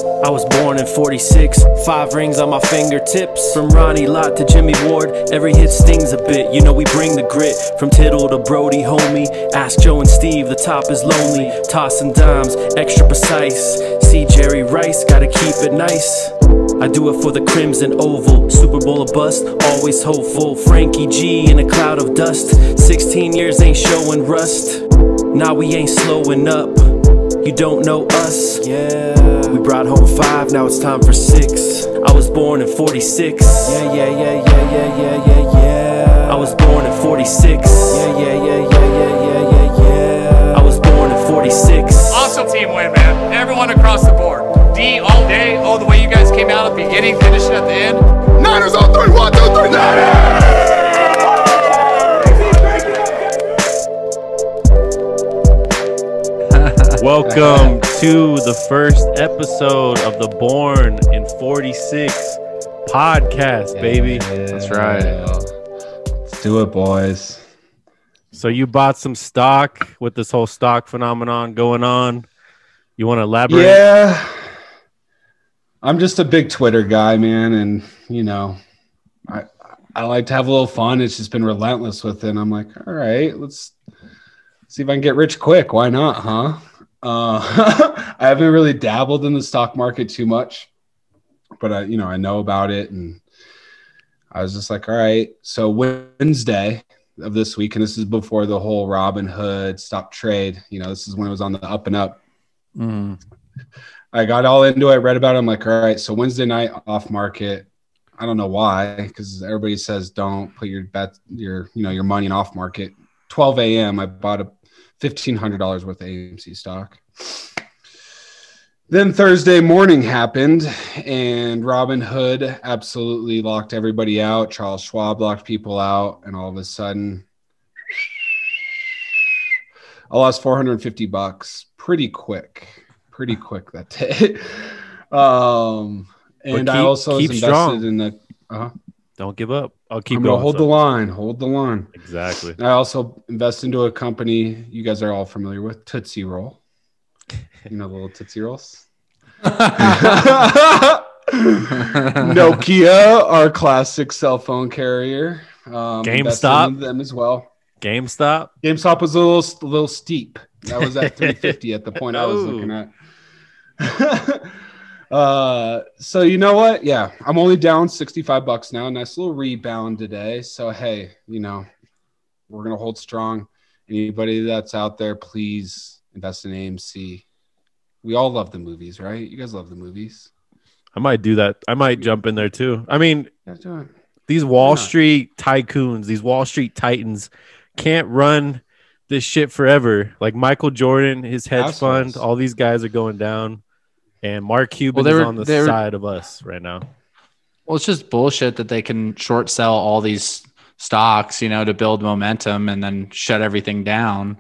I was born in 46, 5 rings on my fingertips. From Ronnie Lott to Jimmy Ward, every hit stings a bit. You know we bring the grit, from Tittle to Brody, homie. Ask Joe and Steve, the top is lonely. Tossing dimes, extra precise. See Jerry Rice, gotta keep it nice. I do it for the Crimson Oval, Super Bowl or bust, always hopeful. Frankie G in a cloud of dust, 16 years ain't showing rust. Nah, we ain't slowing up, you don't know us. Yeah, we brought home 5, now it's time for 6. I was born in 46. Yeah. I was born in 46. Yeah. I was born in 46. Awesome team win, man. Everyone across the board. D all day. Oh, the way you guys came out at the beginning, finishing at the end. Niners on 3, 1, 2, 3, Niners! Welcome to the first episode of the Born in 46 podcast, baby. That's right. Let's do it, boys. So you bought some stock with this whole stock phenomenon going on. You want to elaborate? Yeah. I'm just a big Twitter guy, man. And, you know, I like to have a little fun. It's just been relentless with it. And I'm like, all right, let's see if I can get rich quick. Why not, huh? I haven't really dabbled in the stock market too much, but I know about it, and I was just like, all right. So Wednesday of this week, and this is before the whole Robinhood stop trade. This is when it was on the up and up. I got all into it, read about it. I'm like, all right. So Wednesday night off market. I don't know why, because everybody says don't put your money in off market. 12 a.m. I bought a $1,500 worth of AMC stock. Then Thursday morning happened, and Robinhood absolutely locked everybody out. Charles Schwab locked people out, and all of a sudden, I lost $450 pretty quick that day. And I also was invested strong in the. Don't give up. I'm gonna hold the line. Exactly. I also invest into a company you guys are all familiar with, Tootsie Roll. The little Tootsie Rolls. Nokia, our classic cell phone carrier. GameStop, them as well. GameStop was a little steep. That was at 350 at the point I was looking at. So you know what? Yeah, I'm only down $65 now. Nice little rebound today. So hey, we're gonna hold strong. Anybody that's out there, please invest in AMC. We all love the movies, right? You guys love the movies. I might do that. I might jump in there too. I mean, these Wall Street tycoons, these Wall Street titans can't run this shit forever. Like Michael Jordan, his hedge fund, all these guys are going down. And Mark Cuban is on the side of us right now. Well, it's just bullshit that they can short sell all these stocks, to build momentum and then shut everything down.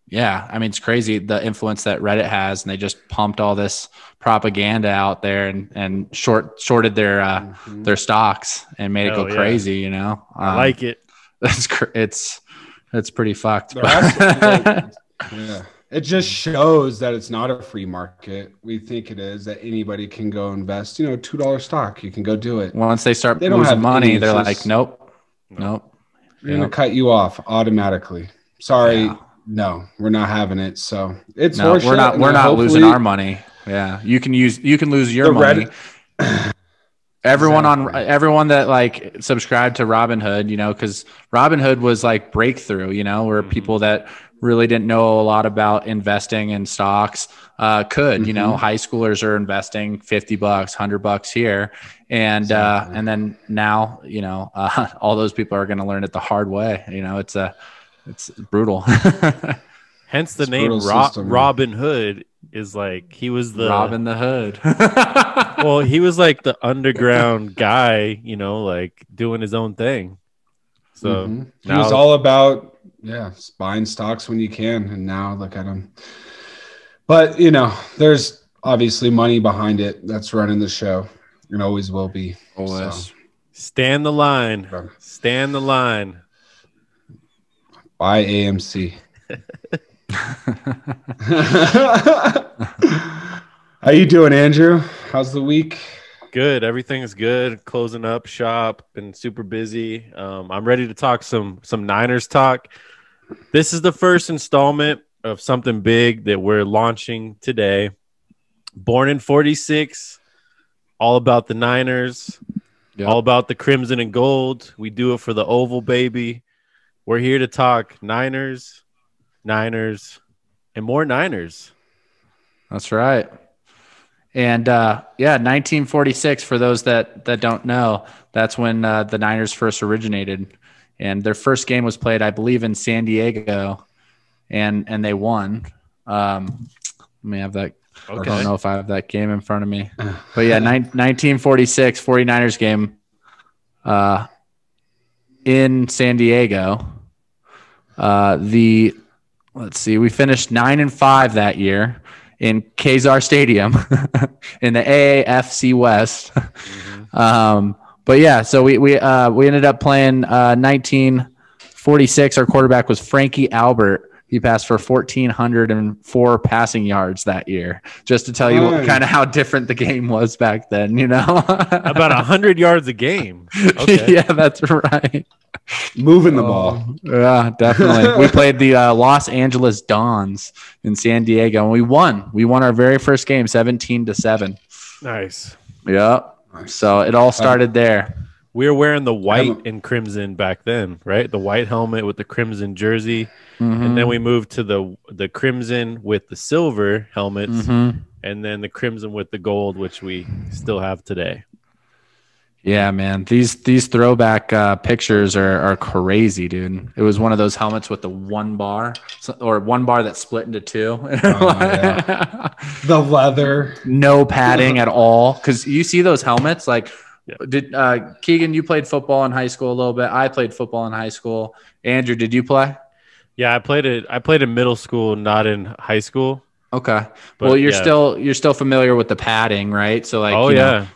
Yeah, I mean, it's crazy the influence that Reddit has, and they just pumped all this propaganda out there and shorted their stocks and made it go crazy. I like it. It's pretty fucked. Yeah. It just shows that it's not a free market. We think it is, that anybody can go invest, $2 stock. You can go do it. Once they start losing money, they're like, nope. We're going to cut you off automatically. Sorry. Yeah. No, we're not having it. So it's we're not losing our money. Yeah. You can lose your money. Everyone that subscribed to Robinhood, because Robinhood was like breakthrough, where people that really didn't know a lot about investing in stocks could, high schoolers are investing $50, $100 here. And then now, all those people are going to learn it the hard way. It's brutal. Hence the name Robin Hood is like, he was the Robin the Hood. Well, he was like the underground guy, like doing his own thing. So he was all about, buying stocks when you can. And now look at him. But, there's obviously money behind it that's running the show. And always will be. Always. So. Stand the line. Stand the line. Buy AMC. How you doing, Andrew? How's the week? Good. Everything's good. Closing up shop. Been super busy. I'm ready to talk some Niners talk. This is the first installment of something big that we're launching today. Born in 46, all about the Niners, all about the crimson and gold. We do it for the oval, baby. We're here to talk Niners, and more Niners. That's right. And 1946, for those that don't know, that's when the Niners first originated. And their first game was played, I believe, in San Diego, and they won. Let me have that. Okay. I don't know if I have that game in front of me. But yeah, 1946 49ers game in San Diego. Let's see, we finished 9-5 that year in Kezar Stadium in the AAFC West. Mm-hmm. But yeah, so we ended up playing 1946. Our quarterback was Frankie Albert. He passed for 1,404 passing yards that year. Just to tell you kind of how different the game was back then, you know. About 100 yards a game. Okay. Yeah, that's right. Moving the ball. Yeah, definitely. We played the Los Angeles Dons in San Diego, and we won. We won our very first game, 17-7. Nice. Yeah. So it all started there. We were wearing the white and crimson back then, right? The white helmet with the crimson jersey. Mm-hmm. And then we moved to the crimson with the silver helmets, mm-hmm. and then the crimson with the gold, which we still have today. Yeah, man. These throwback pictures are crazy, dude. It was one of those helmets with the one bar that split into two. Yeah. The leather. No padding at all. Because you see those helmets, like, did Keegan, you played football in high school a little bit. I played football in high school. Andrew, did you play? Yeah, I played in middle school, not in high school. Okay. Well, you're still familiar with the padding, right? So like,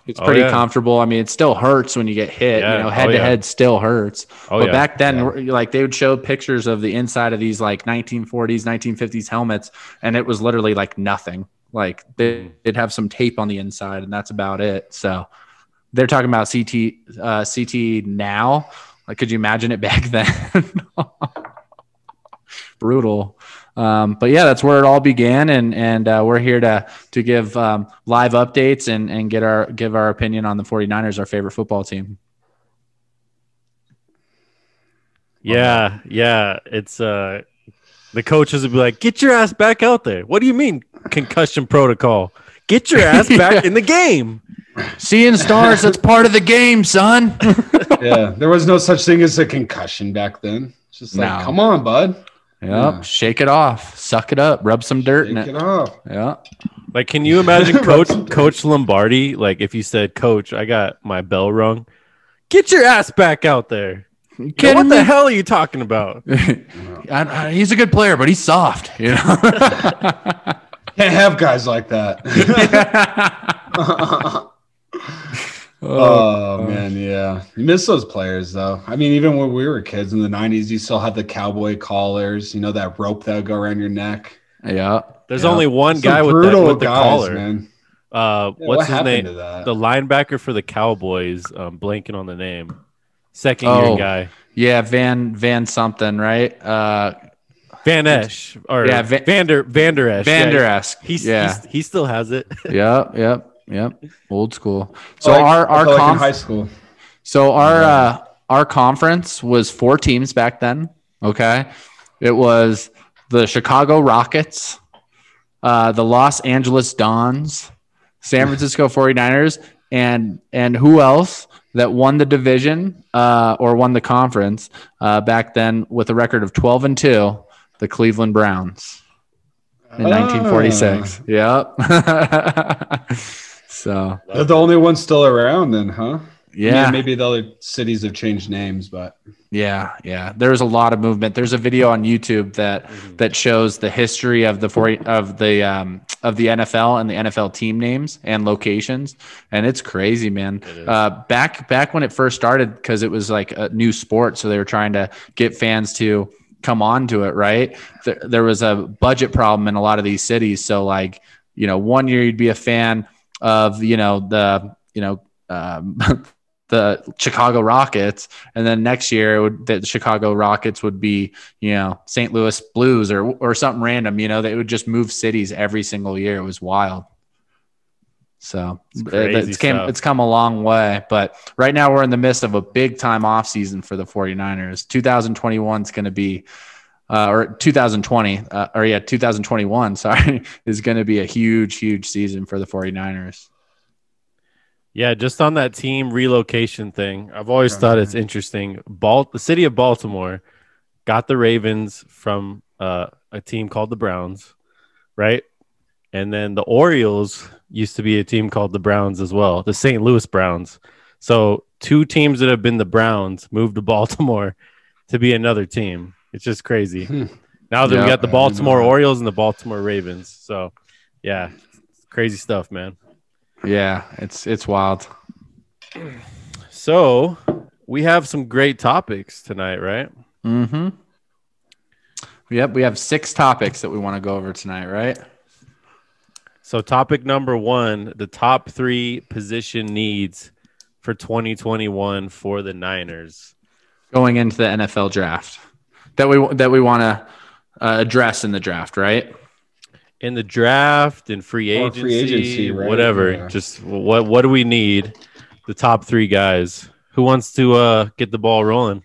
it's pretty comfortable. I mean, it still hurts when you get hit, head to head still hurts. But back then, like they would show pictures of the inside of these like 1940s, 1950s helmets. And it was literally like nothing. Like they'd have some tape on the inside and that's about it. So they're talking about CT now. Like, could you imagine it back then? Brutal. But yeah, that's where it all began, and we're here to give live updates and give our opinion on the 49ers, our favorite football team. Yeah. It's the coaches would be like, "Get your ass back out there." What do you mean concussion protocol? Get your ass back in the game. Seeing stars, that's part of the game, son. Yeah, there was no such thing as a concussion back then. It's just like, come on, bud. Yep. Yeah. Shake it off. Suck it up. Rub some dirt in it. Shake it off. Yeah. Like, can you imagine Coach Lombardi? Like, if you said, "Coach, I got my bell rung. Get your ass back out there." What the hell are you talking about? He's a good player, but he's soft. You know. Can't have guys like that. Oh man, yeah. You miss those players though. I mean, even when we were kids in the 90s, you still had the cowboy collars, that rope that would go around your neck. Yeah. There's only one guy with the collar. Man. What's his name? The linebacker for the Cowboys, blanking on the name. Second year guy. Yeah, Van something, right? Van Esch or Vander Esch. Vander Esch. He still has it. Yep. Old school. So our in high school. So our conference was 4 teams back then. Okay. It was the Chicago Rockets, the Los Angeles Dons, San Francisco 49ers, and who else that won the division or won the conference back then with a record of 12-2, the Cleveland Browns in 1946. Yep. So they're the only ones still around then, huh? Yeah. I mean, maybe the other cities have changed names, but yeah. There's a lot of movement. There's a video on YouTube that shows the history of the NFL and the NFL team names and locations, and it's crazy, man. Back when it first started, because it was like a new sport, so they were trying to get fans to come on to it, right? There was a budget problem in a lot of these cities, so like one year you'd be a fan of, the the Chicago Rockets, and then next year the Chicago Rockets would be, St. Louis Blues or something random, they would just move cities every single year. It was wild. So it's come a long way, but right now we're in the midst of a big time off season for the 49ers. 2021 is going to be, or 2021, sorry, is going to be a huge, huge season for the 49ers. Yeah, just on that team relocation thing, I've always thought it's interesting. The city of Baltimore got the Ravens from a team called the Browns, right? And then the Orioles used to be a team called the Browns as well, the St. Louis Browns. So 2 teams that have been the Browns moved to Baltimore to be another team. It's just crazy. Now that we got the Baltimore Orioles and the Baltimore Ravens. So, yeah, crazy stuff, man. Yeah, it's wild. So we have some great topics tonight, right? Mm-hmm. Yep, we have 6 topics that we want to go over tonight, right? So topic number 1, the top 3 position needs for 2021 for the Niners. Going into the NFL draft that we want to address in the draft, right? In the draft, in free agency, right? whatever. Yeah. Just what do we need? The top 3 guys. Who wants to get the ball rolling?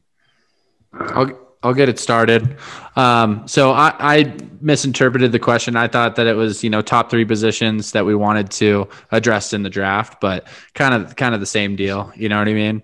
I'll get it started. So I misinterpreted the question. I thought that it was, top 3 positions that we wanted to address in the draft, but kind of the same deal. You know what I mean?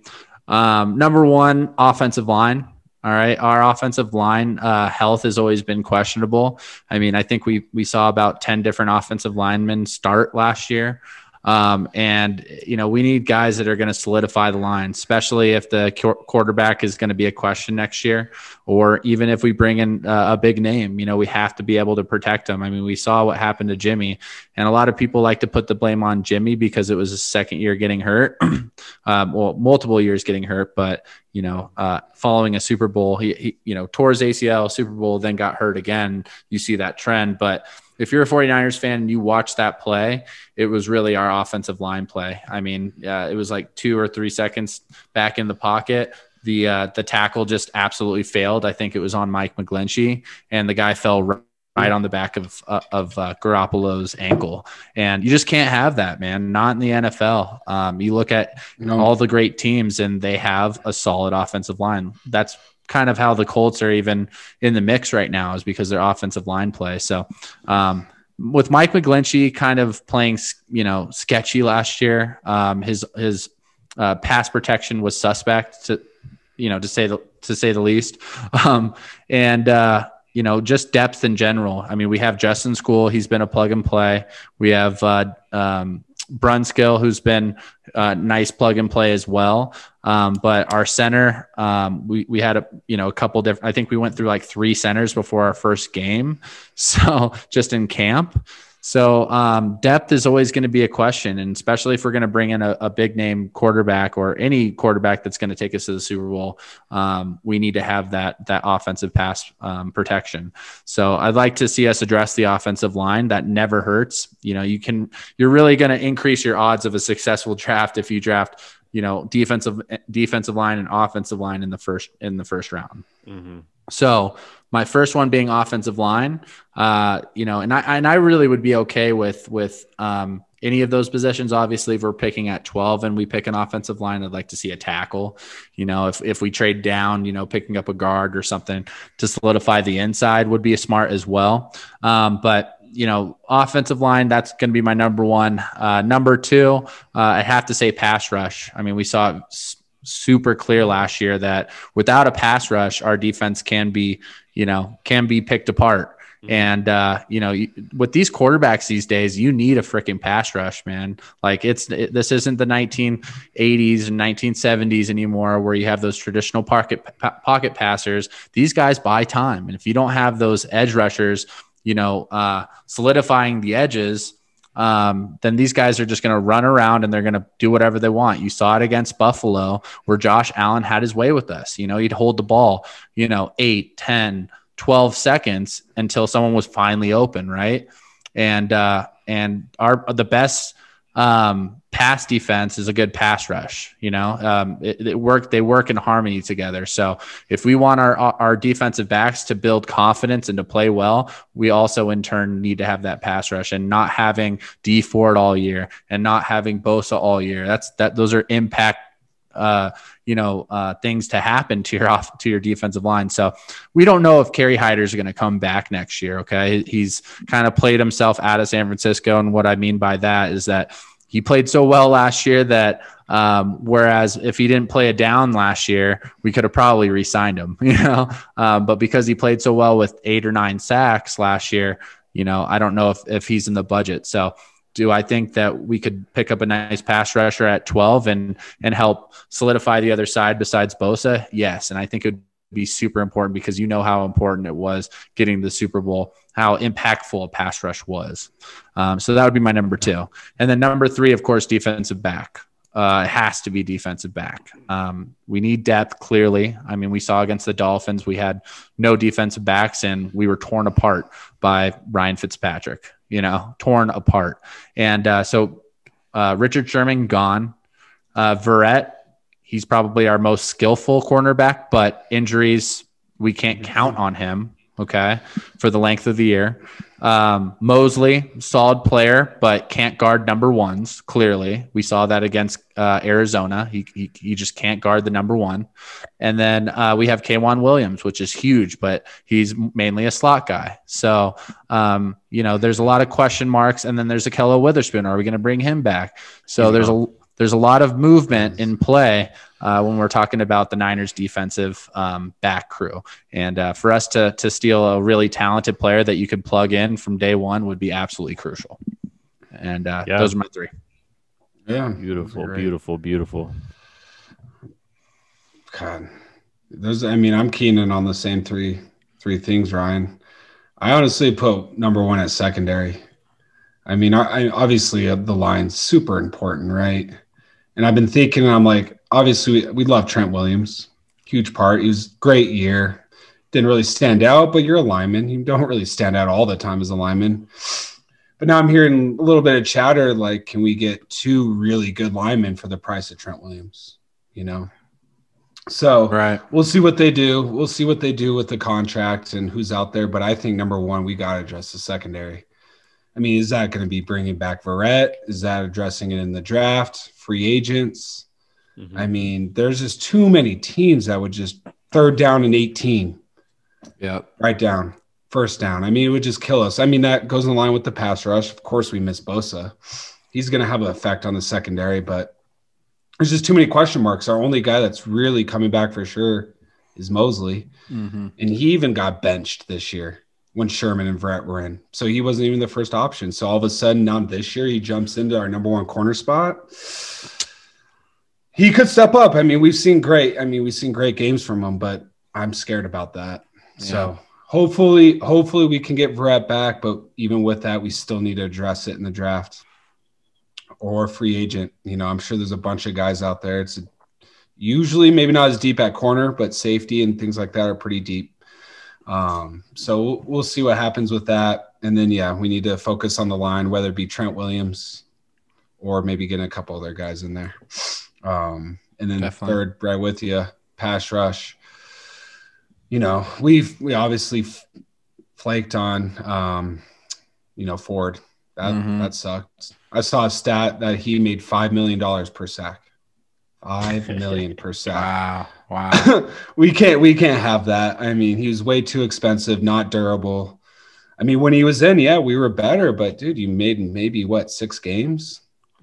Number 1, offensive line. All right. Our offensive line health has always been questionable. I mean, I think we saw about 10 different offensive linemen start last year. And we need guys that are going to solidify the line, especially if the quarterback is going to be a question next year, or even if we bring in a big name, we have to be able to protect them. I mean, we saw what happened to Jimmy, and a lot of people like to put the blame on Jimmy because it was his second year getting hurt. Well, multiple years getting hurt, but following a Super Bowl, he tore his ACL, Super Bowl, then got hurt again. You see that trend, but if you're a 49ers fan and you watch that play, it was really our offensive line play. I mean, it was like 2 or 3 seconds back in the pocket. The tackle just absolutely failed. I think it was on Mike McGlinchey, and the guy fell right on the back of Garoppolo's ankle. And you just can't have that, man. Not in the NFL. You look at all the great teams, and they have a solid offensive line. That's kind of how the Colts are even in the mix right now, is because their offensive line play. So with Mike McGlinchey kind of playing, sketchy last year, his pass protection was suspect to say the least. Just depth in general. I mean, we have Justin School. He's been a plug and play. We have Brunskill, who's been a nice plug and play as well. But our center, we had a couple different, I think we went through like 3 centers before our first game. So just in camp. So depth is always going to be a question, and especially if we're going to bring in a big name quarterback or any quarterback that's going to take us to the Super Bowl, we need to have that offensive pass protection. So I'd like to see us address the offensive line. That never hurts. You're really going to increase your odds of a successful draft if you draft defensive line and offensive line in the first round. Mm-hmm. So my first one being offensive line, and I really would be okay with any of those positions. Obviously, if we're picking at 12 and we pick an offensive line, I'd like to see a tackle. If we trade down, picking up a guard or something to solidify the inside would be smart as well. But offensive line, that's going to be my number 1. Number 2, I have to say pass rush. I mean, we saw it super clear last year that without a pass rush, our defense can be picked apart. And, with these quarterbacks these days, you need a freaking pass rush, man. Like this isn't the 1980s and 1970s anymore, where you have those traditional pocket passers. These guys buy time. And if you don't have those edge rushers, solidifying the edges, then these guys are just going to run around and they're going to do whatever they want. You saw it against Buffalo, where Josh Allen had his way with us. He'd hold the ball, 8, 10, 12 seconds until someone was finally open. Right. And, And the best pass defense is a good pass rush. You know, they work in harmony together. So if we want our defensive backs to build confidence and to play well, we also in turn need to have that pass rush, and not having D Ford all year and not having Bosa all year. Those are impact, things to happen to your defensive line. So we don't know if Kerry Hyder is going to come back next year. Okay. He's kind of played himself out of San Francisco. And what I mean by that is that he played so well last year that, whereas if he didn't play it down last year, we could have probably re-signed him, but because he played so well with 8 or 9 sacks last year, I don't know if he's in the budget. So do I think that we could pick up a nice pass rusher at 12 and help solidify the other side besides Bosa? Yes. And I think it would be super important, because how important it was getting the Super Bowl, how impactful a pass rush was. So that would be my number 2. And then number 3, of course, defensive back. It has to be defensive back. We need depth, clearly. I mean, we saw against the Dolphins, we had no defensive backs and we were torn apart by Ryan Fitzpatrick, torn apart. And so Richard Sherman gone. Verrett, he's probably our most skillful cornerback, but injuries, we can't count on him, okay, for the length of the year. Mosley, solid player, but can't guard number ones, clearly. We saw that against Arizona. He just can't guard the number one. And then we have K'Wan Williams, which is huge, but he's mainly a slot guy. So, there's a lot of question marks. And then there's Akello Witherspoon. Are we going to bring him back? So there's a lot of movement in play when we're talking about the Niners defensive back crew. And for us to steal a really talented player that you could plug in from day one would be absolutely crucial. And those are my 3. Yeah. Beautiful. God, I'm keen in on the same three things, Ryan. I honestly put number 1 at secondary. I obviously the line's super important, right? And I've been thinking, I'm like, obviously we love Trent Williams, huge part. He was great year. Didn't really stand out, but you're a lineman. You don't really stand out all the time as a lineman. But now I'm hearing a little bit of chatter, like, can we get 2 really good linemen for the price of Trent Williams? So right. We'll see what they do. We'll see what they do with the contract and who's out there. But I think number 1, we got to address the secondary. Is that going to be bringing back Verrett? Is that addressing it in the draft? Free agents? Mm-hmm. There's just too many teams that would just 3rd down and 18. Yeah. Right down. First down. It would just kill us. That goes in line with the pass rush. Of course, we miss Bosa. He's going to have an effect on the secondary, but there's just too many question marks. Our only guy that's really coming back for sure is Mosley. Mm-hmm. And he even got benched this year when Sherman and Verrett were in. So he wasn't even the first option. So all of a sudden, now this year, he jumps into our number 1 corner spot. He could step up. We've seen great games from him, but I'm scared about that. Yeah. So hopefully we can get Verrett back, but even with that, we still need to address it in the draft or free agent. I'm sure there's a bunch of guys out there. It's usually maybe not as deep at corner, but safety and things like that are pretty deep. So we'll see what happens with that. And then, we need to focus on the line, whether it be Trent Williams or maybe getting a couple other guys in there. And then Definitely. 3rd, right with you, pass rush. We obviously flaked on, Ford. That sucked. I saw a stat that he made $5 million per sack. $5 million per sack. Wow. we can't have that. He was way too expensive, not durable. When he was in, we were better, but dude, you made maybe 6 games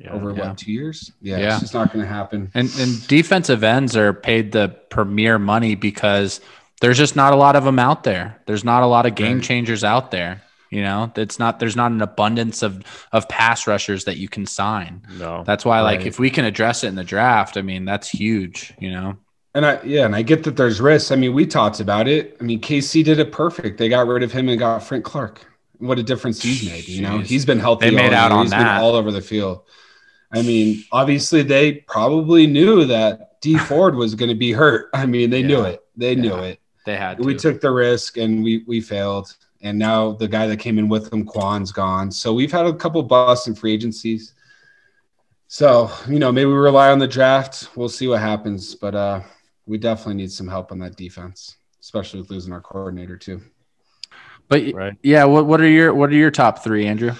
over 2 years? Yeah, it's just not going to happen. And defensive ends are paid the premier money because there's just not a lot of them out there. There's not a lot of game changers out there. There's not an abundance of pass rushers that you can sign. No, that's why if we can address it in the draft, that's huge, And I get that there's risks. We talked about it. KC did it perfect. They got rid of him and got Frank Clark. What a difference he's made. He's been healthy. They made out on that. He's been all over the field. Obviously they probably knew that D Ford was going to be hurt. They knew it. They knew it. They had to. We took the risk and we failed. And now the guy that came in with him, Quan's gone. So we've had a couple busts in free agencies. So, maybe we rely on the draft. We'll see what happens. But we definitely need some help on that defense, especially with losing our coordinator too. But right. Yeah, what are your top three, Andrew?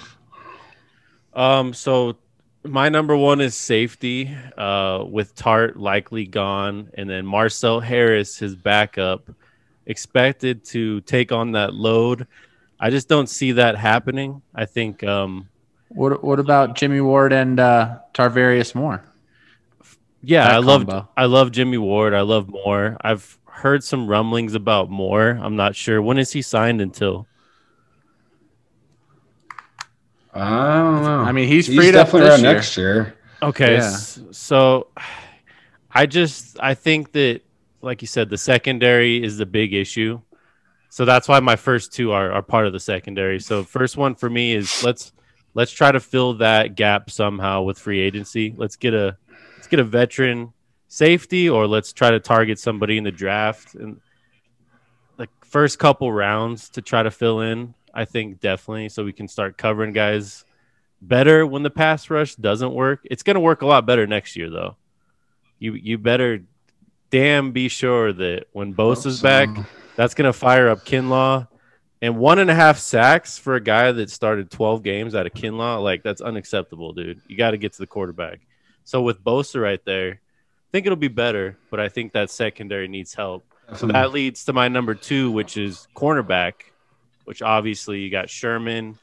So my number one is safety, with Tart likely gone, and then Marcel Harris, his backup, expected to take on that load. I just don't see that happening. I think. What about Jimmy Ward and Tarvarius Moore? Yeah, I love Jimmy Ward. I love Moore. I've heard some rumblings about Moore. I'm not sure. When is he signed until? I don't know. I mean, he's freed up definitely around next year. Okay, yeah. So I think that, like you said, the secondary is the big issue. So that's why my first two are part of the secondary. So first one for me is let's try to fill that gap somehow with free agency. Let's get a veteran safety, or let's try to target somebody in the draft and the first couple rounds to try to fill in. I think definitely, so we can start covering guys better when the pass rush doesn't work. It's going to work a lot better next year, though. You better be sure that when Bosa's back, that's going to fire up Kinlaw. And 1.5 sacks for a guy that started 12 games out of Kinlaw, like, that's unacceptable, dude. You got to get to the quarterback. So with Bosa right there, I think it'll be better, but I think that secondary needs help. So that leads to my number two, which is cornerback, which obviously you got Sherman,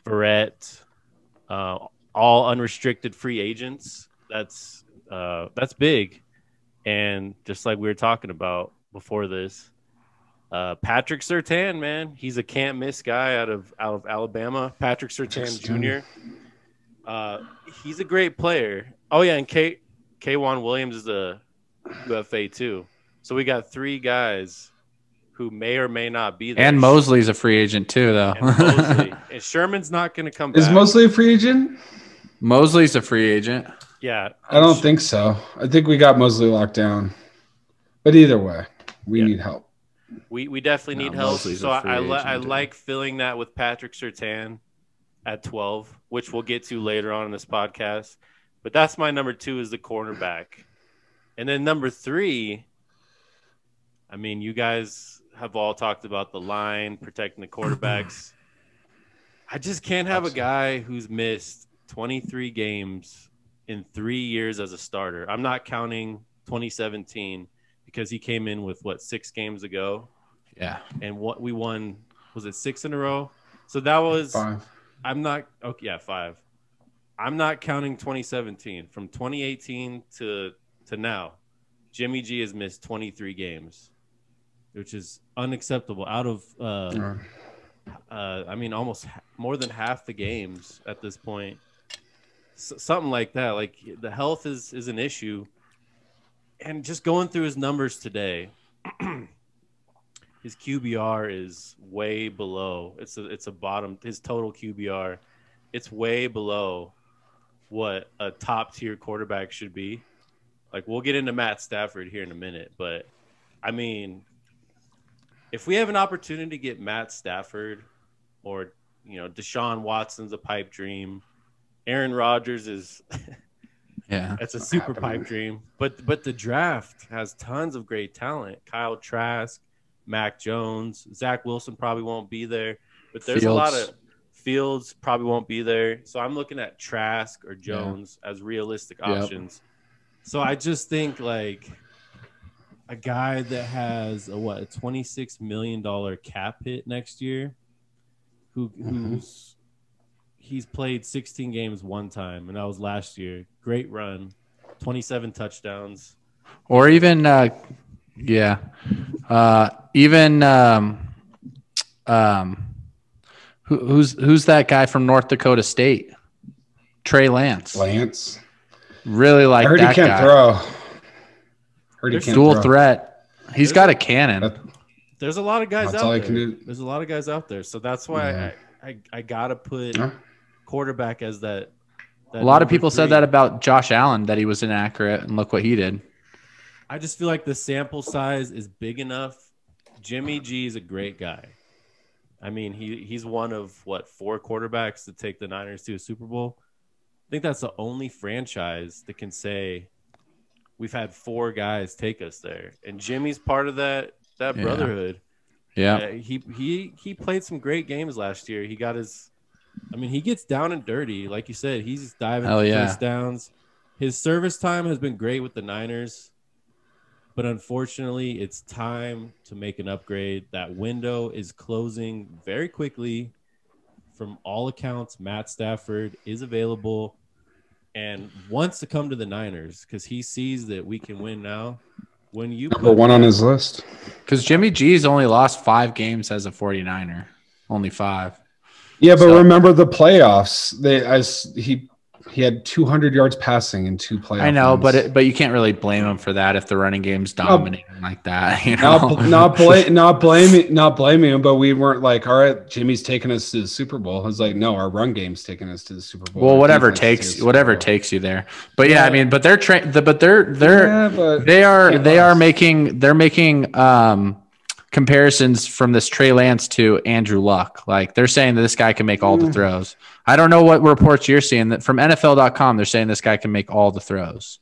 Verrett, all unrestricted free agents. That's big. And just like we were talking about before this, Patrick Surtain, man, he's a can't miss guy out of Alabama. Patrick Surtain Jr. He's a great player. Oh yeah, and K'Wan Williams is a UFA too. So we got three guys who may or may not be there. And Mosley's a free agent too, though. And Sherman's not going to come back. Is Mosley a free agent? Mosley's a free agent. Yeah. I don't think so. I think we got Mosley locked down. But either way, we need help. We definitely need help. So I like filling that with Patrick Surtain at 12, which we'll get to later on in this podcast. But that's my number two, is the cornerback. And then number three, I mean, you guys have all talked about the line, protecting the quarterbacks. I just can't have a guy who's missed 23 games in 3 years as a starter. I'm not counting 2017 because he came in with, 6 games ago? Yeah. And what we won, was it 6 in a row? So that was 5. 5. I'm not counting 2017. From 2018 to now, Jimmy G has missed 23 games, which is unacceptable. Out of, almost more than half the games at this point. Something like that. Like, the health is an issue. And just going through his numbers today, his QBR is way below. It's a bottom. His total QBR, it's way below what a top tier quarterback should be. Like, we'll get into Matt Stafford here in a minute, but I mean, if we have an opportunity to get Matt Stafford, or Deshaun Watson's a pipe dream, Aaron Rodgers is yeah, that's a super pipe dream. But the draft has tons of great talent. Kyle Trask, Mac Jones, Zach Wilson probably won't be there, but there's a lot of Fields probably won't be there. So I'm looking at Trask or Jones as realistic options. So I just think, like, a guy that has a $26 million cap hit next year, he's played 16 games one time, and that was last year. Great run, 27 touchdowns. Or even who's that guy from North Dakota State? Trey Lance. Really like that guy. I heard he can't throw. He's dual threat. He's got a cannon. There's a lot of guys out there. There's a lot of guys out there. So that's why I gotta put quarterback as that. A lot of people said that about Josh Allen, that he was inaccurate, and look what he did. I just feel like the sample size is big enough. Jimmy G is a great guy, I mean, he's one of what 4 quarterbacks to take the Niners to a Super Bowl. I think that's the only franchise that can say we've had 4 guys take us there, and Jimmy's part of that brotherhood. Yeah, he played some great games last year. He got his. I mean, he gets down and dirty, like you said. He's diving for first downs. His service time has been great with the Niners. But unfortunately, it's time to make an upgrade. That window is closing very quickly. From all accounts, Matt Stafford is available and wants to come to the Niners because he sees that we can win now. When you number 1 on his list. Because Jimmy G's only lost 5 games as a 49er. Only 5. Yeah, but remember the playoffs. He had 200 yards passing in 2 playoffs. I know, but you can't really blame him for that if the running game's dominating like that. You know? Not blaming him, but we weren't like, all right, Jimmy's taking us to the Super Bowl. I was like, no, our run game's taking us to the Super Bowl. Well, whatever takes you there. But yeah, I mean, but they are making comparisons from this Trey Lance to Andrew Luck. Like they're saying that this guy can make all the throws. I don't know what reports you're seeing that from NFL.com. They're saying this guy can make all the throws.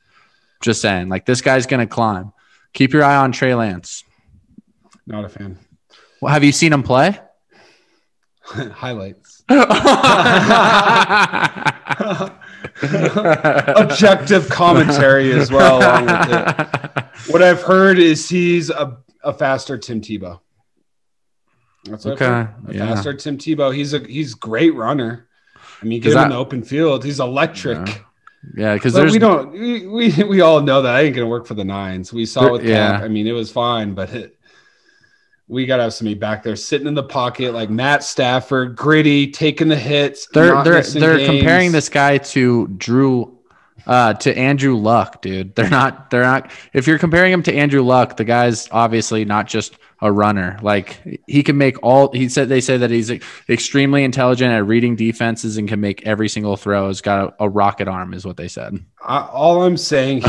Just saying, like this guy's going to climb. Keep your eye on Trey Lance. Not a fan. Well, have you seen him play? Highlights. Objective commentary as well. Along with it. What I've heard is he's a faster Tim Tebow. That's what I've heard. Faster Tim Tebow. He's a great runner. I mean, get him in the open field. He's electric. Yeah, because we all know that ain't gonna work for the Nines. We saw with Cap. I mean, it was fine, but we gotta have somebody back there sitting in the pocket like Matt Stafford, gritty, taking the hits. They're comparing this guy to Andrew Luck, dude. They're not. If you're comparing him to Andrew Luck, the guy's obviously not just a runner. Like he can make all. They say that he's extremely intelligent at reading defenses and can make every single throw. He's got a rocket arm, is what they said. All I'm saying,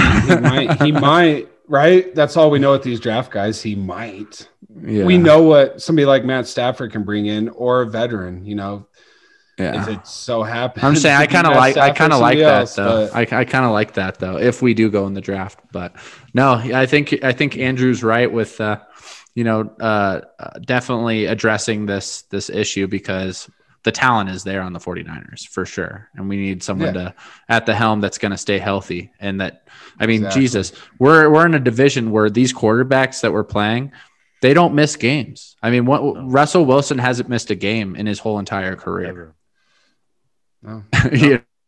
he might. Right, that's all we know with these draft guys. He might. Yeah. We know what somebody like Matt Stafford can bring in, or a veteran. You know. Yeah. If it so happens, I'm saying I kind of like that though. I kind of like that though. If we do go in the draft, but no, I think Andrew's right with definitely addressing this issue because the talent is there on the 49ers for sure, and we need someone at the helm that's going to stay healthy. And that, I mean, exactly. Jesus, we're in a division where these quarterbacks that we're playing, they don't miss games. I mean, Russell Wilson hasn't missed a game in his whole entire career. No.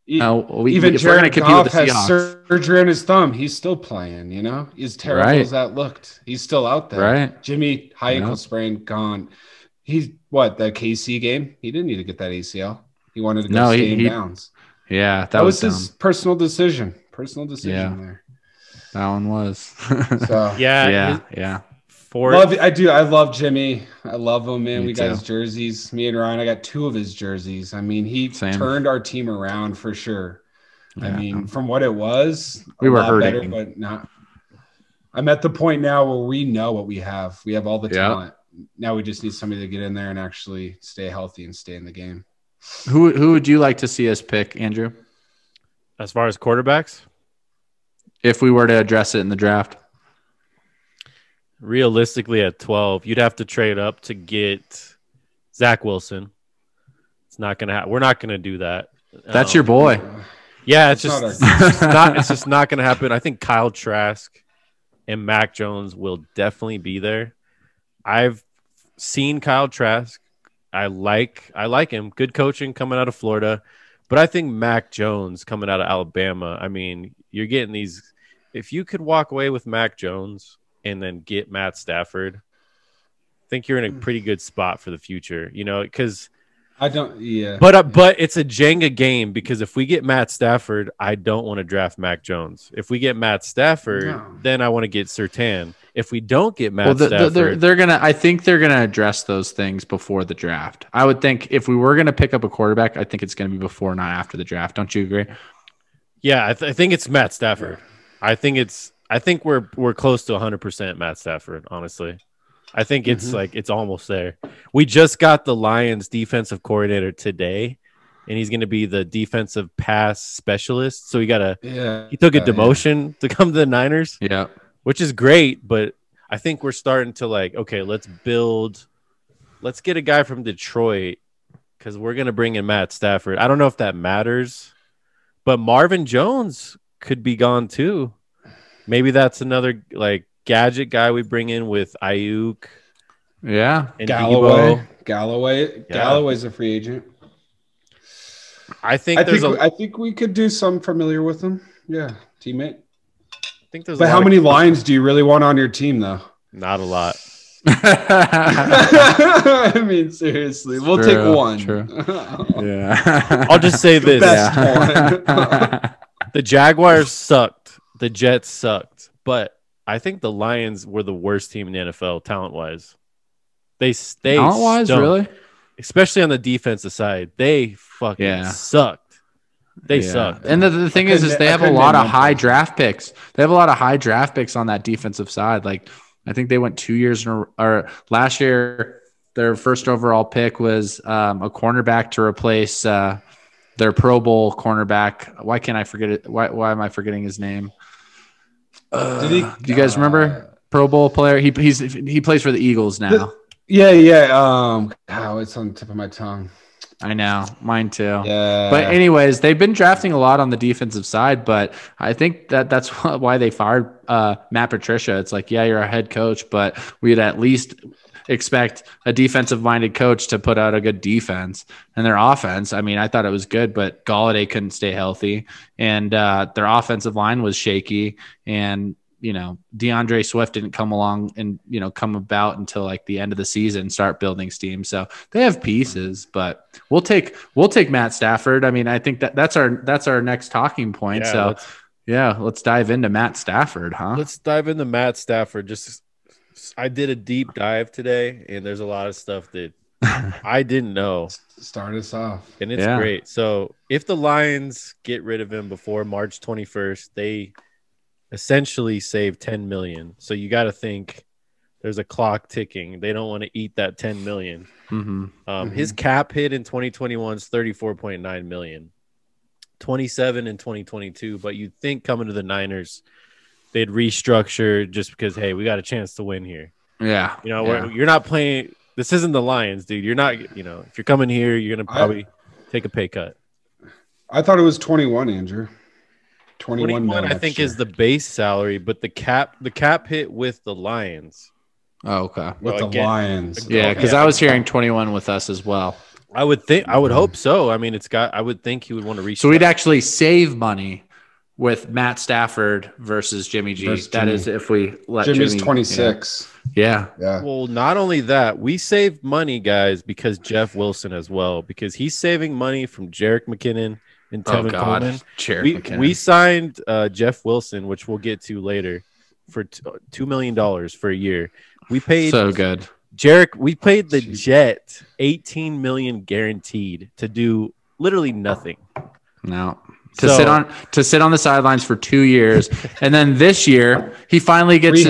Even if Jared Goff has surgery on his thumb, he's still playing. You know, as terrible as that looked, he's still out there. Right, Jimmy, high ankle sprain, gone. He's the KC game. He didn't need to get that ACL. He wanted to go stay in bounds. Yeah, that was his personal decision. There. That one was. So yeah. I love Jimmy. I love him, man. We got his jerseys. Me and Ryan, I got 2 of his jerseys. I mean, he turned our team around for sure. Yeah. I mean, from what it was, we were hurting, but not. I'm at the point now where we know what we have. We have all the talent. Now we just need somebody to get in there and actually stay healthy and stay in the game. Who would you like to see us pick, Andrew? As far as quarterbacks? If we were to address it in the draft. Realistically, at 12, you'd have to trade up to get Zach Wilson. It's not going to happen. We're not going to do that. That's your boy. Yeah, it's just not going to happen. I think Kyle Trask and Mac Jones will definitely be there. I've seen Kyle Trask. I like him. Good coaching coming out of Florida. But I think Mac Jones coming out of Alabama, I mean, you're getting these. If you could walk away with Mac Jones and then get Matt Stafford, I think you're in a pretty good spot for the future, because but it's a Jenga game, because if we get Matt Stafford, I don't want to draft Mac Jones. If we get Matt Stafford, then I want to get Surtain. If we don't get Matt Stafford, I think they're gonna address those things before the draft. I would think if we were gonna pick up a quarterback, I think it's gonna be before, not after the draft. Don't you agree? Yeah, I think it's Matt Stafford. I think we're close to 100% Matt Stafford, honestly. I think it's like it's almost there. We just got the Lions defensive coordinator today, and he's going to be the defensive pass specialist. So he took a demotion to come to the Niners. Yeah, which is great, but I think we're starting to like, okay, let's get a guy from Detroit because we're going to bring in Matt Stafford. I don't know if that matters, but Marvin Jones could be gone too. Maybe that's another like gadget guy we bring in with Ayuk. Yeah. And Galloway's a free agent. I think we could do some familiar with him. Yeah, teammate. But how many Lions do you really want on your team, though? Not a lot. I mean, seriously, we'll take one. True. Yeah. I'll just say this: the Jaguars sucked, the Jets sucked, but I think the Lions were the worst team in the NFL talent-wise. They talent-wise, really, especially on the defensive side, they fucking sucked. They suck. And the thing is they have a lot of high draft picks. They have a lot of high draft picks on that defensive side. Like, I think they went 2 years or last year, their first overall pick was a cornerback to replace their Pro Bowl cornerback. Why can't I forget it? Why am I forgetting his name? Do you guys remember Pro Bowl player? He plays for the Eagles now. It's on the tip of my tongue. I know, mine too. Yeah. But anyways, they've been drafting a lot on the defensive side, but I think that's why they fired Matt Patricia. It's like, yeah, you're a head coach, but we'd at least expect a defensive-minded coach to put out a good defense. And their offense, I mean, I thought it was good, but Galladay couldn't stay healthy, and their offensive line was shaky, and DeAndre Swift didn't come along and, come about until like the end of the season, start building steam. So they have pieces, but we'll take Matt Stafford. I mean, I think that's our next talking point. Let's dive into Matt Stafford, huh? Let's dive into Matt Stafford. I did a deep dive today, and there's a lot of stuff that I didn't know. Start us off. And it's great. So if the Lions get rid of him before March 21st, they essentially save $10 million. So you got to think there's a clock ticking. They don't want to eat that $10 million. His cap hit in 2021 is $34.9 million, 27 in 2022. But you'd think coming to the Niners, they'd restructure just because, hey, we got a chance to win here. Yeah. You're not playing. This isn't the Lions, dude. You're not, if you're coming here, you're going to probably take a pay cut. I thought it was 21, Andrew. 21 I think is the base salary, but the cap hit with the Lions. Oh, okay. With the Lions. Yeah, because I was hearing 21 with us as well. I would hope so. I mean, I would think he would want to reach. So we'd actually save money with Matt Stafford versus Jimmy G. That is if we let Jimmy's 26. Yeah. Well, not only that, we saved money, guys, because Jeff Wilson as well, because he's saving money from Jerick McKinnon and Tevin Coleman. We signed Jeff Wilson, which we'll get to later, for $2 million for a year. We paid so good. Jerick. We paid the Jet $18 million guaranteed to do literally nothing. No. To sit on the sidelines for 2 years, and then this year he finally gets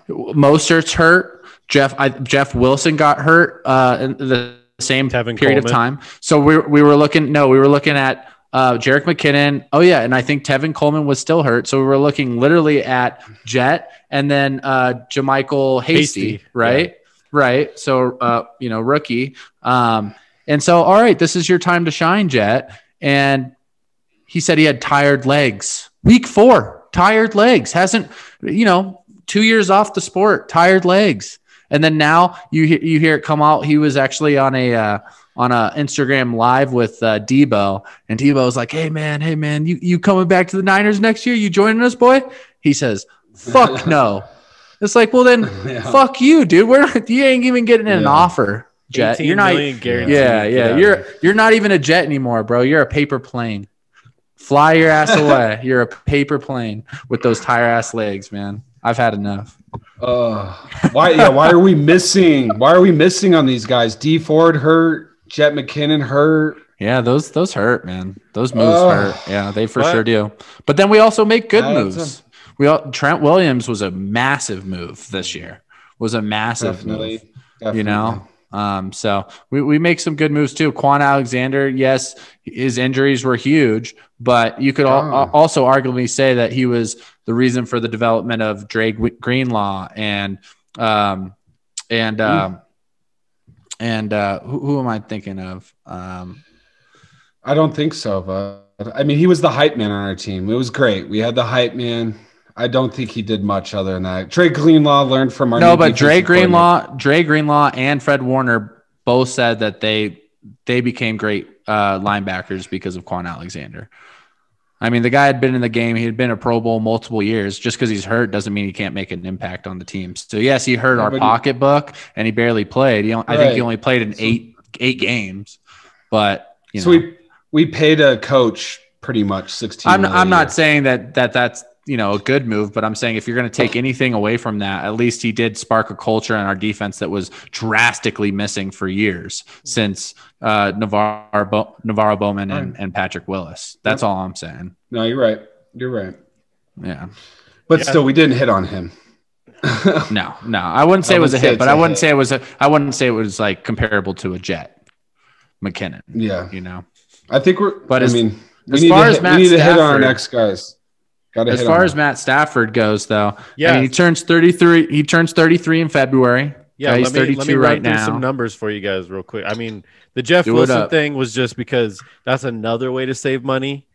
Mostert's hurt. Jeff Wilson got hurt in the same period of time. So we were looking at Jerick McKinnon. Oh yeah, and I think Tevin Coleman was still hurt. So we were looking literally at Jet and then Jermichael Hasty, right? Yeah. Right. So rookie. And so all right, this is your time to shine, Jet. And he said he had tired legs. Week 4, tired legs. Hasn't 2 years off the sport, tired legs. And then now you hear it come out. He was actually on a Instagram live with Debo, and Debo was like, "Hey man, you coming back to the Niners next year? You joining us, boy?" He says, "Fuck no." It's like, well then, fuck you, dude. You ain't even getting an offer, Jet. You're not. You're not even a Jet anymore, bro. You're a paper plane. Fly your ass away. You're a paper plane with those tire ass legs, man. I've had enough. Why are we missing? Why are we missing on these guys? D Ford hurt, Jet McKinnon hurt. Yeah, those hurt, man. Those moves hurt. Yeah, they for sure do. But then we also make good moves. Trent Williams was a massive move this year. was a massive move, Definitely. you know? So we make some good moves too. Quan Alexander, yes, his injuries were huge, but you could also arguably say that he was the reason for the development of Dre Greenlaw and who am I thinking of? I don't think so, but I mean, he was the hype man on our team. It was great. We had the hype man. I don't think he did much other than that. Dre Greenlaw learned from our but Dre Greenlaw and Fred Warner both said that they became great linebackers because of Quan Alexander. I mean, the guy had been in the game. He had been a Pro Bowl multiple years. Just because he's hurt doesn't mean he can't make an impact on the team. So yes, he hurt our pocketbook and he barely played. I think he only played in eight games. But we paid a coach pretty much 16. I'm not saying that's a good move, but I'm saying if you're going to take anything away from that, at least he did spark a culture in our defense that was drastically missing for years since Navarro Bowman and Patrick Willis. That's all I'm saying. No, you're right. Yeah. But still, we didn't hit on him. No. I wouldn't say it was a hit, but I wouldn't say it was like comparable to a Jet McKinnon. Yeah. I think we need to hit on our next guys. As far as Matt Stafford goes, though, he turns 33. He turns 33 in February. Yeah, he's 32 let me right run through now. some numbers for you guys real quick. I mean, the Jeff Wilson thing was just because that's another way to save money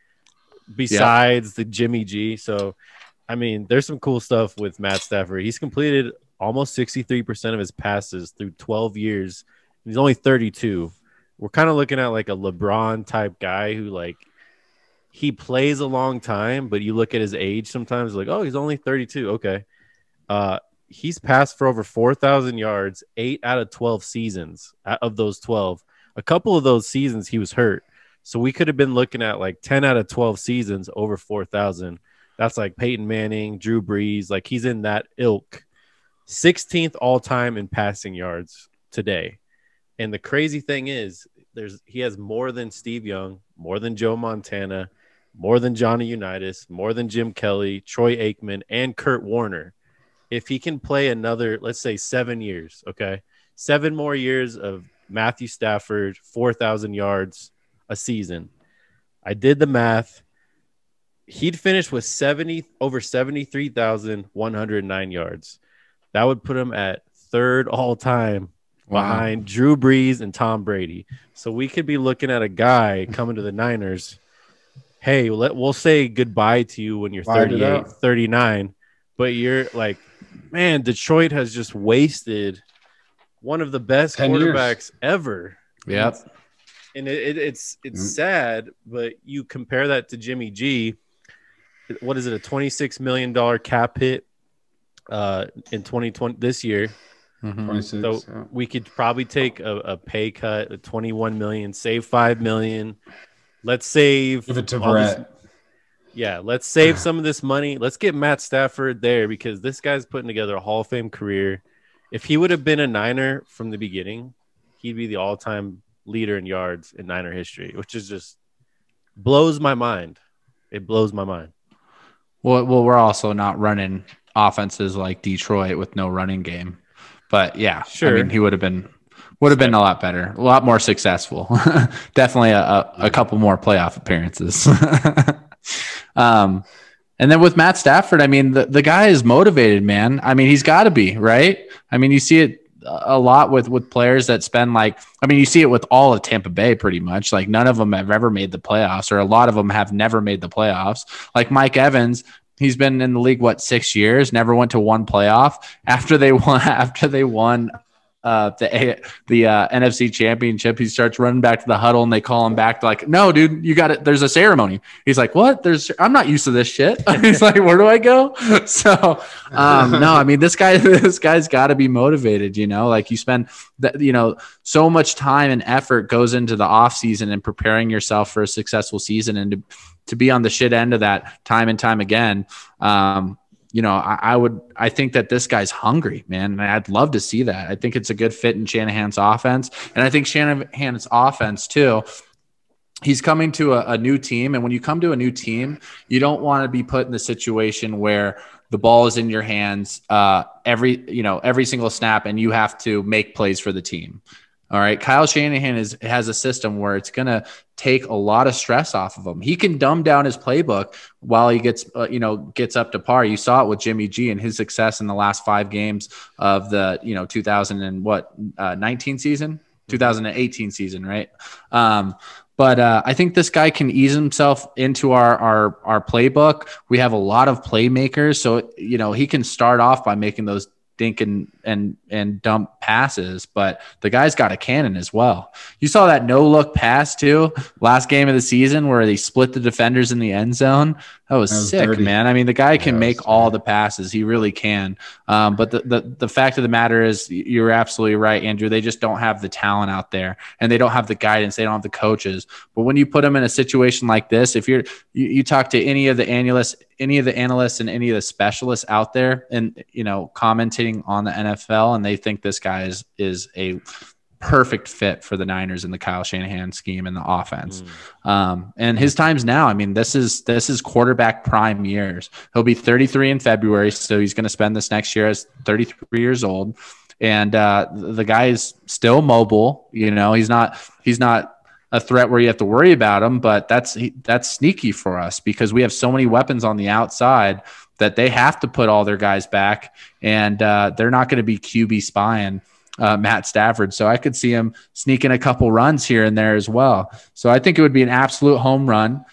besides the Jimmy G. So, I mean, there's some cool stuff with Matt Stafford. He's completed almost 63% of his passes through 12 years. He's only 32. We're kind of looking at like a LeBron type guy who he plays a long time, but you look at his age sometimes like, oh, he's only 32. Okay. He's passed for over 4,000 yards, 8 out of 12 seasons. Of those 12, a couple of those seasons he was hurt. So we could have been looking at like 10 out of 12 seasons over 4,000. That's like Peyton Manning, Drew Brees. Like he's in that ilk. 16th all time in passing yards today. And the crazy thing is he has more than Steve Young, more than Joe Montana, more than Johnny Unitas, more than Jim Kelly, Troy Aikman, and Kurt Warner. If he can play another, let's say 7 years, okay? 7 more years of Matthew Stafford, 4,000 yards a season. I did the math. He'd finish with over 73,109 yards. That would put him at third all time behind Drew Brees and Tom Brady. So we could be looking at a guy coming to the Niners. Hey, we'll say goodbye to you when you're 38, 39. But you're like, man, Detroit has just wasted one of the best quarterbacks ever. Yep. And it's sad, but you compare that to Jimmy G. What is it, a $26 million cap hit in 2020 this year? 26, so we could probably take a pay cut, a $21 million, save $5 million. Let's save. Give it to Brett. Let's save some of this money. Let's get Matt Stafford there because this guy's putting together a Hall of Fame career. If he would have been a Niner from the beginning, he'd be the all-time leader in yards in Niner history, which is just blows my mind. It blows my mind. Well, we're also not running offenses like Detroit with no running game. But yeah, sure. I mean, he would have been a lot better, a lot more successful. Definitely a couple more playoff appearances. And then with Matt Stafford, I mean, the guy is motivated, man. I mean, he's got to be, right? I mean, you see it a lot with players that spend you see it with all of Tampa Bay pretty much. Like none of them have ever made the playoffs, or a lot of them have never made the playoffs. Like Mike Evans, he's been in the league, 6 years, never went to one playoff. After they won the NFC Championship, he starts running back to the huddle, and they call him back. They're like, "No, dude, you got it. There's a ceremony." He's like, "What? I'm not used to this shit." He's like, "Where do I go?" So, no, I mean, this guy's got to be motivated. Like you spend so much time and effort goes into the off season and preparing yourself for a successful season, and to be on the shit end of that time and time again. I think that this guy's hungry, man. And I'd love to see that. I think it's a good fit in Shanahan's offense. And I think Shanahan's offense too, he's coming to a new team. And when you come to a new team, you don't want to be put in the situation where the ball is in your hands every single snap, and you have to make plays for the team. All right. Kyle Shanahan has a system where it's going to take a lot of stress off of him. He can dumb down his playbook while he gets up to par. You saw it with Jimmy G and his success in the last 5 games of the, 2019 season, 2018 season. Right. But I think this guy can ease himself into our playbook. We have a lot of playmakers. So, he can start off by making those dink and dump passes, but the guy's got a cannon as well. You saw that no look pass too last game of the season where they split the defenders in the end zone. That was sick, dirty. Man. I mean, the guy can make all the passes. He really can. But the fact of the matter is, you're absolutely right, Andrew. They just don't have the talent out there, and they don't have the guidance. They don't have the coaches. But when you put them in a situation like this, if you talk to any of the analysts and any of the specialists out there, and commenting on the NFL, and they think this guy is a perfect fit for the Niners in the Kyle Shanahan scheme and the offense. And his time's now. I mean, this is quarterback prime years. He'll be 33 in February, so he's going to spend this next year as 33 years old. And the guy is still mobile. He's not a threat where you have to worry about him, but that's sneaky for us because we have so many weapons on the outside that they have to put all their guys back, and they're not going to be QB spying Matt Stafford. So I could see him sneaking a couple runs here and there as well. So I think it would be an absolute home run.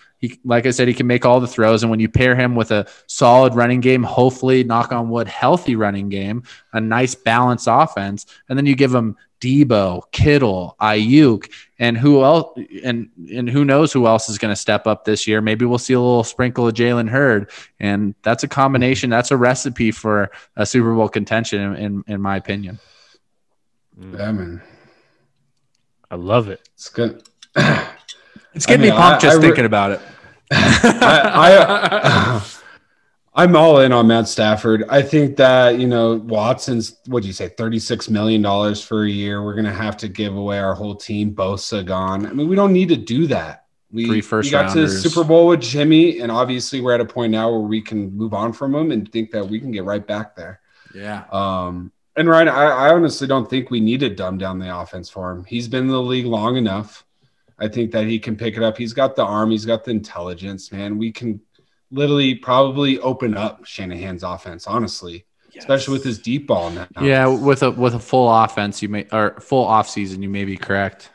Like I said, he can make all the throws. And when you pair him with a solid running game, hopefully, knock on wood, healthy running game, a nice balanced offense, and then you give him Debo, Kittle, Ayuk, and who else? And who knows who else is going to step up this year? Maybe we'll see a little sprinkle of Jalen Hurd, and that's a combination. That's a recipe for a Super Bowl contention, in my opinion. Yeah, man. I love it. It's good. It's getting me pumped just thinking about it. I'm all in on Matt Stafford. I think that, Watson's, what'd you say, $36 million for a year. We're going to have to give away our whole team. Bosa gone. I mean, we don't need to do that. We got to the Super Bowl with Jimmy, and obviously we're at a point now where we can move on from him and think that we can get right back there. Yeah. And Ryan, I honestly don't think we need to dumb down the offense for him. He's been in the league long enough. I think that he can pick it up. He's got the arm. He's got the intelligence, man. We can literally probably open up Shanahan's offense, honestly, especially with his deep ball now. Yeah, with a full offense, full off season, you may be correct.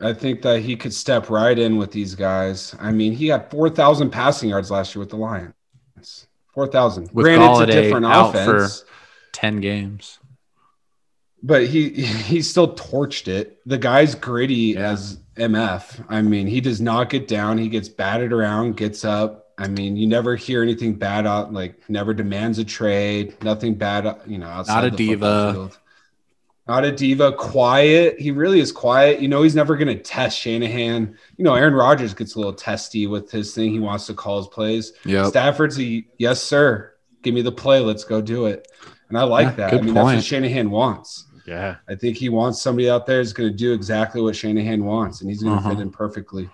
I think that he could step right in with these guys. I mean, he had 4,000 passing yards last year with the Lions. 4,000. Granted, it's a different offense. For 10 games. But he still torched it. The guy's gritty as MF. I mean, he does not get down. He gets batted around, gets up. I mean, you never hear anything bad out, never demands a trade, nothing bad, outside not a the diva. Field. Not a diva. Quiet. He really is quiet. He's never going to test Shanahan. Aaron Rodgers gets a little testy with his thing. He wants to call his plays. Yep. Stafford's yes, sir. Give me the play. Let's go do it. And I like that. That's what Shanahan wants. Yeah. I think he wants somebody out there who's going to do exactly what Shanahan wants, and he's going to fit in perfectly.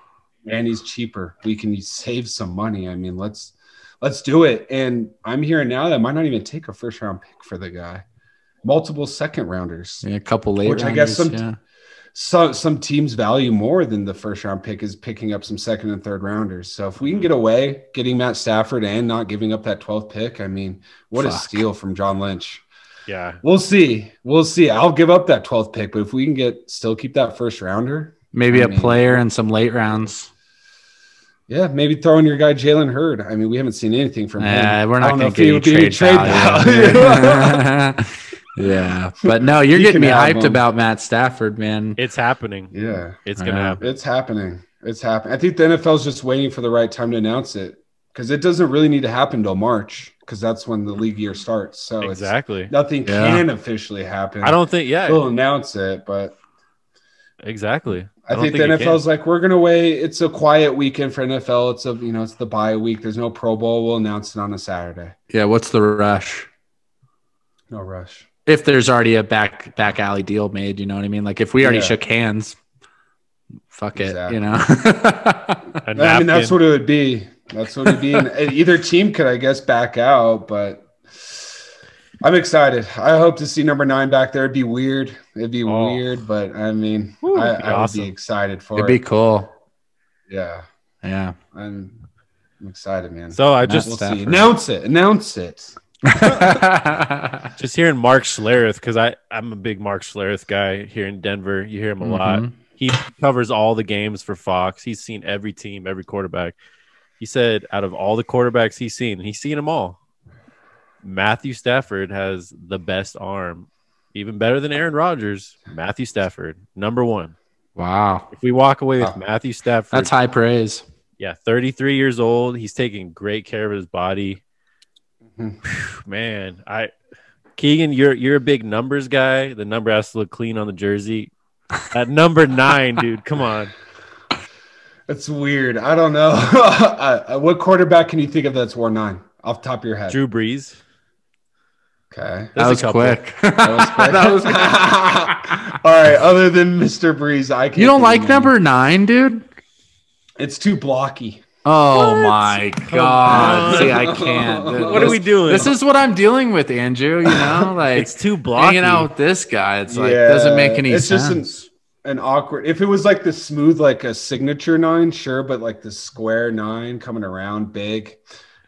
And he's cheaper. We can save some money. I mean, let's do it. And I'm hearing now that I might not even take a first-round pick for the guy. Multiple second-rounders. Yeah, a couple late which rounders, I guess some teams value more than the first-round pick is picking up some second- and third-rounders. So if we can get away getting Matt Stafford and not giving up that 12th pick, I mean, what a steal from John Lynch. Yeah. We'll see. I'll give up that 12th pick, but if we can still keep that first rounder. Maybe a player and some late rounds. Yeah, maybe throw in your guy Jalen Hurd. I mean, we haven't seen anything from him. We're not going to get any trade value. Yeah, but no, you're getting me hyped about Matt Stafford, man. It's happening. Yeah. It's going to happen. It's happening. I think the NFL is just waiting for the right time to announce it because it doesn't really need to happen until March. Because that's when the league year starts. So exactly, nothing can officially happen. I don't think. Yeah, we'll announce it, but exactly. I think the NFL's like, we're gonna wait. It's a quiet weekend for NFL. It's the bye week. There's no Pro Bowl. We'll announce it on a Saturday. Yeah. What's the rush? No rush. If there's already a back alley deal made, you know what I mean? Like if we already shook hands. fuck it, Exactly. you know. I mean, that's what it would be. That's what it'd be. And either team could, I guess, back out, but I'm excited. I hope to see number 9 back there. It'd be weird. It'd be weird, but I mean, I would be excited for it. It'd be cool. Yeah. Yeah. I'm excited, man. So I We'll see. Announce it. Just hearing Mark Schlereth, because I'm a big Mark Schlereth guy here in Denver. You hear him a lot. He covers all the games for Fox. He's seen every team, every quarterback. He said out of all the quarterbacks he's seen them all, Matthew Stafford has the best arm, even better than Aaron Rodgers. Matthew Stafford, number 1. Wow. If we walk away with Matthew Stafford, that's high praise. Yeah, 33 years old. He's taking great care of his body. Man, Keegan, you're a big numbers guy. The number has to look clean on the jersey. At number 9, dude, come on. That's weird. I don't know. What quarterback can you think of that's worn 9 off the top of your head? Drew Brees. Okay. That was quick. That was quick. All right. Other than Mr. Brees, I can't. You don't like number 9, dude? It's too blocky. Oh my God! See, I can't. What are we doing? This is what I'm dealing with, Andrew. You know, like it's too blocky. Hanging out with this guy, it's like doesn't make any sense. It's just an awkward. If it was like the smooth, like a signature 9, sure, but like the square 9 coming around big.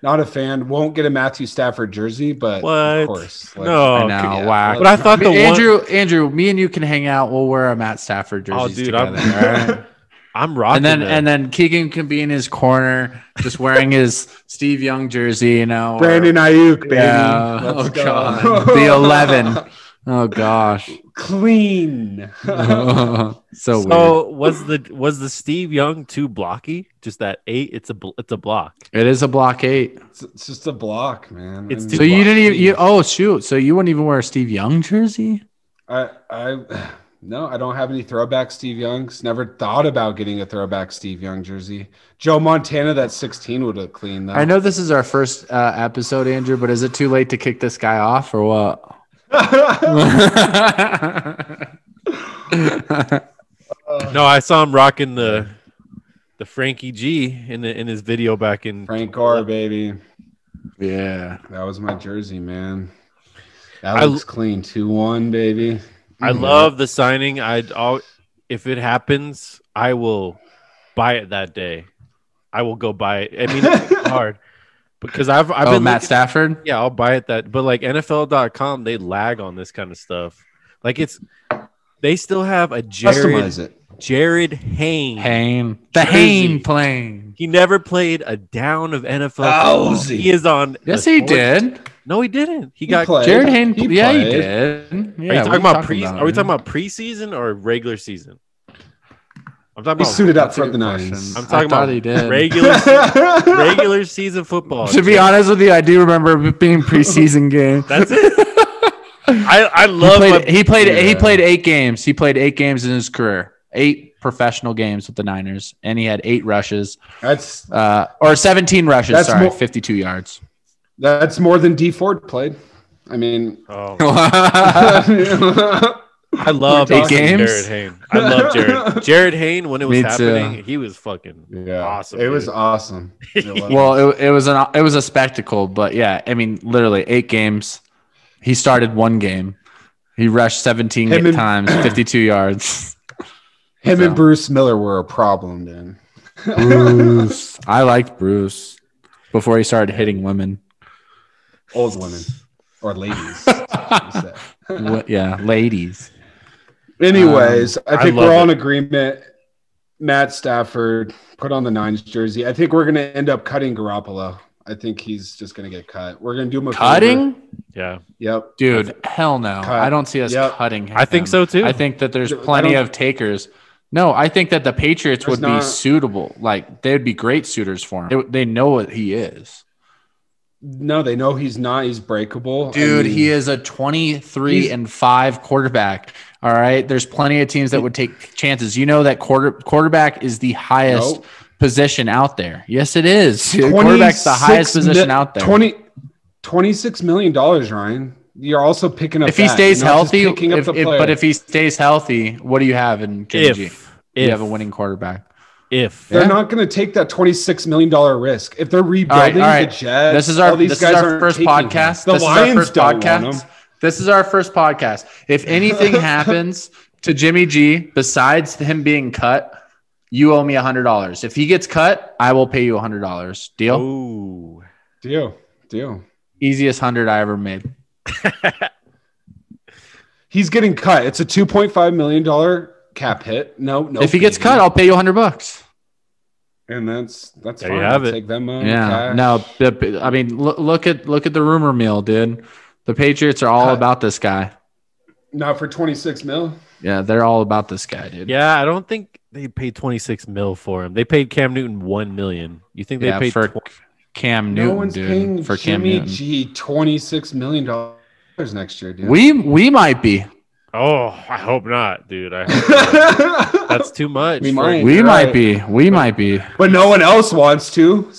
Not a fan. Won't get a Matthew Stafford jersey, but of course. Like, no, I know. Whack. But I thought Andrew, me and you can hang out. We'll wear a Matt Stafford jersey together. All right? I'm rocking. And then Keegan can be in his corner, just wearing his Steve Young jersey. You know, Brandon Ayuk, baby. Yeah. Let's go. God, the 11. Oh gosh, clean. So weird. was the Steve Young too blocky? Just that 8? It's a block. It is a block 8. It's just a block, man. It's so you didn't even. Oh shoot! So you wouldn't even wear a Steve Young jersey? No, I don't have any throwback Steve Youngs. Never thought about getting a throwback Steve Young jersey. Joe Montana, that 16 would look clean, though. I know this is our first episode, Andrew, but is it too late to kick this guy off or what? No, I saw him rocking the Frankie G in his video back in Frank Gore, baby. Yeah, that was my jersey, man. That looks clean. 2-1, baby. I love the signing. If it happens, I will buy it that day. I will go buy it. I mean, it's hard because I've been Matt Stafford. Yeah, I'll buy it but like NFL.com, they lag on this kind of stuff. Like they still have a Jared Hayne. The Hayne plane. He never played a down of NFL. He is on. Yes, he did. No, he didn't. He got played. Jared Hayne. He did. Yeah, are you talking about Are we talking about preseason or regular season? I'm talking about. He suited up for the Niners. I'm talking about he did. regular season football. To be honest with you, I do remember it being preseason game. That's it. I love. He played 8 games. He played 8 games in his career. 8 professional games with the Niners, and he had 8 rushes. That's or 17 rushes. 52 yards. That's more than D Ford played. I mean, I love 8 games. Jared Hayne. I love Jared Hayne when it was happening. He was fucking awesome. It was awesome. Well, it was a spectacle, but yeah, I mean, literally 8 games. He started 1 game. He rushed 17 times, 52 yards. Him and Bruce Miller were a problem then. Bruce. I liked Bruce before he started hitting women. Old women. Or ladies. Yeah, ladies. Anyways, I think we're all in agreement. Matt Stafford put on the Niners jersey. I think we're going to end up cutting Garoppolo. I think he's just going to get cut. We're going to do him a cutting? favor. Yeah. Yep. Dude, hell no. Cut. I don't see us cutting him. I think so too. I think that there's plenty of takers. No, I think that the Patriots would be suitable. Like, they'd be great suitors for him. They know what he is. No, they know he's not. He's breakable. Dude, he is a 23-5 quarterback. All right. There's plenty of teams that would take chances. You know that quarterback is the highest position out there. Yes, it is. Quarterback's the highest position out there. $26 million, Ryan. You're also picking up. If he stays healthy, but if he stays healthy, what do you have in Jimmy G? you have a winning quarterback. If they're not going to take that $26 million risk, if they're rebuilding the Jets, this is our first podcast. This is our first podcast. If anything happens to Jimmy G besides him being cut, you owe me $100. If he gets cut, I will pay you $100. Deal? Ooh. Deal. Easiest 100 I ever made. He's getting cut. It's a $2.5 million cap hit. No. If he gets cut, I'll pay you $100. And that's there fine. you have it. Take them out. Yeah. No, I mean, look at the rumor mill, dude. The Patriots are all about this guy. Not for 26 mil. Yeah, they're all about this guy, dude. Yeah, I don't think they paid 26 mil for him. They paid Cam Newton $1 million. You think they paid for Cam Newton? No one's paying for Jimmy Cam G $26 million next year, dude. We might be. Oh, I hope not, dude. I hope not. That's too much. We might be. But no one else wants to.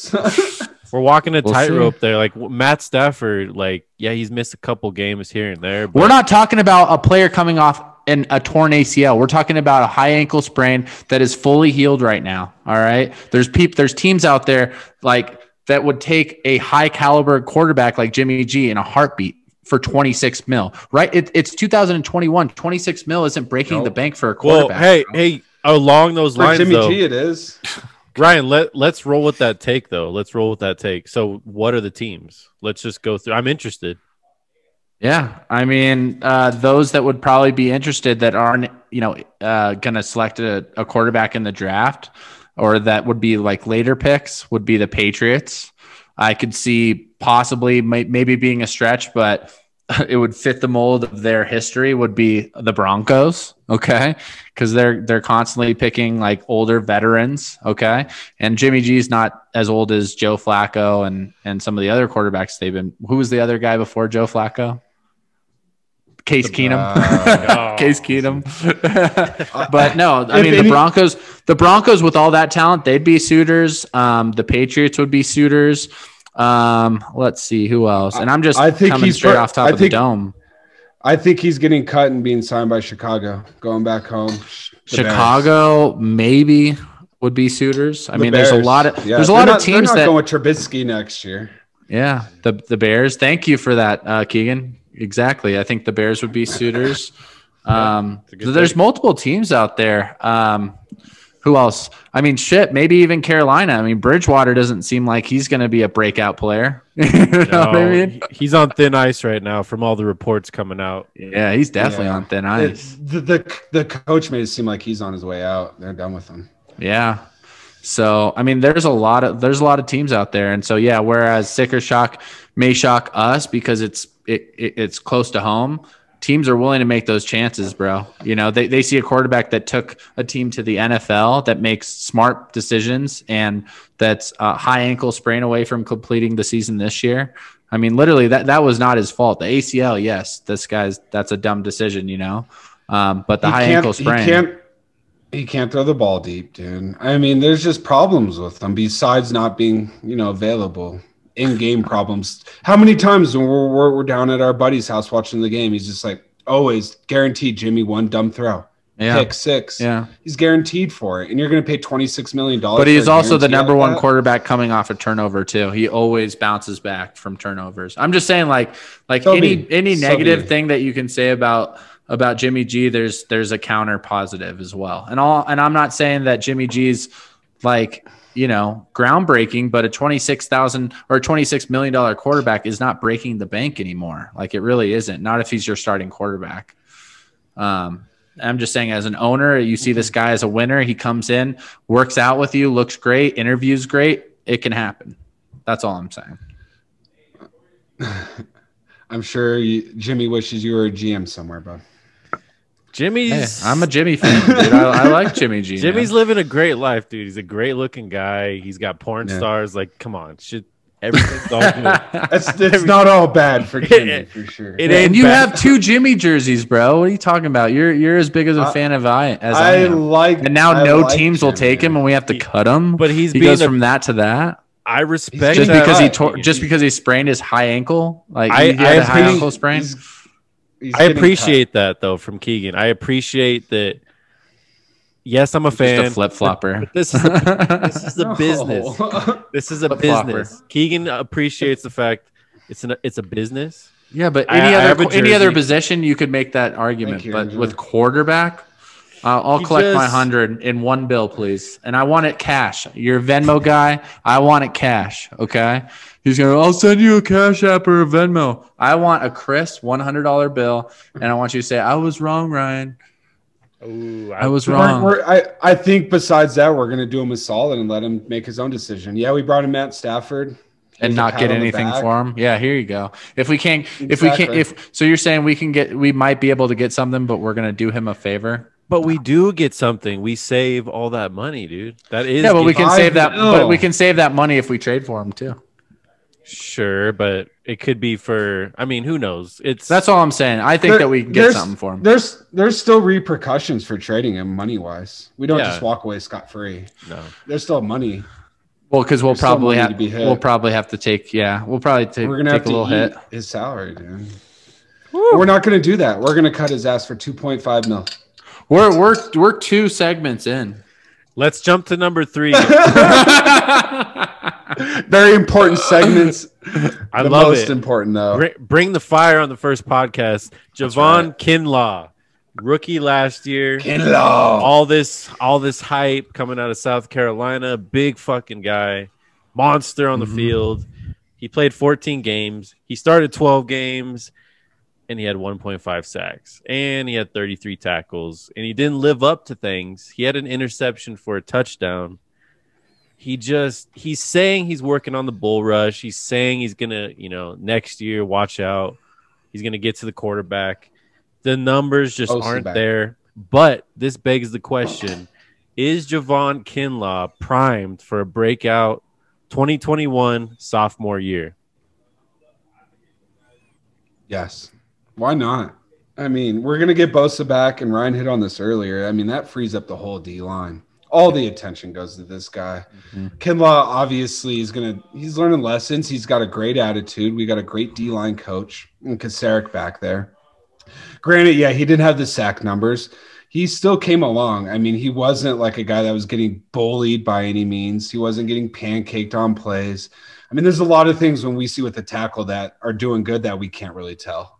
We're walking a tightrope there. Like Matt Stafford, he's missed a couple games here and there. But we're not talking about a player coming off a torn ACL. We're talking about a high ankle sprain that is fully healed right now. All right. There's teams out there that would take a high caliber quarterback like Jimmy G in a heartbeat for 26 mil, right? It's 2021. 26 mil isn't breaking the bank for a quarterback. Well, hey, along those lines, Jimmy though, G, it is. Ryan, let's roll with that take, though. Let's roll with that take. So what are the teams? Let's just go through. I'm interested. Yeah. I mean, those that would probably be interested that aren't, going to select a quarterback in the draft, or that would be like later picks, would be the Patriots. I could see possibly maybe being a stretch, but it would fit the mold of their history, would be the Broncos. Okay. Because they're constantly picking like older veterans. Okay. And Jimmy G's not as old as Joe Flacco and some of the other quarterbacks they've been. Who was the other guy before Joe Flacco? Case Keenum. Case Keenum. But no, I mean, the Broncos with all that talent, they'd be suitors. The Patriots would be suitors. Let's see who else. And I'm just coming straight off top of the dome. I think he's getting cut and being signed by Chicago, going back home. Chicago maybe would be suitors. I mean, there's a lot of teams they're not going with Trubisky next year. Yeah, the Bears. Thank you for that, Keegan. Exactly. I think the Bears would be suitors. There's multiple teams out there. Who else? I mean, maybe even Carolina. I mean, Bridgewater doesn't seem like he's going to be a breakout player. You know what I mean? He's on thin ice right now from all the reports coming out. Yeah, he's definitely on thin ice. The coach made it seem like he's on his way out. They're done with him. Yeah. So, I mean, there's a lot of teams out there. And so, yeah, whereas Sticker Shock may shock us because it's close to home, teams are willing to make those chances, bro. You know, they see a quarterback that took a team to the NFL that makes smart decisions and that's a high ankle sprain away from completing the season this year. I mean, literally that was not his fault. The ACL, yes, that's a dumb decision, you know. But the high ankle sprain. He can't throw the ball deep, dude. I mean, there's just problems with him besides not being, available. In-game problems. How many times when we're down at our buddy's house watching the game, he's just like, always guaranteed Jimmy one dumb throw. Yeah. Pick six. Yeah. He's guaranteed for it. And you're going to pay $26 million. But he's also the number one quarterback coming off a turnover too. He always bounces back from turnovers. I'm just saying any negative thing that you can say about Jimmy G, there's a counter positive as well. And I'm not saying that Jimmy G's groundbreaking, but a $26,000 or $26 million quarterback is not breaking the bank anymore. Like, it really isn't. Not if he's your starting quarterback. I'm just saying, as an owner, you see this guy as a winner. He comes in, works out with you, looks great, interviews great. It can happen. That's all I'm saying. I'm sure Jimmy wishes you were a GM somewhere, bud. I'm a Jimmy fan, dude. I like Jimmy G. Jimmy's living a great life, dude. He's a great looking guy. He's got porn stars. Like, come on, everything's all good. It's not all bad for Jimmy, for sure. And you have 2 Jimmy jerseys, bro. What are you talking about? You're as big as a fan of I am. And now teams will take him, and we have to cut him. But he goes from that to that. I respect just because he sprained his high ankle. Like, he had a high ankle sprain. I appreciate that, though, from Keegan. I appreciate that Yes, I'm a fan. Just a flip flopper. This is a business. This is a business. Keegan appreciates the fact it's a business. Yeah, but any other position you could make that argument. But with quarterback, I'll collect my 100 in one bill, please, and I want it cash. You're a Venmo guy. I want it cash. Okay. He's going, I'll send you a Cash App or a Venmo. I want a crisp $100 bill, and I want you to say, I was wrong, Ryan. Ooh, I was wrong. I think besides that, we're going to do him a solid and let him make his own decision. Yeah, we brought him at Stafford. And not get anything for him. Yeah, here you go. So you're saying we might be able to get something, but we're going to do him a favor. But we do get something. We save all that money, dude. That is but we can save that. But we can save that money if we trade for him too. Sure, but it could be for. I mean, who knows? That's all I'm saying. I think that we can get something for him. There's still repercussions for trading him money wise. We don't just walk away scot free. No, there's still money. Well, because we'll probably have to take. Yeah, we're gonna take a little hit. His salary, dude. We're not gonna do that. We're gonna cut his ass for 2.5 mil. We're 2 segments in. Let's jump to number 3. Very important segments. I love most it. Important though. Bring the fire on the first podcast. Javon Kinlaw, rookie last year. Kinlaw. All this hype coming out of South Carolina. Big fucking guy, monster on the field. He played 14 games. He started 12 games, and he had 1.5 sacks, and he had 33 tackles, and he didn't live up to things. He had an interception for a touchdown. He's saying he's working on the bull rush. He's saying he's going to, next year, watch out. He's going to get to the quarterback. The numbers just aren't there. But this begs the question, is Javon Kinlaw primed for a breakout 2021 sophomore year? Yes. Why not? I mean, we're going to get Bosa back, and Ryan hit on this earlier. I mean, that frees up the whole D-line. All the attention goes to this guy. Kinlaw obviously he's learning lessons. He's got a great attitude. We got a great D-line coach and Kasaric back there. Granted, yeah, he didn't have the sack numbers. He still came along. I mean, he wasn't like a guy that was getting bullied by any means. He wasn't getting pancaked on plays. I mean, there's a lot of things when we see with the tackle that are doing good that we can't really tell.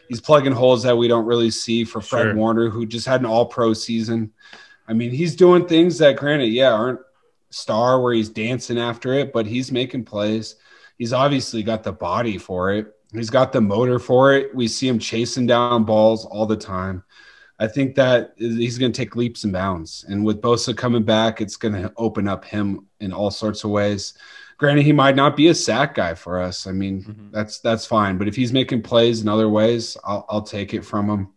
He's plugging holes that we don't really see for Fred Warner, who just had an all-pro season. I mean, he's doing things that, granted, aren't star where he's dancing after it, but he's making plays. He's obviously got the body for it. He's got the motor for it. We see him chasing down balls all the time. I think that he's going to take leaps and bounds. And with Bosa coming back, it's going to open up him in all sorts of ways. Granted, he might not be a sack guy for us. I mean, that's fine. But if he's making plays in other ways, I'll take it from him.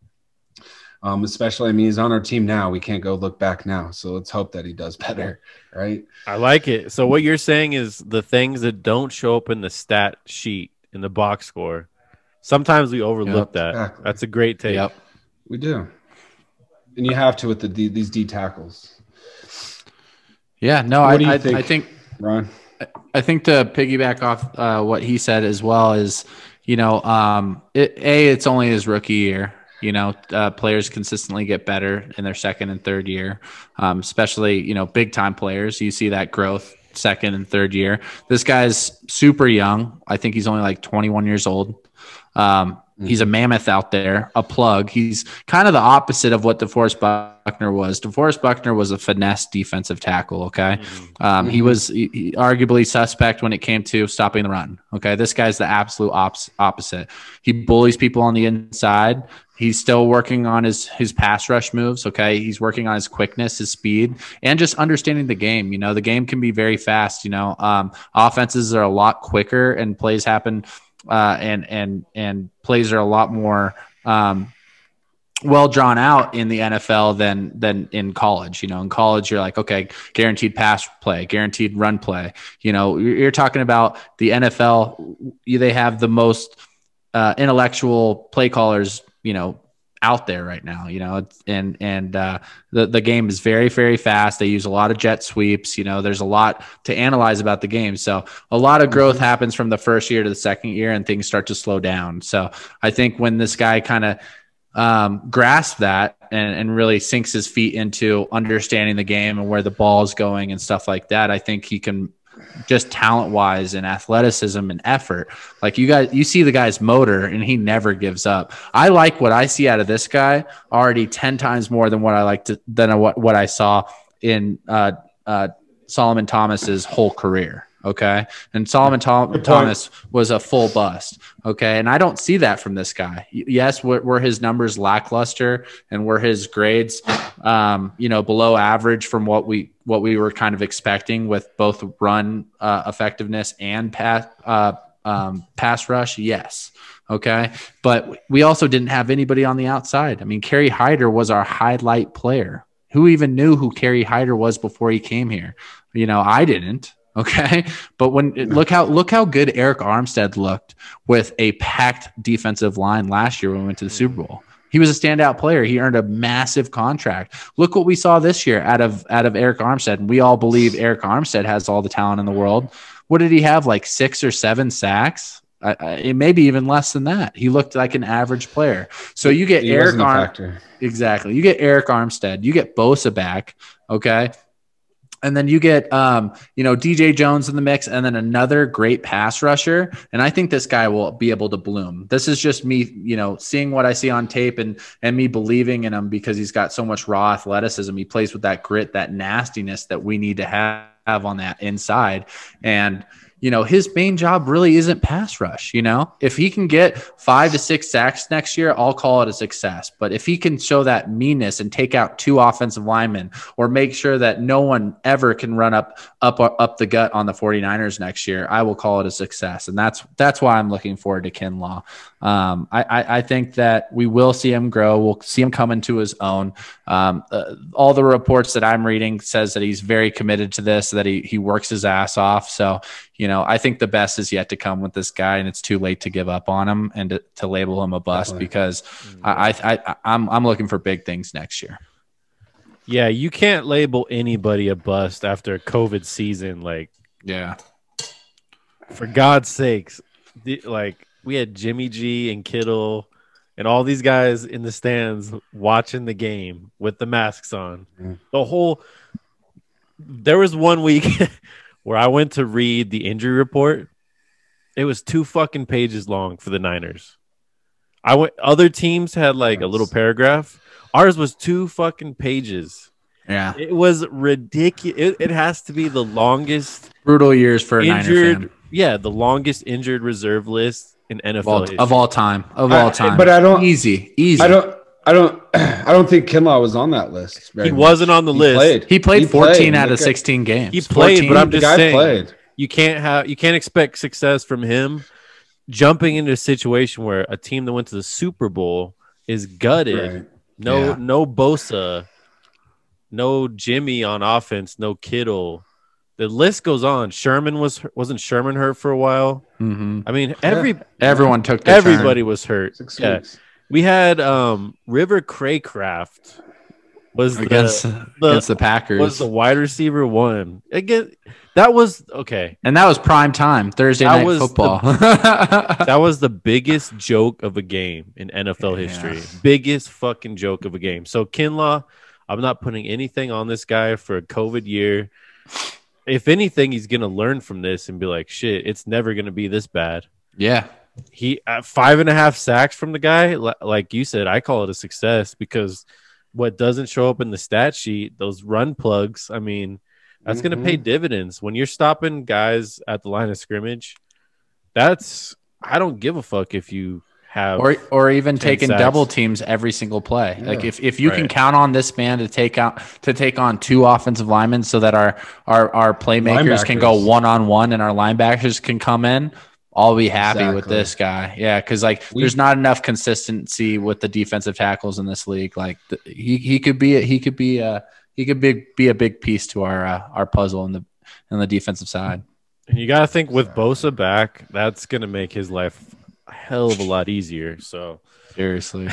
Especially, I mean, he's on our team now. We can't go look back now. So let's hope that he does better, right? I like it. So what you're saying is the things that don't show up in the stat sheet in the box score, sometimes we overlook that. Exactly. That's a great take. Yep. We do. And you have to with these D tackles. Yeah, no, I think Ron. I think to piggyback off what he said as well is, it's only his rookie year. Players consistently get better in their second and third year, especially, big time players. You see that growth second and third year. This guy's super young. I think he's only like 21 years old. He's a mammoth out there, a plug. He's kind of the opposite of what DeForest Buckner was. DeForest Buckner was a finesse defensive tackle, okay? He was arguably suspect when it came to stopping the run, okay? This guy's the absolute opposite. He bullies people on the inside. He's still working on his pass rush moves, okay? He's working on his quickness, his speed, and just understanding the game. The game can be very fast, Offenses are a lot quicker and plays happen and plays are a lot more well drawn out in the NFL than in college. In college, you're like, okay, guaranteed pass play, guaranteed run play. You're talking about the NFL. They have the most intellectual play callers, out there right now, the game is very, very fast. They use a lot of jet sweeps. There's a lot to analyze about the game. So a lot of growth happens from the first year to the second year and things start to slow down. So I think when this guy kind of grasps that and really sinks his feet into understanding the game and where the ball's going and stuff like that, I think he can just talent wise and athleticism and effort. Like you see the guy's motor and he never gives up. I like what I see out of this guy already 10 times more than what I what I saw in Solomon Thomas's whole career. Okay. And Solomon Thomas was a full bust. Okay. And I don't see that from this guy. Yes. Were his numbers lackluster and were his grades, below average from what we were kind of expecting with both run effectiveness and pass rush. Yes. Okay. But we also didn't have anybody on the outside. I mean, Kerry Hyder was our highlight player. Who even knew who Kerry Hyder was before he came here? I didn't. Okay. But look how good Eric Armstead looked with a packed defensive line last year when we went to the Super Bowl. He was a standout player. He earned a massive contract. Look what we saw this year out of Eric Armstead. And we all believe Eric Armstead has all the talent in the world. What did he have? Like 6 or 7 sacks? It may be even less than that. He looked like an average player. So you get Eric Armstead. Exactly. You get Eric Armstead. You get Bosa back. Okay. And then you get, DJ Jones in the mix and then another great pass rusher. And I think this guy will be able to bloom. This is just me, seeing what I see on tape and me believing in him because he's got so much raw athleticism. He plays with that grit, that nastiness that we need to have on that inside. And, his main job really isn't pass rush. If he can get 5 to 6 sacks next year, I'll call it a success. But if he can show that meanness and take out 2 offensive linemen or make sure that no one ever can run up the gut on the 49ers next year, I will call it a success. And that's why I'm looking forward to Kinlaw. I think that we will see him grow. We'll see him come into his own. All the reports that I'm reading says that he's very committed to this, that he works his ass off. So, I think the best is yet to come with this guy, and it's too late to give up on him and to label him a bust. Definitely. Because I'm looking for big things next year. Yeah, you can't label anybody a bust after a COVID season. For God's sakes, we had Jimmy G and Kittle and all these guys in the stands watching the game with the masks on. There was one week where I went to read the injury report. It was 2 fucking pages long for the Niners. Other teams had a little paragraph. Ours was 2 fucking pages. Yeah. It was ridiculous. It has to be the longest brutal years for a Niner fan. Yeah, the longest injured reserve list in NFL of all time. But I don't easy. I don't think Kinlaw was on that list. He wasn't on the list. He played 14 out of 16 games. He played, 14. but I'm just saying played. You can't expect success from him jumping into a situation where a team that went to the Super Bowl is gutted. Right. No Bosa, no Jimmy on offense, no Kittle. The list goes on. Wasn't Sherman hurt for a while? Mm-hmm. I mean, everyone took the everybody turn. Was hurt. 6 yeah. weeks. We had River Craycraft was against the Packers. Was the wide receiver one. Again, that was okay. And that was prime time, Thursday night football. That was the biggest joke of a game in NFL history. Biggest fucking joke of a game. So Kinlaw, I'm not putting anything on this guy for a COVID year. If anything, he's going to learn from this and be like, shit, it's never going to be this bad. Yeah. He 5.5 sacks from the guy. Like you said, I call it a success because what doesn't show up in the stat sheet, those run plugs, I mean, that's going to pay dividends. When you're stopping guys at the line of scrimmage, I don't give a fuck if you have or even taking sacks. Double teams every single play. Yeah. Like if you can count on this man to take on 2 offensive linemen so that our playmakers can go one-on-one and our linebackers can come in, I'll be happy with this guy. Yeah, because there's not enough consistency with the defensive tackles in this league. Like he could be a big piece to our puzzle in the defensive side. And you got to think with Bosa back, that's going to make his life a hell of a lot easier. So seriously,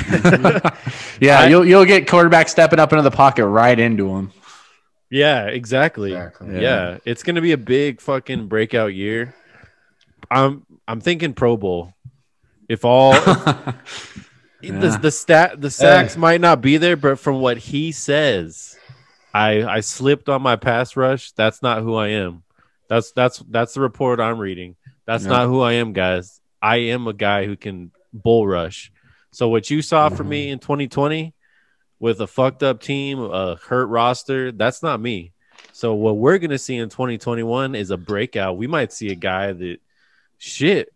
yeah, you'll get quarterback stepping up into the pocket right into him. Yeah, exactly. Yeah, it's going to be a big fucking breakout year. I'm thinking Pro Bowl. If The sacks might not be there, but from what he says, I slipped on my pass rush. That's not who I am. That's the report I'm reading. That's not who I am, guys. I am a guy who can bull rush. So what you saw from me in 2020 with a fucked up team, a hurt roster, that's not me. So what we're going to see in 2021 is a breakout. We might see a guy that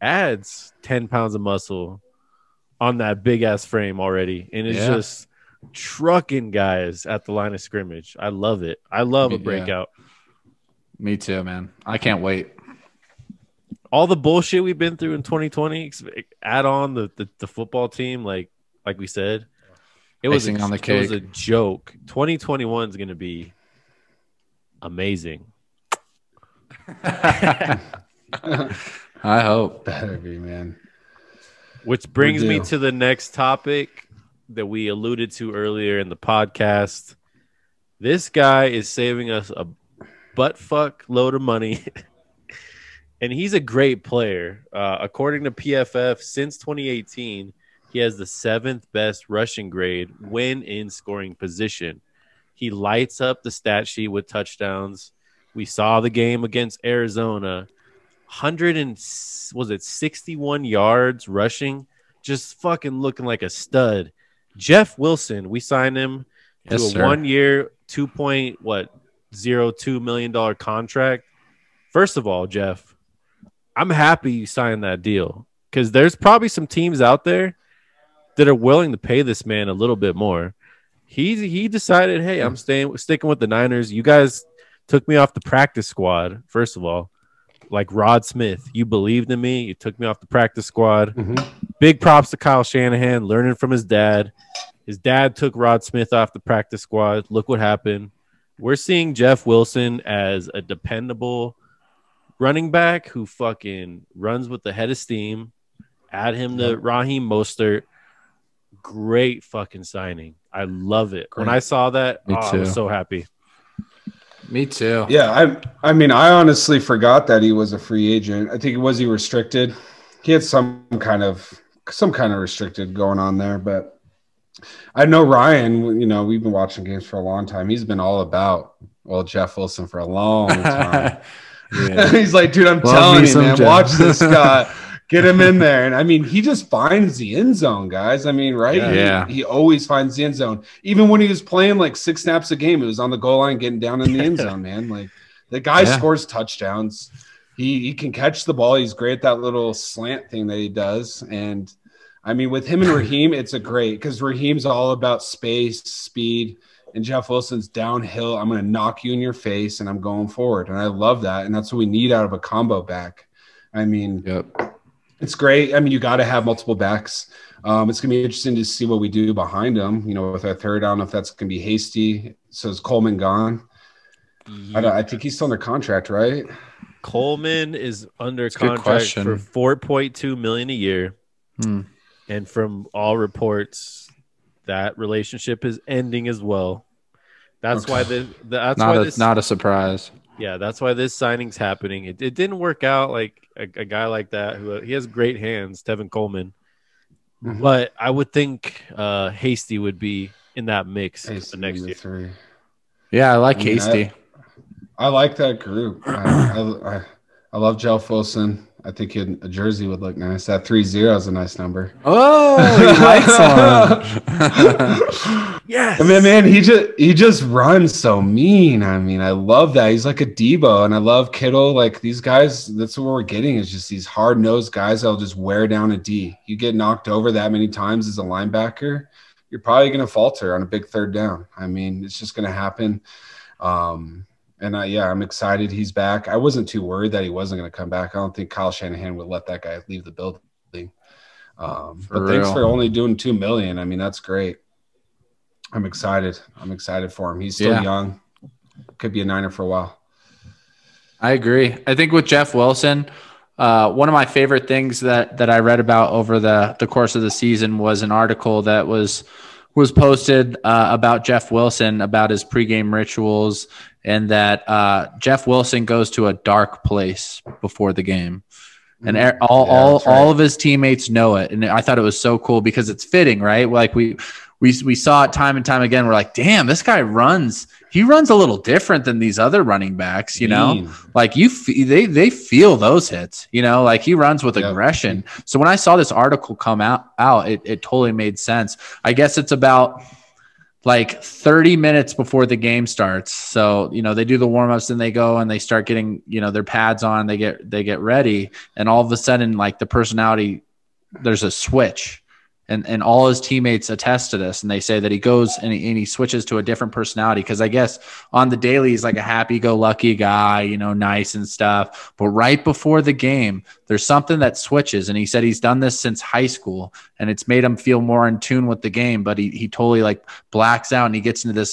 adds 10 pounds of muscle on that big ass frame already. And it's just trucking guys at the line of scrimmage. I love it. I love a breakout. Me too, man. I can't wait. All the bullshit we've been through in 2020, add on the football team, like we said, it was a joke. 2021 is going to be amazing. I hope. Better be, man. Which brings me to the next topic that we alluded to earlier in the podcast. This guy is saving us a butt fuck load of money. And he's a great player. According to PFF, since 2018, he has the 7th best rushing grade when in scoring position. He lights up the stat sheet with touchdowns. We saw the game against Arizona. 61 yards rushing, just fucking looking like a stud. Jeff Wilson, we signed him to a 1-year, $2.02 million contract. First of all, Jeff, I'm happy you signed that deal because there's probably some teams out there that are willing to pay this man a little bit more. He decided, hey, I'm sticking with the Niners. You guys took me off the practice squad, first of all. Like Rod Smith, you believed in me. You took me off the practice squad. Big props to Kyle Shanahan, learning from his dad. His dad took Rod Smith off the practice squad. Look what happened. We're seeing Jeff Wilson as a dependable running back who fucking runs with the head of steam. Add him to Raheem Mostert. Great fucking signing. I love it. When I saw that, I was so happy. Me too. Yeah, I mean, I honestly forgot that he was a free agent. I think he restricted. He had some kind of restricted going on there, but I know Ryan, we've been watching games for a long time. He's been all about Jeff Wilson for a long time. He's like, dude, I'm telling you, man, watch this guy. Get him in there. And I mean, he just finds the end zone, guys. I mean, right? Yeah. He always finds the end zone. Even when he was playing like 6 snaps a game, it was on the goal line getting down in the end zone, man. Like the guy scores touchdowns. He can catch the ball. He's great at that little slant thing that he does. And I mean, with him and Raheem, it's a great because Raheem's all about space, speed, and Jeff Wilson's downhill. I'm going to knock you in your face and I'm going forward. And I love that. And that's what we need out of a combo back. I mean, it's great. I mean, you got to have multiple backs. It's going to be interesting to see what we do behind him, with our third. I don't know if that's going to be Hasty. So is Coleman gone? I think he's still under contract, right? Coleman is under contract for $4.2 million a year. And from all reports, that relationship is ending as well. That's why not a surprise. Yeah, that's why this signing's happening. It didn't work out like a guy like that who he has great hands, Tevin Coleman. But I would think Hasty would be in that mix the next year. 3. Yeah, I like Hasty. I like that group. I love Jeff Wilson. I think a jersey would look nice. That 30 is a nice number. Oh, he likes one. Yes. I mean, man, he just runs so mean. I mean, I love that. He's like a Debo, and I love Kittle. Like these guys, that's what we're getting is just these hard-nosed guys that'll just wear down a D. You get knocked over that many times as a linebacker, you're probably going to falter on a big third down. I mean, it's just going to happen. And I'm excited he's back. I wasn't too worried that he wasn't going to come back. I don't think Kyle Shanahan would let that guy leave the building. But thanks for only doing $2 million. I mean, that's great. I'm excited. I'm excited for him. He's still young. Could be a Niner for a while. I agree. I think with Jeff Wilson, one of my favorite things that I read about over the course of the season was an article that was posted about Jeff Wilson, about his pregame rituals, and that Jeff Wilson goes to a dark place before the game. And all of his teammates know it. And I thought it was so cool because it's fitting, right? Like we saw it time and time again. We're like, damn, this guy runs. He runs a little different than these other running backs, you know, like they feel those hits, you know, like he runs with aggression. So when I saw this article come out, it totally made sense. I guess it's about like 30 minutes before the game starts. So, you know, they do the warm-ups and they go and they start getting, you know, their pads on, they get ready. And all of a sudden, like the personality, there's a switch. And all his teammates attest to this. And they say that he goes and he switches to a different personality. Because I guess on the daily, he's like a happy-go-lucky guy, you know, nice and stuff. But right before the game, there's something that switches. And he said he's done this since high school. And it's made him feel more in tune with the game. But he totally like blacks out and he gets into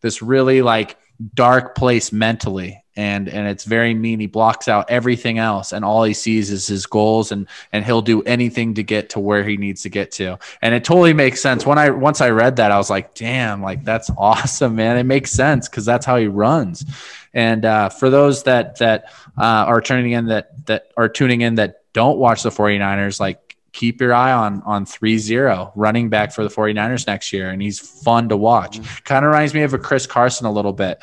this really like dark place mentally. And it's very mean. He blocks out everything else, and all he sees is his goals, and he'll do anything to get to where he needs to get to. And it totally makes sense. Once I read that, I was like, damn, like that's awesome, man. It makes sense because that's how he runs. And for those that are tuning in that don't watch the 49ers, like keep your eye on 3-0 running back for the 49ers next year. And he's fun to watch. Kind of reminds me of a Chris Carson a little bit,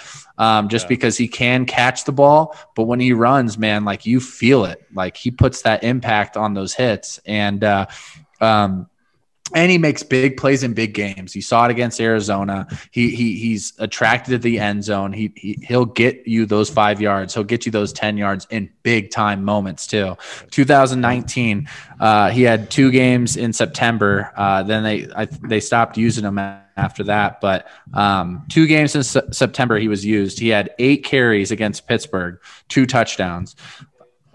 because he can catch the ball, but when he runs, man, like you feel it, like he puts that impact on those hits. And he makes big plays in big games. You saw it against Arizona. He's attracted to the end zone. He'll get you those 5 yards. He'll get you those 10 yards in big time moments too. 2019, he had 2 games in September. Then they stopped using him after that. But 2 games in September he was used. He had 8 carries against Pittsburgh, 2 touchdowns.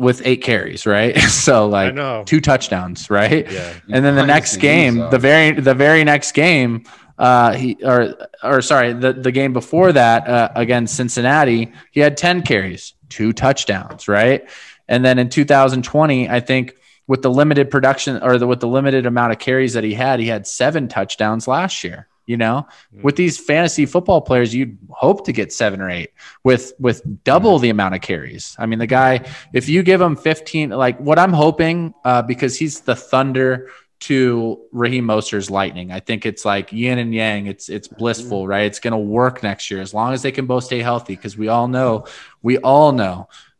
With 8 carries, right? So like 2 touchdowns, right? Yeah. And then the next game, the very next game, the game before that against Cincinnati, he had 10 carries, 2 touchdowns, right? And then in 2020, I think with the limited production with the limited amount of carries that he had 7 touchdowns last year. You know, with these fantasy football players, you'd hope to get 7 or 8 with double the amount of carries. I mean, the guy, if you give him 15, like what I'm hoping, because he's the thunder to Raheem Mostert's lightning. I think it's like yin and yang. It's blissful, right? It's going to work next year as long as they can both stay healthy. Because we all know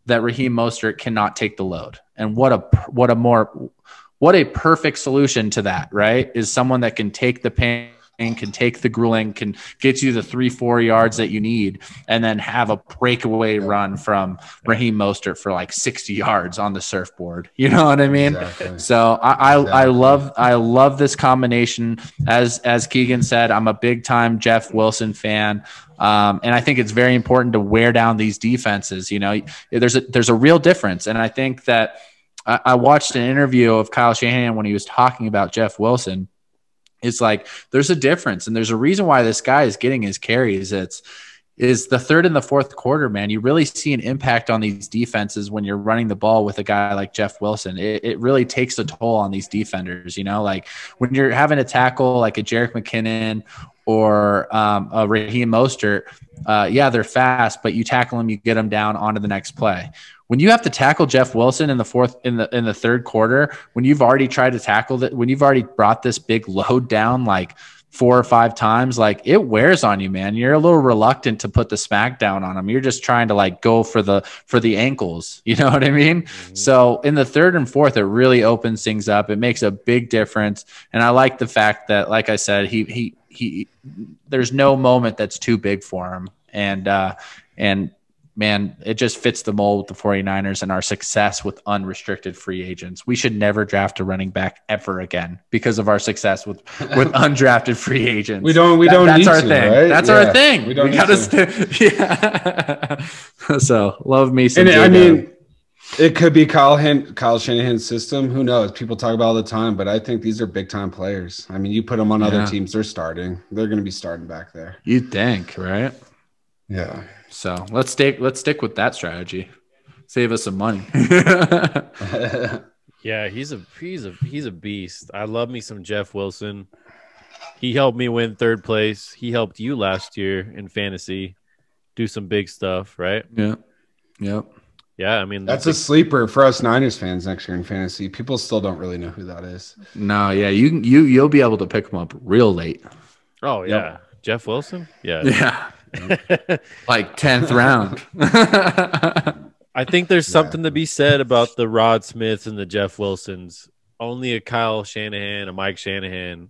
that Raheem Mostert cannot take the load. And what a perfect solution to that, right? Is someone that can take the pain, can take the grueling, can get you the 3-4 yards that you need, and then have a breakaway run from Raheem Mostert for like 60 yards on the surfboard. You know what I mean? Exactly. So I love this combination. As Keegan said, I'm a big time Jeff Wilson fan. And I think it's very important to wear down these defenses. You know, there's a real difference. And I think that I watched an interview of Kyle Shanahan when he was talking about Jeff Wilson. It's like there's a difference, and there's a reason why this guy is getting his carries. Is the third and the fourth quarter, man. You really see an impact on these defenses when you're running the ball with a guy like Jeff Wilson. It really takes a toll on these defenders. You know, like when you're having a tackle like a Jerick McKinnon or a Raheem Mostert, they're fast, but you tackle them, you get them down onto the next play. When you have to tackle Jeff Wilson in the third quarter, when you've already tried to tackle that, when you've already brought this big load down like 4 or 5 times, like it wears on you, man. You're a little reluctant to put the smack down on him. You're just trying to like go for the ankles. You know what I mean? Mm-hmm. So in the third and fourth, it really opens things up. It makes a big difference. And I like the fact that, like I said, he there's no moment that's too big for him. And man, it just fits the mold with the 49ers and our success with unrestricted free agents. We should never draft a running back ever again because of our success with undrafted free agents. We don't that's need our to, thing. right? That's our thing. We got to So love me some. And I mean, it could be Kyle Shanahan's system. Who knows? People talk about it all the time, but I think these are big time players. I mean, you put them on other teams, they're starting. They're going to be starting back there. You'd think, right? Yeah. So let's stick with that strategy. Save us some money. Yeah, he's a beast. I love me some Jeff Wilson. He helped me win 3rd place. He helped you last year in fantasy do some big stuff, right? Yeah. Yep. Yeah, I mean that's a sleeper for us Niners fans next year in fantasy. People still don't really know who that is. No, yeah, you'll be able to pick him up real late. Oh yeah, Jeff Wilson. Yeah, yeah, like 10th round. I think there's something to be said about the Rod Smiths and the Jeff Wilsons. Only a Kyle Shanahan, a Mike Shanahan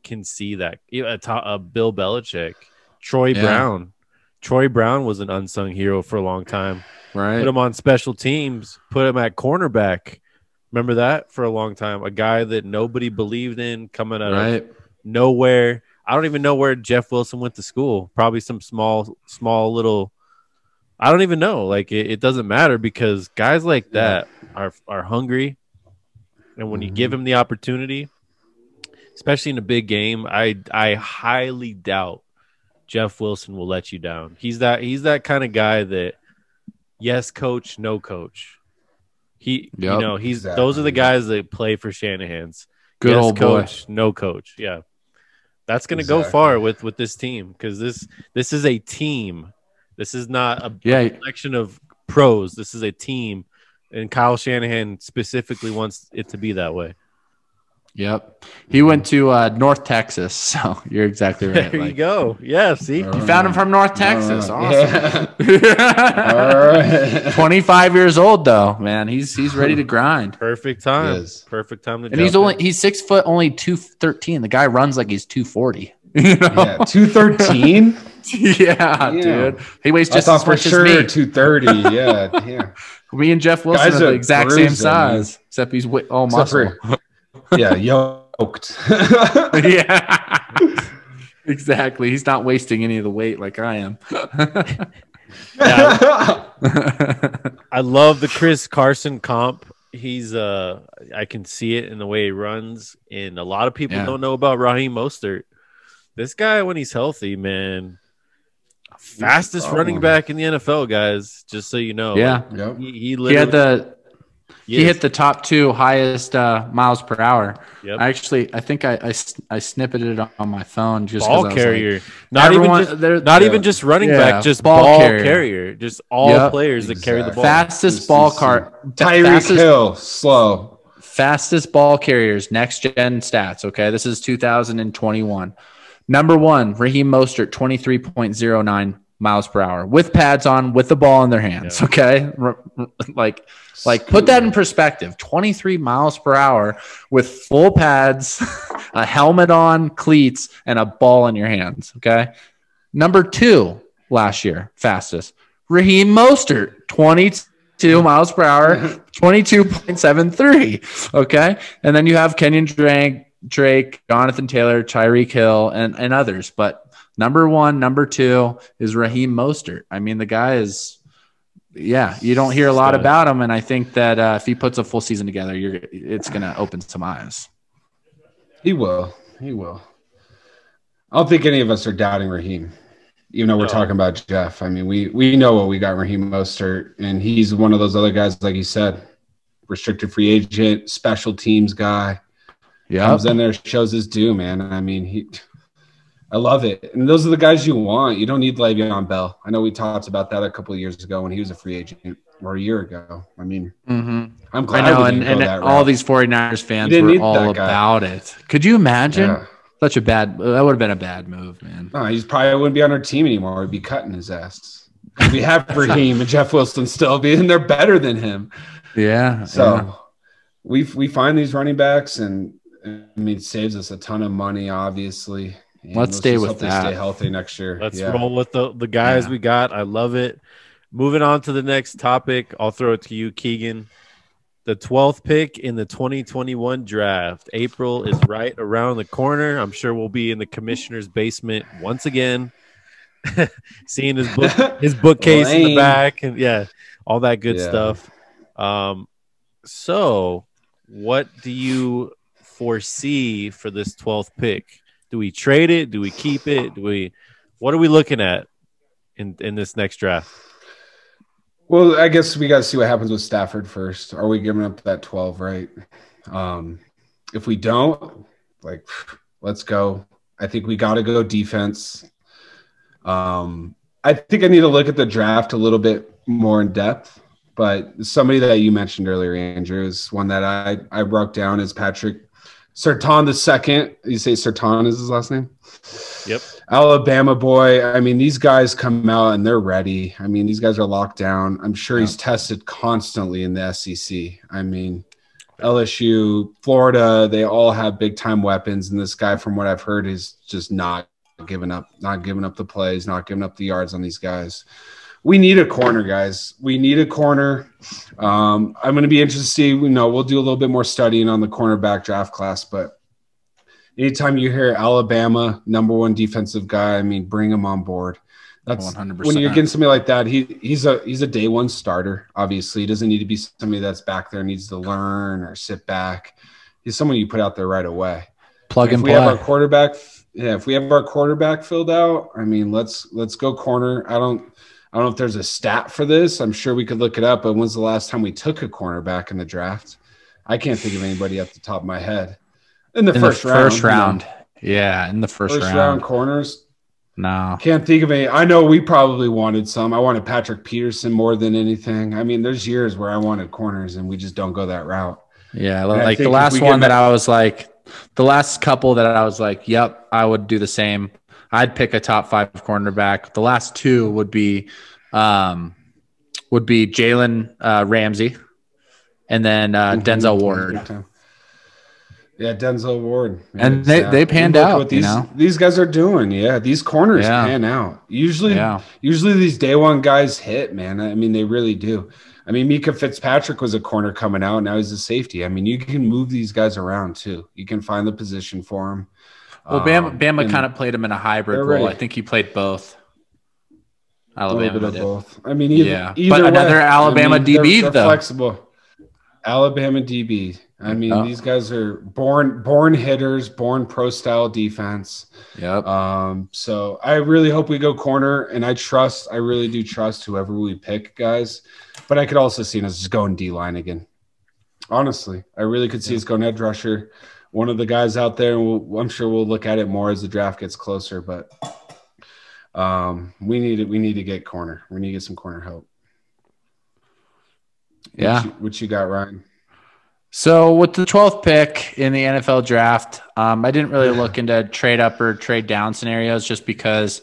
can see that. A Bill Belichick, Troy Brown. Troy Brown was an unsung hero for a long time. Right. Put him on special teams, put him at cornerback. Remember that for a long time? A guy that nobody believed in coming out of nowhere. I don't even know where Jeff Wilson went to school. Probably some small little – I don't even know. Like, it doesn't matter because guys like that are hungry. And when you give him the opportunity, especially in a big game, I highly doubt Jeff Wilson will let you down. He's that kind of guy that – yes, coach, no coach. Those are the guys that play for Shanahan's. Good old coach, boy. no coach. Yeah. That's going to go far with this team because this is a team. This is not a collection of pros. This is a team, and Kyle Shanahan specifically wants it to be that way. Yep. He went to North Texas, so you're exactly right. There you go. Yeah, see? You found him from North Texas. Awesome. Yeah. All right. 25 years old, though, man. He's ready to grind. Perfect time. Perfect time to and he's 6 foot, only 213. The guy runs like he's 240. You know? Yeah, 213? Yeah, dude. He weighs just as much as me. 230. Yeah. Me and Jeff Wilson are the exact same size, except he's all muscle. Yeah, yoked. Yeah, exactly. He's not wasting any of the weight like I am. I love the Chris Carson comp. He's I can see it in the way he runs, and a lot of people don't know about Raheem Mostert. This guy, when he's healthy, man, fastest running back in the NFL, guys. Just so you know. Yeah, like, he literally. He hit the top 2 highest miles per hour. Yep. I think I snippeted it on my phone. Just ball carrier, like, not even just running back, just ball carrier. Just all players that carry the ball. Fastest ball cart. Tyreek Hill, slow. Fastest ball carriers, next gen stats. Okay, this is 2021. Number 1, Raheem Mostert, 23.09 miles per hour with pads on, with the ball in their hands. Yeah. Okay. Like put that in perspective, 23 miles per hour with full pads, a helmet on, cleats, and a ball in your hands. Okay. Number 2 last year, fastest, Raheem Mostert, 22 miles per hour, 22.73. Okay. And then you have Kenyon Drake, Jonathan Taylor, Tyreek Hill, and others, but number 1, number 2 is Raheem Mostert. I mean, the guy is, you don't hear a lot about him, and I think that if he puts a full season together, it's going to open some eyes. He will. I don't think any of us are doubting Raheem, even though we're talking about Jeff. I mean, we know what we got Raheem Mostert, and he's one of those other guys, like you said, restricted free agent, special teams guy. Yeah, comes in there, shows his due, man. I mean, I love it. And those are the guys you want. You don't need Le'Veon Bell. I know we talked about that a couple of years ago when he was a free agent, or a year ago. I mean, I'm glad. I know, and all these 49ers fans were all about it. Could you imagine? Yeah. That would have been a bad move, man. No, he probably wouldn't be on our team anymore. We'd be cutting his ass. We have Raheem and Jeff Wilson still being they're better than him. Yeah. So we find these running backs, and I mean, it saves us a ton of money, obviously. And let's stay with that. Stay healthy next year. Let's roll with the guys we got. I love it. Moving on to the next topic, I'll throw it to you, Keegan. The 12th pick in the 2021 draft. April is right around the corner. I'm sure we'll be in the commissioner's basement once again, seeing his bookcase in the back, and all that good stuff. So, what do you foresee for this 12th pick? Do we trade it? Do we keep it? What are we looking at in this next draft? Well, I guess we got to see what happens with Stafford first. Are we giving up that 12, right? If we don't, let's go. I think we got to go defense. I think I need to look at the draft a little bit more in depth But somebody that you mentioned earlier, Andrew, is one that I wrote down is Patrick Surtain II. You say Surtain is his last name? Yep. Alabama boy. I mean, these guys come out and they're ready. I mean, these guys are locked down. I'm sure he's tested constantly in the SEC. I mean, LSU, Florida, they all have big time weapons. And this guy, from what I've heard, is just not giving up the plays, not giving up the yards on these guys. We need a corner, guys. We need a corner. I'm going to be interested. We'll do a little bit more studying on the cornerback draft class, but anytime you hear Alabama, #1 defensive guy, I mean, bring him on board. That's 100%. When you're getting somebody like that, he's a day one starter. Obviously, he doesn't need to be somebody that's back there, needs to learn or sit back. He's someone you put out there right away. Plug and play. If we have our quarterback filled out, I mean, let's go corner. I don't know if there's a stat for this. I'm sure we could look it up. But when's the last time we took a cornerback in the draft? I can't think of anybody off the top of my head. In the first round. Yeah, in the first round. First round corners. No. Can't think of any. I know we probably wanted some. I wanted Patrick Peterson more than anything. I mean, there's years where I wanted corners and we just don't go that route. Yeah, like the last one that I was like, the last couple that I was like, yep, I would do the same. I'd pick a top 5 cornerback. The last 2 would be Jalen Ramsey and then Denzel Ward. Yeah, Denzel Ward. And they panned out. What these guys are doing. Yeah, these corners pan out. Usually these day one guys hit, man. I mean, they really do. I mean, Mika Fitzpatrick was a corner coming out. Now he's a safety. I mean, you can move these guys around too. You can find the position for them. Well, Bama kind of played him in a hybrid role. Ready. I think he played both. Alabama did both. I mean, either but another way. Alabama DB they're flexible. Alabama DB. I mean, these guys are born hitters, born pro style defense. Yep. So I really hope we go corner, and I really do trust whoever we pick, guys. But I could also see us just going D line again. Honestly, I really could see us going edge rusher. One of the guys out there, I'm sure we'll look at it more as the draft gets closer, but we need to get corner. We need to get some corner help. Yeah. What you got, Ryan? So with the 12th pick in the NFL draft, I didn't really look into trade up or trade down scenarios just because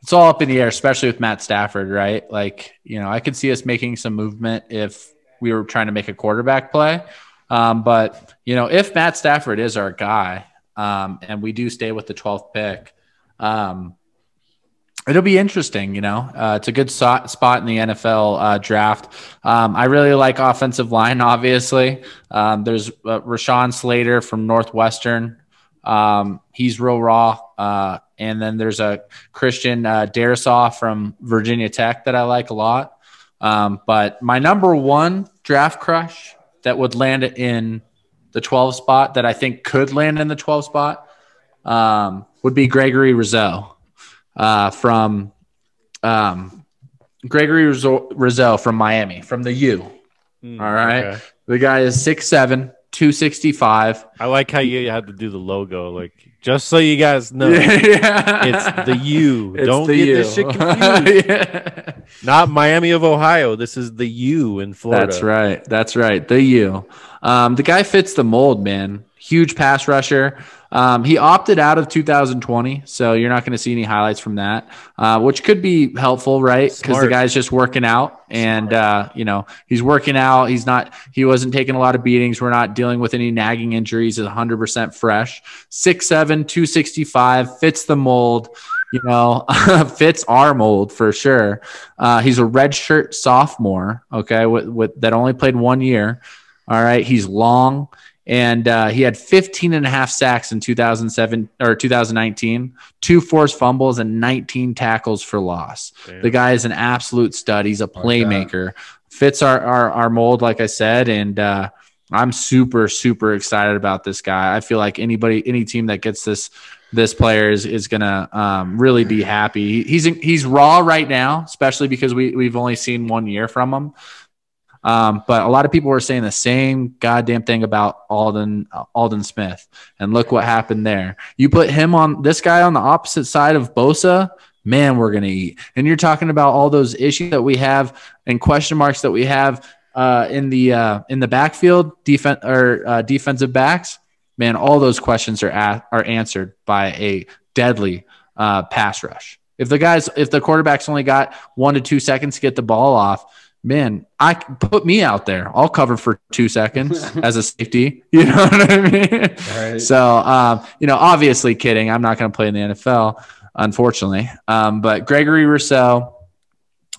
it's all up in the air, especially with Matt Stafford, right? Like, I could see us making some movement if we were trying to make a quarterback play. But if Matt Stafford is our guy, and we do stay with the 12th pick, it'll be interesting. It's a good spot in the NFL draft. I really like offensive line. Obviously, there's Rashawn Slater from Northwestern. He's real raw. And then there's a Christian Darrisaw from Virginia Tech that I like a lot. But my #1 draft crush that would land in the 12 spot, that I think could land in the 12 spot, would be Gregory Rousseau from Miami, from the U. All right. Okay. The guy is 6'7", 265. I like how you had to do the logo, like, just so you guys know. It's the U. Don't get this shit confused. Not Miami of Ohio. This is the U in Florida. That's right. The U. The guy fits the mold, man. Huge pass rusher. He opted out of 2020, so you're not going to see any highlights from that, which could be helpful, right? Because the guy's just working out, and he's working out. He wasn't taking a lot of beatings. We're not dealing with any nagging injuries. He's 100% fresh. 6'7", 265, fits the mold. Fits our mold for sure. He's a redshirt sophomore. Okay, with that only played 1 year. All right, he's long. And he had 15 and a half sacks in 2019, 2 forced fumbles, and 19 tackles for loss. Damn. The guy is an absolute stud. He's a playmaker. Fits our mold, like I said, and I'm super, super excited about this guy. I feel like any team that gets this player is gonna really be happy. He's raw right now, especially because we've only seen 1 year from him. But a lot of people were saying the same goddamn thing about Aldon Smith, and look what happened there. You put this guy on the opposite side of Bosa, man, we're going to eat. And you're talking about all those issues that we have and question marks that we have in the backfield, defensive backs. Man, all those questions are answered by a deadly pass rush. If the quarterback's only got 1 to 2 seconds to get the ball off, man, put me out there. I'll cover for 2 seconds as a safety. You know what I mean? Right. So, obviously kidding. I'm not going to play in the NFL, unfortunately. But Gregory Rousseau,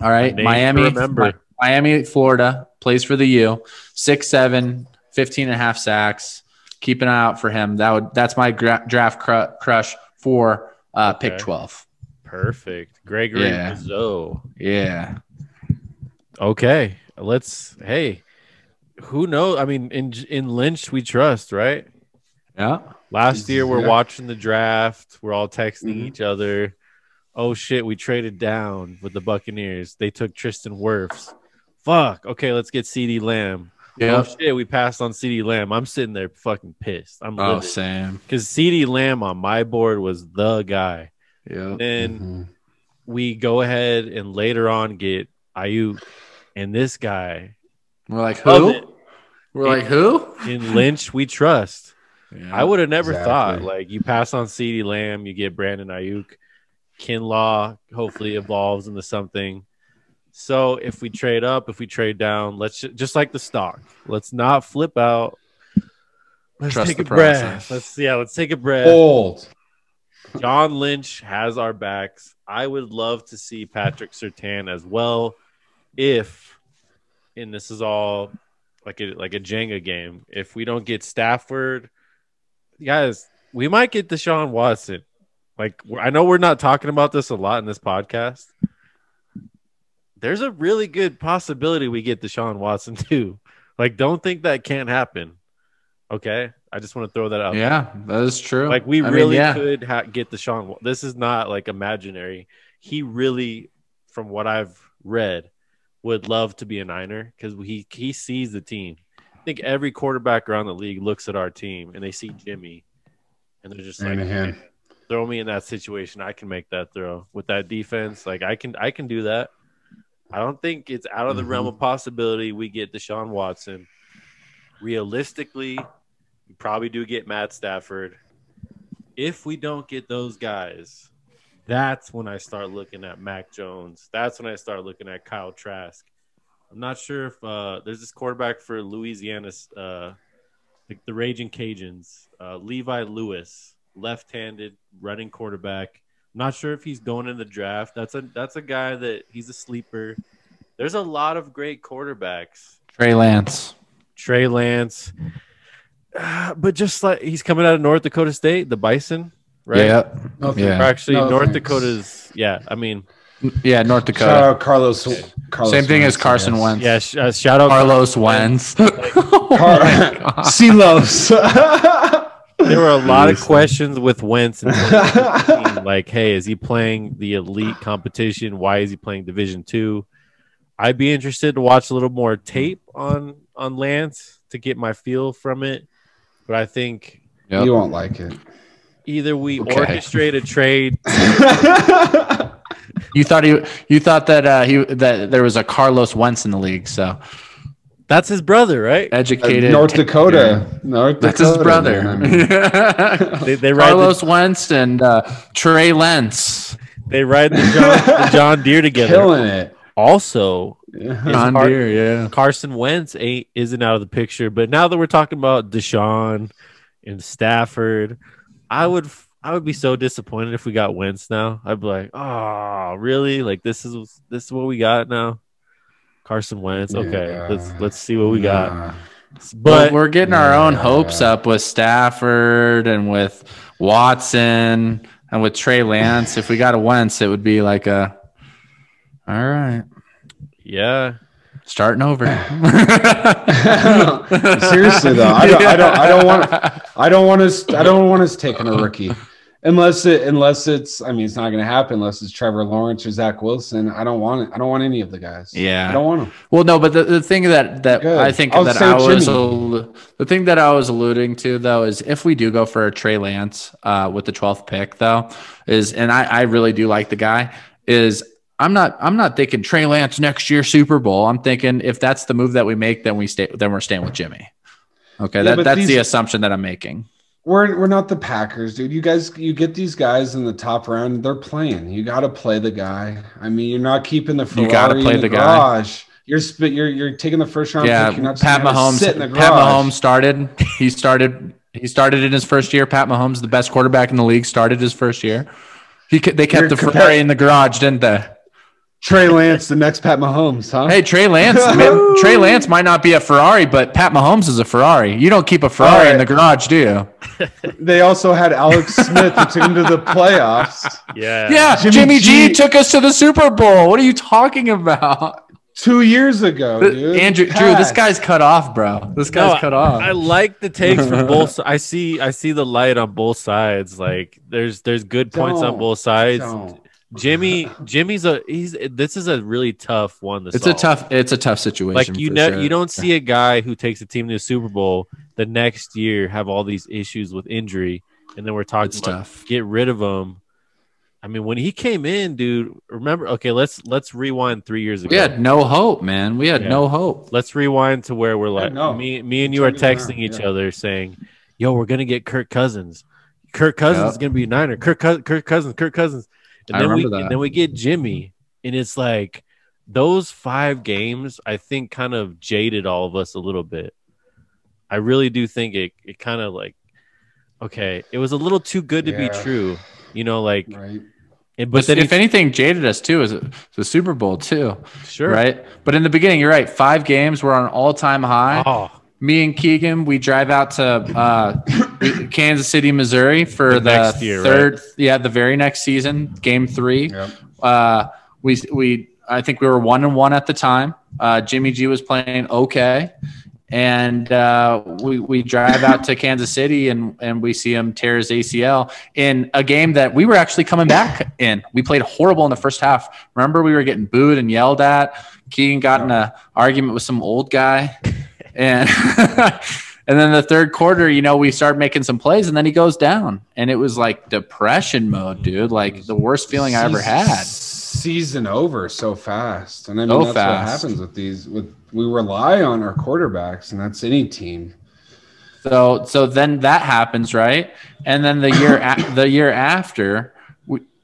all right, Miami, Florida, plays for the U, 6'7", 15.5 sacks. Keep an eye out for him. That's my draft crush for pick 12. Perfect. Gregory Rousseau. Yeah. Okay. Who knows? I mean, in Lynch, we trust, right? Yeah. Last year, we're watching the draft. We're all texting each other. Oh, shit, we traded down with the Buccaneers. They took Tristan Wirfs. Fuck. Okay, let's get CeeDee Lamb. Yeah. Oh, shit, we passed on CeeDee Lamb. I'm sitting there fucking pissed. I'm livid. Sam. Because CeeDee Lamb on my board was the guy. Yeah. Then we go ahead and later on get Ayuk and this guy. We're like, who? Who? In Lynch, we trust. Yeah, I would have never thought, like, you pass on CeeDee Lamb, you get Brandon Ayuk. Kinlaw hopefully evolves into something. So if we trade up, if we trade down, let's just like the stock. Let's not flip out. Let's take a breath. Let's take a breath. Hold. John Lynch has our backs. I would love to see Patrick Surtain as well. And this is all like a Jenga game. If we don't get Stafford, guys, we might get Deshaun Watson. Like, I know we're not talking about this a lot in this podcast. There's a really good possibility we get Deshaun Watson too. Like, don't think that can't happen. Okay, I just want to throw that out. Yeah, that is true. Like, we really could get Deshaun. This is not like imaginary. He really, from what I've read, would love to be a Niner because he sees the team. I think every quarterback around the league looks at our team and they see Jimmy, and they're just like, hey, throw me in that situation. I can make that throw with that defense. Like, I can do that. I don't think it's out of the realm of possibility we get Deshaun Watson. Realistically, we probably do get Matt Stafford. If we don't get those guys, that's when I start looking at Mac Jones. That's when I start looking at Kyle Trask. I'm not sure if there's this quarterback for Louisiana, like the Raging Cajuns, Levi Lewis, left-handed running quarterback. Not sure if he's going in the draft. That's a guy that he's a sleeper. There's a lot of great quarterbacks. Trey Lance. But just like he's coming out of North Dakota State, the Bison, right? Yeah. North Dakota's. Yeah, I mean. Yeah, North Dakota. Shout out Carlos Same thing as Carson Wentz. Yeah, shout out Carlos Wentz. Silos. There were a lot of questions with Wentz in 2015, like, hey, is he playing the elite competition? Why is he playing Division II? I'd be interested to watch a little more tape on Lance to get my feel from it. But I think you won't like it. Either we orchestrate a trade. You thought that there was a Carlos Wentz in the league, so. That's his brother, right? Educated. North Dakota. That's his brother. They Carlos Wentz and Trey Lance. They ride the John Deere together. Killing it. Also, John Deere, Carson Wentz isn't out of the picture. But now that we're talking about Deshaun and Stafford, I would be so disappointed if we got Wentz now. I'd be like, oh, really? Like, this is what we got now? Carson Wentz. Okay, let's see what we got. But we're getting our own hopes up with Stafford and with Watson and with Trey Lance. If we got a Wentz, it would be like all right. Yeah. Starting over. Seriously though, I don't want us taking a rookie Unless it's, I mean, it's not going to happen unless it's Trevor Lawrence or Zach Wilson. I don't want it. I don't want any of the guys. Yeah, I don't want them. Well, no, but the thing that I think that the thing that I was alluding to though is if we do go for a Trey Lance with the 12th pick though and I really do like the guy is I'm not thinking Trey Lance next year Super Bowl. I'm thinking if that's the move that we make, then we're staying with Jimmy. Okay, that's the assumption that I'm making. We're not the Packers, dude. You get these guys in the top round, they're playing. You got to play the guy. I mean, you're not keeping the Ferrari. You got to play the garage. You're taking the first round pick. You're not Pat Mahomes. Sit in the garage. Pat Mahomes started. He started in his first year. Pat Mahomes, the best quarterback in the league, started his first year. They kept the Ferrari in the garage, didn't they? Trey Lance, the next Pat Mahomes, huh? Hey, Trey Lance might not be a Ferrari, but Pat Mahomes is a Ferrari. You don't keep a Ferrari in the garage, do you? They also had Alex Smith who took him to the playoffs. Yeah. Jimmy G took us to the Super Bowl. What are you talking about? 2 years ago, dude. Drew, this guy's cut off, bro. This guy's cut off. I like the takes from both. I see the light on both sides. Like there's good points on both sides. Jimmy's this is a really tough one to solve. It's a tough situation. Like you don't see a guy who takes a team to the Super Bowl the next year have all these issues with injury, and then we're talking about get rid of him. I mean, when he came in, dude, remember? Okay, let's rewind 3 years ago. We had no hope, man. We had no hope. Let's rewind to where we're like, me and you are texting each other saying, "Yo, we're gonna get Kirk Cousins. Kirk Cousins is gonna be a Niner. Kirk Cousins." And then we get Jimmy, and it's like those 5 games, I think, kind of jaded all of us a little bit. I really do think it kind of like, okay, it was a little too good to be true, you know, like. Right. But then, if anything, jaded us too is the Super Bowl too. Sure. Right. But in the beginning, you're right. 5 games, we're on an all-time high. Oh. Me and Keegan, we drive out to Kansas City, Missouri for the next year, third, the very next season, Game 3. Yep. I think we were 1-1 at the time. Jimmy G was playing okay, and we drive out to Kansas City and we see him tear his ACL in a game that we were actually coming back in. We played horrible in the first half. Remember, we were getting booed and yelled at. Keegan got in an argument with some old guy. And and then the third quarter, you know, we started making some plays, and then he goes down, and it was like depression mode, dude. Like the worst feeling I ever had. Season over so fast, and I mean that's what happens with these. We rely on our quarterbacks, and that's any team. So then that happens, right? And then the year after,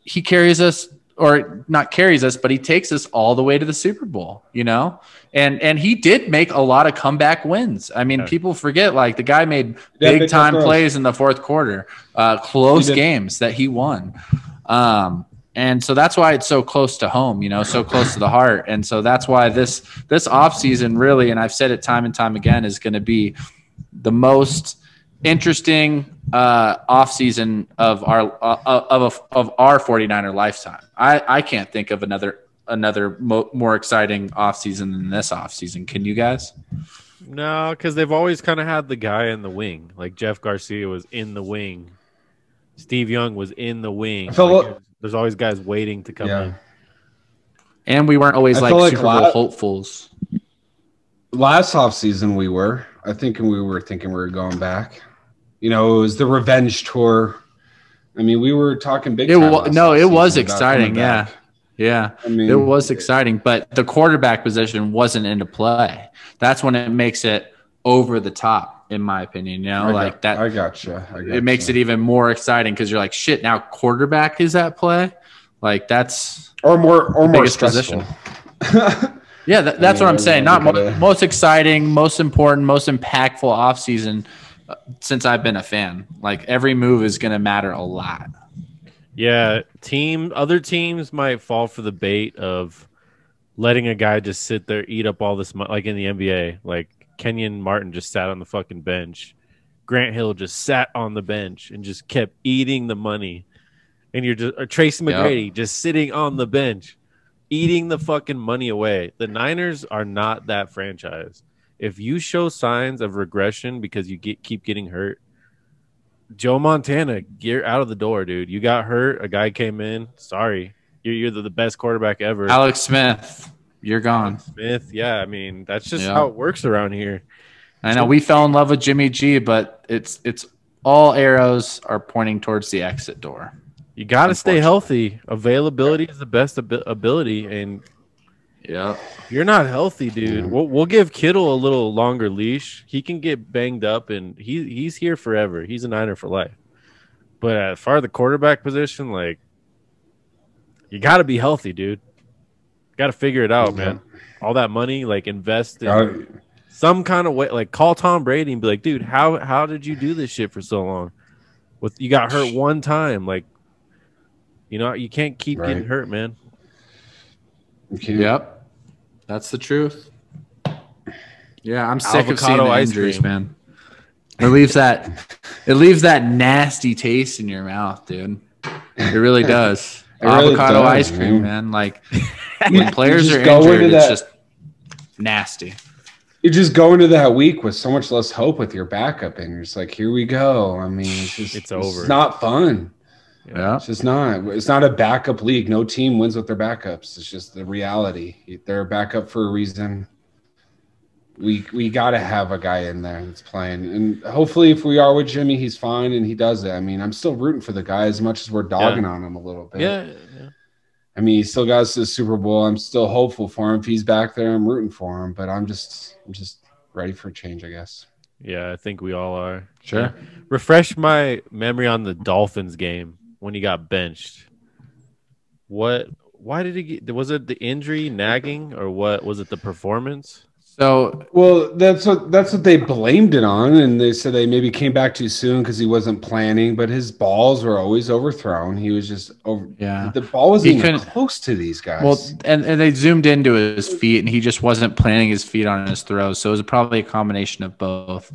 he carries us. Or not carries us, but he takes us all the way to the Super Bowl, you know? And he did make a lot of comeback wins. I mean, people forget, like, the guy made big time plays in the fourth quarter, close games that he won. And so that's why it's so close to home, you know, so close to the heart. And so that's why this offseason really, and I've said it time and time again, is going to be the most interesting offseason of our 49er lifetime. I can't think of another more exciting offseason than this offseason. Can you guys? No, because they've always kind of had the guy in the wing. Like Jeff Garcia was in the wing. Steve Young was in the wing. There's always guys waiting to come in. And we weren't always like Super Bowl hopefuls. Last offseason we were. I think we were thinking we were going back. You know, it was the revenge tour. I mean, we were talking big time. It was exciting. Yeah. I mean, it was exciting, but the quarterback position wasn't into play. That's when it makes it over the top, in my opinion. You know, I gotcha. It makes it even more exciting because you're like, shit, now quarterback is at play. Like that's more stressful. Yeah, that's what I'm saying. Not most exciting, most important, most impactful offseason since I've been a fan. Like every move is going to matter a lot. Yeah, other teams might fall for the bait of letting a guy just sit there, eat up all this money, like in the NBA. Like Kenyon Martin just sat on the fucking bench. Grant Hill just sat on the bench and just kept eating the money. And you're just Tracy McGrady just sitting on the bench, eating the fucking money away. The Niners are not that franchise. If you show signs of regression because you keep getting hurt, Joe Montana, you're out of the door, dude. You got hurt. A guy came in. Sorry. You're the best quarterback ever. Alex Smith, you're gone. Alex Smith, yeah. I mean, that's just how it works around here. I know we fell in love with Jimmy G, but it's all arrows are pointing towards the exit door. You got to stay healthy. Availability is the best ability, and yeah, if you're not healthy, dude. We'll give Kittle a little longer leash. He can get banged up, and he's here forever. He's a Niner for life. But as far as the quarterback position, like, you got to be healthy, dude. Got to figure it out, man. All that money, like, invest in some kind of way. Like, call Tom Brady and be like, dude, how did you do this shit for so long? You got hurt one time, like, you know, you can't keep getting hurt, man. Yep, that's the truth. Yeah, I'm sick of seeing the injuries, man. It leaves that nasty taste in your mouth, dude. It really does. Avocado ice cream, man. Like when players are injured, it's just nasty. You just go into that week with so much less hope with your backup, and you're just like, here we go. I mean, it's over. It's not fun. Yeah, it's just not. It's not a backup league. No team wins with their backups. It's just the reality. They're a backup for a reason. We got to have a guy in there that's playing, and hopefully, if we are with Jimmy, he's fine and he does it. I mean, I'm still rooting for the guy as much as we're dogging on him a little bit. Yeah. I mean, he still got us to the Super Bowl. I'm still hopeful for him. If he's back there, I'm rooting for him. But I'm just ready for a change, I guess. Yeah, I think we all are. Sure. Yeah. Refresh my memory on the Dolphins game when he got benched. Why did he get? Was it the injury, nagging, or what? Was it the performance? So, well, that's what they blamed it on, and they said they maybe came back too soon because he wasn't planning. But his balls were always overthrown. He was just over. Yeah, the ball wasn't even close to these guys. Well, and they zoomed into his feet, and he just wasn't planting his feet on his throws. So it was probably a combination of both.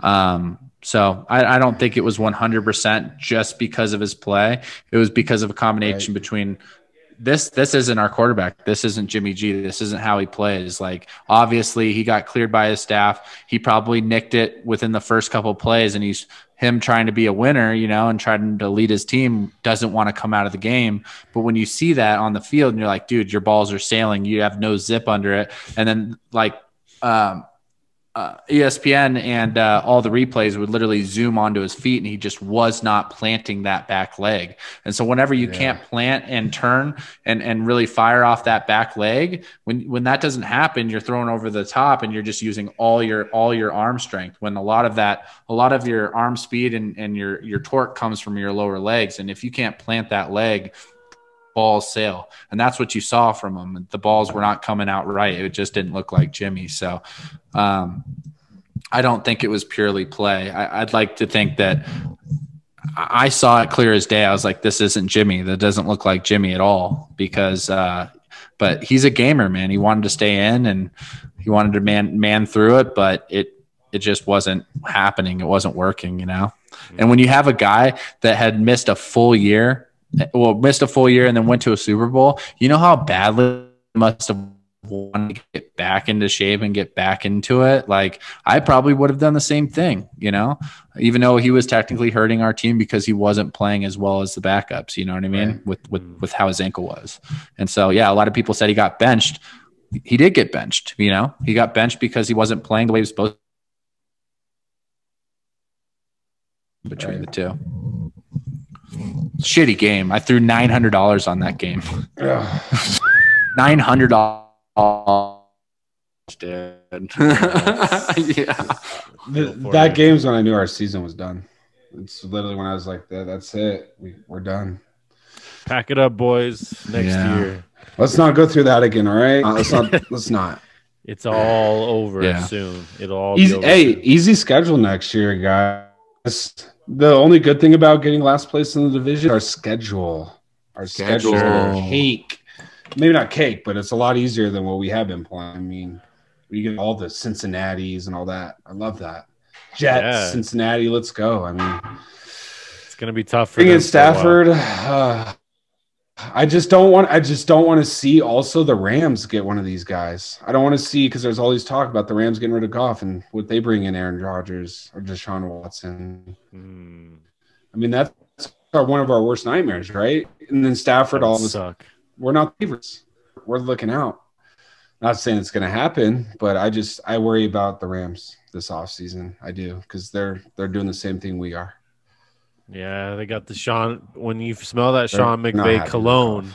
So I don't think it was 100% just because of his play. It was because of a combination between. This isn't our quarterback. This isn't Jimmy G. This isn't how he plays. Like, obviously, he got cleared by his staff. He probably nicked it within the first couple of plays, and him trying to be a winner, you know, and trying to lead his team doesn't want to come out of the game. But when you see that on the field and you're like, dude, your balls are sailing. You have no zip under it. And then, like, ESPN and all the replays would literally zoom onto his feet, and he just was not planting that back leg. And so whenever you can't plant and turn and really fire off that back leg, when that doesn't happen, you're thrown over the top and you're just using all your arm strength, when a lot of your arm speed and your torque comes from your lower legs. And if you can't plant that leg, balls sail. And that's what you saw from him. The balls were not coming out right. It just didn't look like Jimmy. So I don't think it was purely play. I'd like to think that I saw it clear as day. I was like, this isn't Jimmy. That doesn't look like Jimmy at all, because but he's a gamer, man. He wanted to stay in and he wanted to man through it, but it just wasn't happening. It wasn't working, you know? And when you have a guy that had missed a full year and then went to a Super Bowl, you know how badly must have wanted to get back into shape and get back into it. Like, I probably would have done the same thing, you know, even though he was technically hurting our team because he wasn't playing as well as the backups, you know what I mean? Right. With how his ankle was. And so, yeah, a lot of people said he got benched. He did get benched, you know, he got benched because he wasn't playing the way he was supposed to between the two. Shitty game. I threw $900 on that game. $900. Dude. That game's when I knew our season was done. It's literally when I was like, that's it. We're done. Pack it up, boys. Next year. Let's not go through that again, all right? Let's not. It's all over soon. It'll all easy, be over soon. Easy schedule next year, guys. The only good thing about getting last place in the division, our schedule. Our schedule is cake. Maybe not cake, but it's a lot easier than what we have been playing. I mean, you get all the Cincinnatis and all that. I love that. Jets, Cincinnati, let's go. I mean, it's going to be tough for them. Stafford. I just don't want to see also the Rams get one of these guys. I don't want to see, because there's all these talk about the Rams getting rid of Goff, and would they bring in Aaron Rodgers or Deshaun Watson? I mean, that's one of our worst nightmares, right? And then Stafford, all of us, we're not favorites. We're looking out. Not saying it's going to happen, but I worry about the Rams this offseason. I do, because they're doing the same thing we are. Yeah, they got the Sean. When you smell that Sean McVay cologne,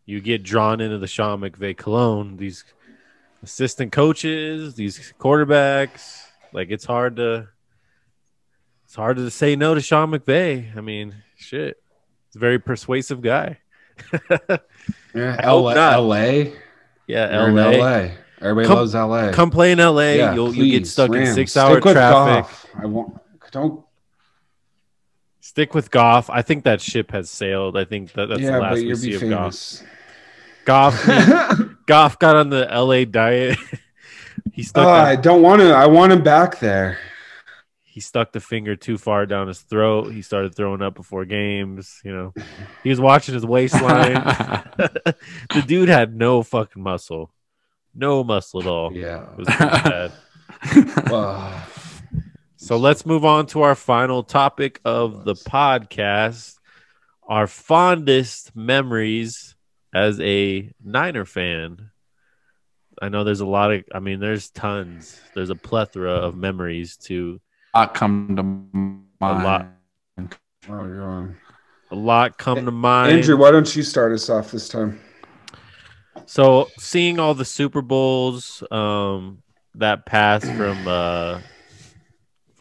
you get drawn into the Sean McVay cologne. These assistant coaches, these quarterbacks, like it's hard to say no to Sean McVay. I mean, shit, he's a very persuasive guy. Yeah, LA. Yeah, You're LA. in LA. Everybody loves LA. Come play in LA. Yeah, you'll get stuck Rams. in 6-hour Stick with traffic. Goff. Don't stick with Goff. I think that ship has sailed. I think that's the last we see of famous. Goff. Goff got on the LA diet. He stuck. I don't want to. I want him back there. He stuck the finger too far down his throat. He started throwing up before games. You know, he was watching his waistline. The dude had no fucking muscle. No muscle at all. Yeah. It was pretty bad. So let's move on to our final topic of the podcast. Our fondest memories as a Niner fan. I know there's there's tons. There's a plethora of memories to come to mind. A lot come to mind. Andrew, why don't you start us off this time? So seeing all the Super Bowls that passed from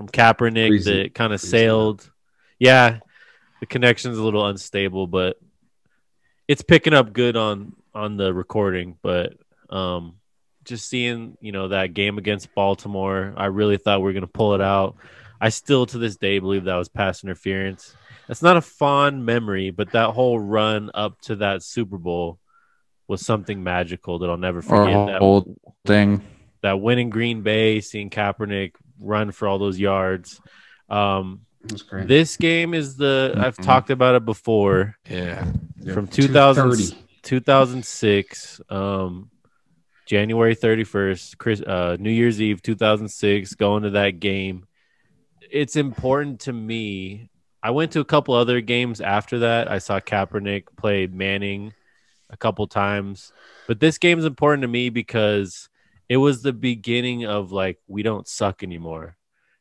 Kaepernick that kind of sailed. Yeah, the connection's a little unstable, but it's picking up good on the recording. But just seeing, that game against Baltimore, I really thought we were going to pull it out. I still, to this day, believe that was pass interference. That's not a fond memory, but that whole run up to that Super Bowl was something magical that I'll never forget. That whole thing. That win in Green Bay, seeing Kaepernick run for all those yards. This game is I've talked about it before. Yeah. From 2006, January 31st, New Year's Eve, 2006, going to that game. It's important to me. I went to a couple other games after that. I saw Kaepernick play Manning a couple times. But this game is important to me because it was the beginning of, we don't suck anymore.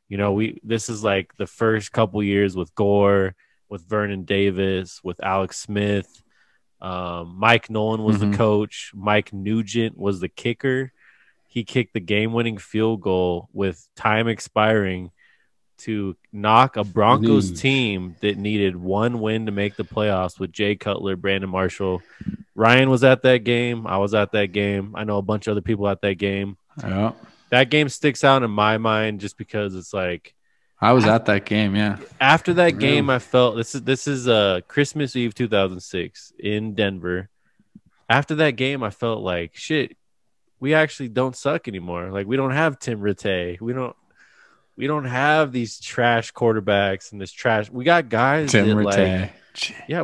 This is the first couple years with Gore, with Vernon Davis, with Alex Smith. Mike Nolan was the coach. Mike Nugent was the kicker. He kicked the game-winning field goal with time expiring to knock a Broncos team that needed one win to make the playoffs with Jay Cutler, Brandon Marshall. Ryan was at that game. I was at that game. I know a bunch of other people at that game. Yeah. That game sticks out in my mind just because it's I was at that game, yeah. After that game, I felt this is Christmas Eve 2006 in Denver. After that game, I felt like shit. We actually don't suck anymore. We don't have Tim Rattay. We don't have these trash quarterbacks and this trash. We got guys Tim Rattay.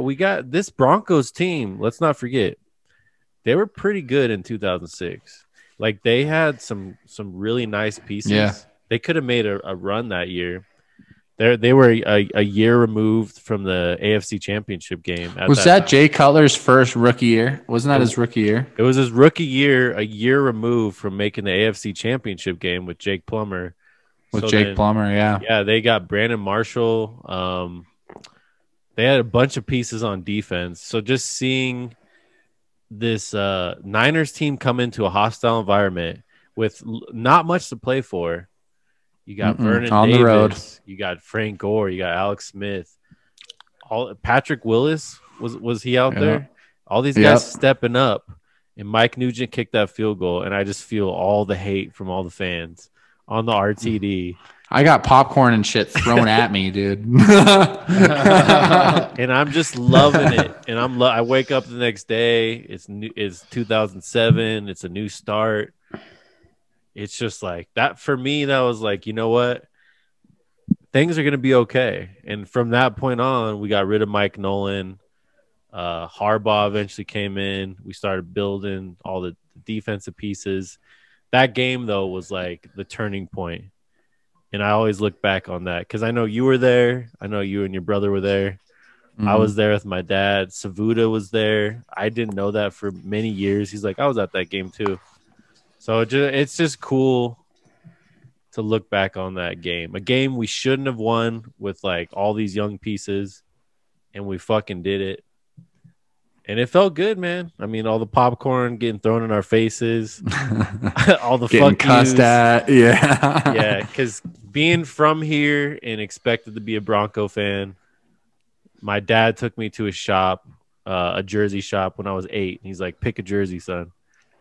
We got this Broncos team. Let's not forget, they were pretty good in 2006. They had some really nice pieces. Yeah. They could have made a run that year. They were a year removed from the AFC Championship game. Was that Jay Cutler's first rookie year? Wasn't that his rookie year? It was his rookie year, a year removed from making the AFC Championship game with Jake Plummer. Plummer, yeah. Yeah, they got Brandon Marshall. They had a bunch of pieces on defense. So just seeing this Niners team come into a hostile environment with not much to play for. You got Vernon on Davis, the road. You got Frank Gore, you got Alex Smith. Patrick Willis was he out there? All these guys stepping up, and Mike Nugent kicked that field goal, and I just feel all the hate from all the fans on the RTD. I got popcorn and shit thrown at me, dude. And I'm just loving it. And I wake up the next day. It's 2007. It's a new start. It's just that for me. That was you know what? Things are going to be okay. And from that point on, we got rid of Mike Nolan. Harbaugh eventually came in. We started building all the defensive pieces. That game, though, was the turning point. And I always look back on that because I know you were there. I know you and your brother were there. I was there with my dad. Savuda was there. I didn't know that for many years. He's like, I was at that game too. So it's just cool to look back on that game. A game we shouldn't have won with like all these young pieces, and we fucking did it. And it felt good, man. I mean, all the popcorn getting thrown in our faces, all the getting fuck cussed yous. at. Yeah. Yeah, because being from here and expected to be a Bronco fan, my dad took me to a shop, a jersey shop when I was 8. He's like, pick a jersey, son.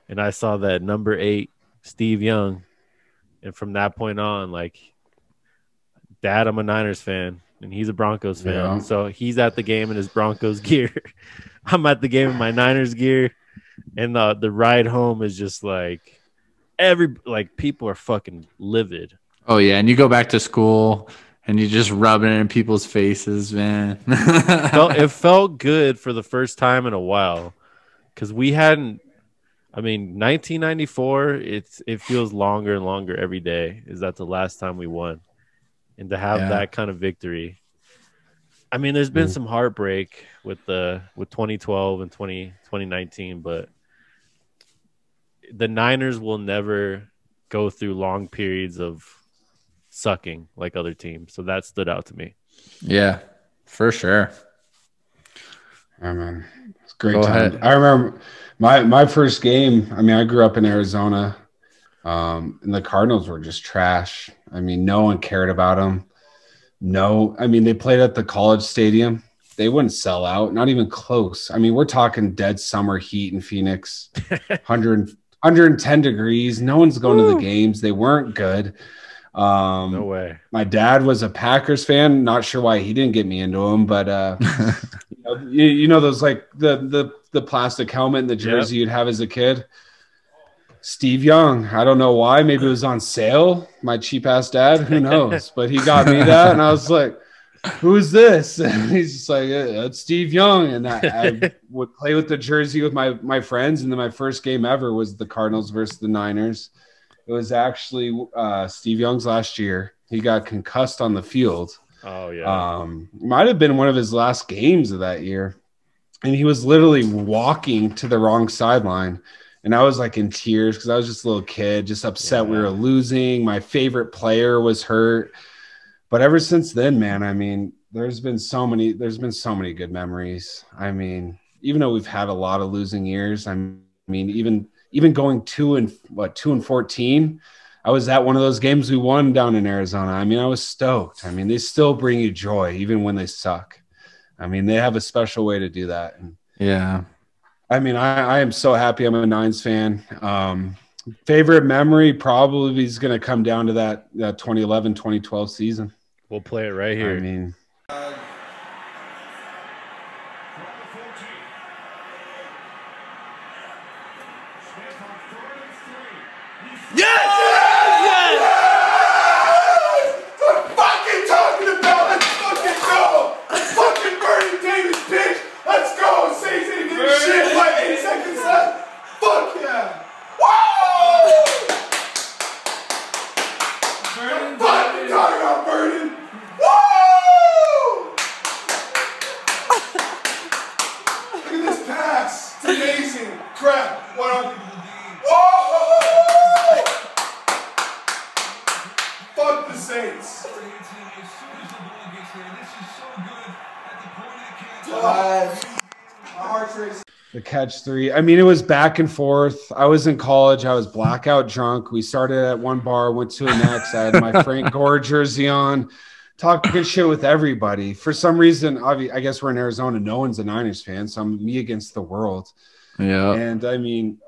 And I saw that number 8, Steve Young. And from that point on, like, Dad, I'm a Niners fan, and he's a Broncos fan. Yeah. So he's at the game in his Broncos gear. I'm at the game in my Niners gear. And the ride home is just like, people are fucking livid. Oh, yeah. And you go back to school and you're just rubbing it in people's faces, man. It felt good for the first time in a while because we hadn't. I mean, 1994. It feels longer and longer every day. Is that the last time we won? And to have that kind of victory. I mean, there's been some heartbreak with 2012 and 2019, but the Niners will never go through long periods of sucking like other teams. So that stood out to me. Yeah, for sure. I mean, it's a great time. I remember my first game. I mean, I grew up in Arizona, and the Cardinals were just trash. I mean, no one cared about them. No, I mean, they played at the College Stadium. They wouldn't sell out, not even close. I mean, we're talking dead summer heat in Phoenix, 110 degrees. No one's going to the games. They weren't good. No way. My dad was a Packers fan. Not sure why he didn't get me into them, but you know those like the plastic helmet and the jersey you'd have as a kid. Steve Young. I don't know why. Maybe it was on sale. My cheap ass dad. Who knows? But he got me that, and I was like, "Who's this?" And he's just like, "It's Steve Young." And I would play with the jersey with my friends, and then my first game ever was the Cardinals versus the Niners. It was actually Steve Young's last year. He got concussed on the field. Oh, yeah. Might have been one of his last games of that year. And he was literally walking to the wrong sideline. And I was like in tears because I was just a little kid, just upset we were losing. My favorite player was hurt. But ever since then, man, I mean, there's been so many good memories. I mean, even though we've had a lot of losing years, I mean, even going 2 and 14, I was at one of those games we won down in Arizona. I mean, I was stoked. I mean, they still bring you joy even when they suck. I mean, they have a special way to do that. And yeah. I mean, I am so happy I'm a Nines fan. Favorite memory probably is going to come down to that 2011, 2012 season. We'll play it right here. I mean, the catch three. I mean, it was back and forth. I was in college. I was blackout drunk. We started at one bar, went to the next. I had my Frank Gore jersey on, talking shit with everybody. For some reason, I guess we're in Arizona. No one's a Niners fan, so I'm me against the world. Yeah. And I mean,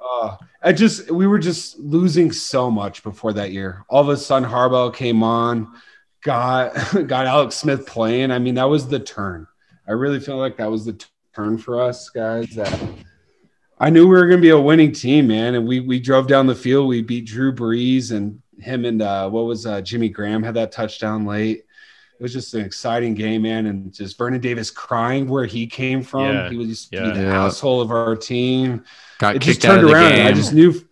we were just losing so much before that year. All of a sudden, Harbaugh came on, got Alex Smith playing. I mean, that was the turn. I really feel like that was the turn for us guys. That I knew we were going to be a winning team, man. And we drove down the field. We beat Drew Brees and him and Jimmy Graham had that touchdown late. It was just an exciting game, man. And just Vernon Davis crying where he came from. Yeah. He was just the asshole of our team. Got it kicked just turned out of the around. game. I just knew.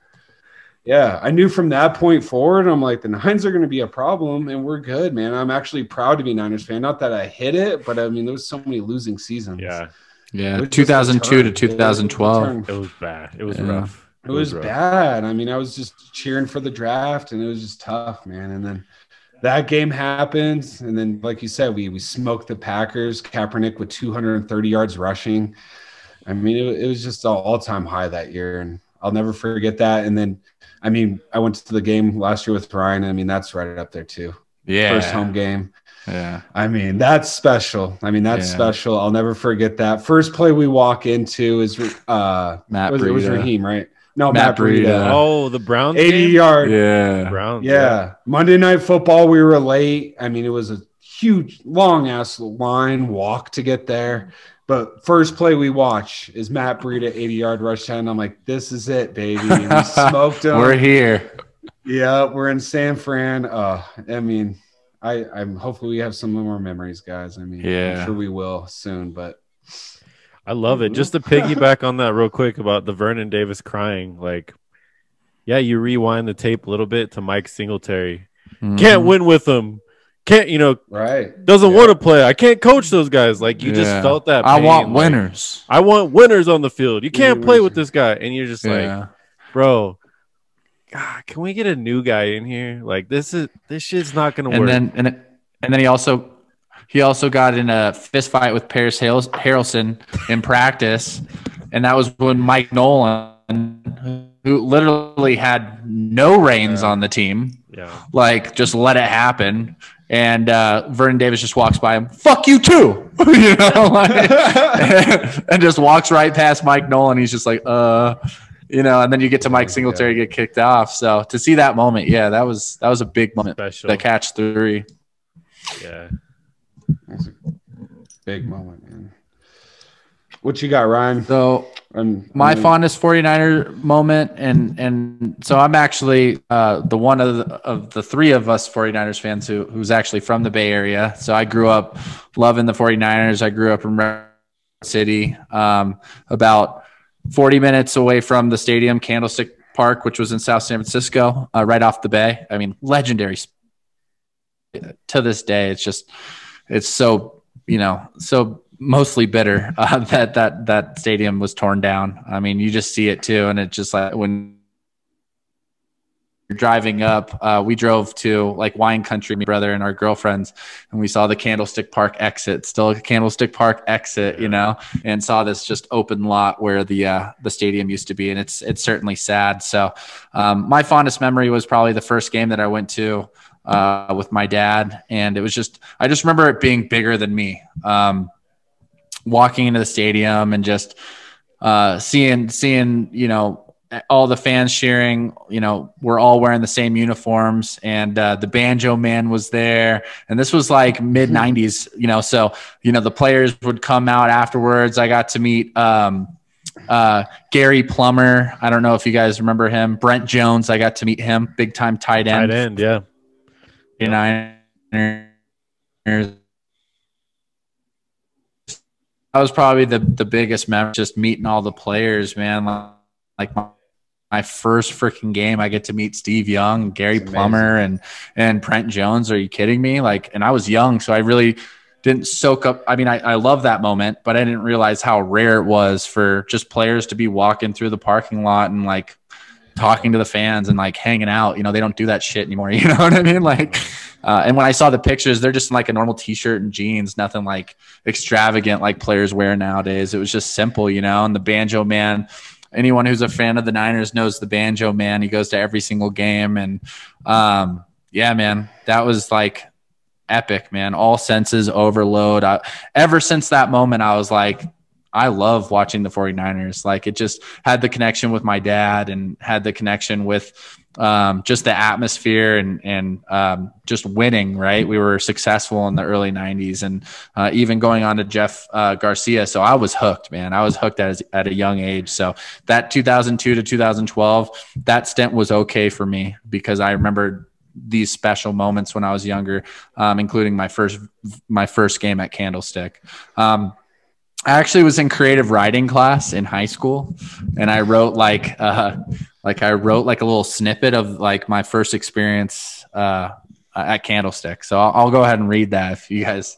Yeah, I knew from that point forward, I'm like, the Nines are going to be a problem, and we're good, man. I'm actually proud to be a Niners fan. Not that I hit it, but I mean, there was so many losing seasons. Yeah. Yeah. 2002 to 2012. It was bad. It was rough. It was rough. bad. I mean, I was just cheering for the draft, and it was just tough, man. And then that game happened, and then, like you said, we smoked the Packers. Kaepernick with 230 yards rushing. I mean, it was just an all-time high that year, and I'll never forget that. And then, I mean, I went to the game last year with Ryan. I mean, that's right up there too. Yeah. First home game. Yeah. I mean, that's special. Special. I'll never forget that. First play we walk into is Matt Breida. It was Raheem, right? No, Matt Breida. Oh, the Browns 80 game? yard. Yeah. Browns. Yeah. Monday Night Football, we were late. I mean, it was a huge, long-ass line walk to get there. But first play we watch is Matt Breida 80-yard rush down. I'm like, this is it, baby. We smoked them. We're here. Yeah, we're in San Fran. I mean, I'm hopefully we have some more memories, guys. I mean, I'm sure we will soon, but I love it. Just to piggyback on that real quick about the Vernon Davis crying, like, yeah, you rewind the tape a little bit to Mike Singletary. Can't win with them. Can't, right. Doesn't want to play. I can't coach those guys. Like, you just felt that pain. I want winners. I want winners on the field. You can't play with this guy. And you're just like, bro, God, can we get a new guy in here? Like, this shit's not going to work. And then he also got in a fist fight with Paris Harrelson in practice. And that was when Mike Nolan, who literally had no reins on the team, like, just let it happen. And Vernon Davis just walks by him, fuck you too, and just walks right past Mike Nolan. He's just like, and then you get to Mike Singletary get kicked off. So to see that moment, that was a big moment. Special. The catch 3. Yeah, that's a big moment, man. What you got, Ryan? So my fondest 49er moment, and so I'm actually the one of the three of us 49ers fans who's actually from the Bay Area. So I grew up loving the 49ers. I grew up in Redwood City, about 40 minutes away from the stadium, Candlestick Park, which was in South San Francisco, right off the bay. I mean, legendary. To this day, it's so mostly bitter that stadium was torn down. I mean, you just see it too, and it's just like when you're driving up, we drove to like wine country, my brother and our girlfriends, and we saw the Candlestick Park exit, still a Candlestick Park exit, and saw this just open lot where the stadium used to be, and it's certainly sad. So my fondest memory was probably the first game that I went to with my dad, and it was I just remember it being bigger than me. Walking into the stadium and just seeing all the fans cheering. We're all wearing the same uniforms, and the Banjo Man was there, and this was like mid 90s, so the players would come out afterwards. I got to meet Gary Plummer. I don't know if you guys remember him. Brent Jones, I got to meet him, big time tight end. Yeah. That was probably the biggest memory, just meeting all the players, man. Like my first freaking game, I get to meet Steve Young, Gary Plummer, and Brent Jones. Are you kidding me? Like, and I was young, so I really didn't soak up. I mean, I love that moment, but I didn't realize how rare it was for just players to be walking through the parking lot and like talking to the fans and like hanging out. They don't do that shit anymore. You know what I mean? Like, and when I saw the pictures, they're just in like a normal t-shirt and jeans, nothing like extravagant like players wear nowadays. It was just simple, and the Banjo Man, anyone who's a fan of the Niners knows the Banjo Man. He goes to every single game. And yeah, man, that was like epic, man. All senses overload. Ever since that moment, I was like, I love watching the 49ers. Like, it just had the connection with my dad and had the connection with just the atmosphere and just winning, right? We were successful in the early 90s and even going on to Jeff Garcia. So I was hooked, man. I was hooked at a young age. So that 2002 to 2012, that stint was okay for me because I remembered these special moments when I was younger, including my first game at Candlestick. I actually was in creative writing class in high school, and I wrote like a little snippet of like my first experience at Candlestick. So I'll go ahead and read that if you guys.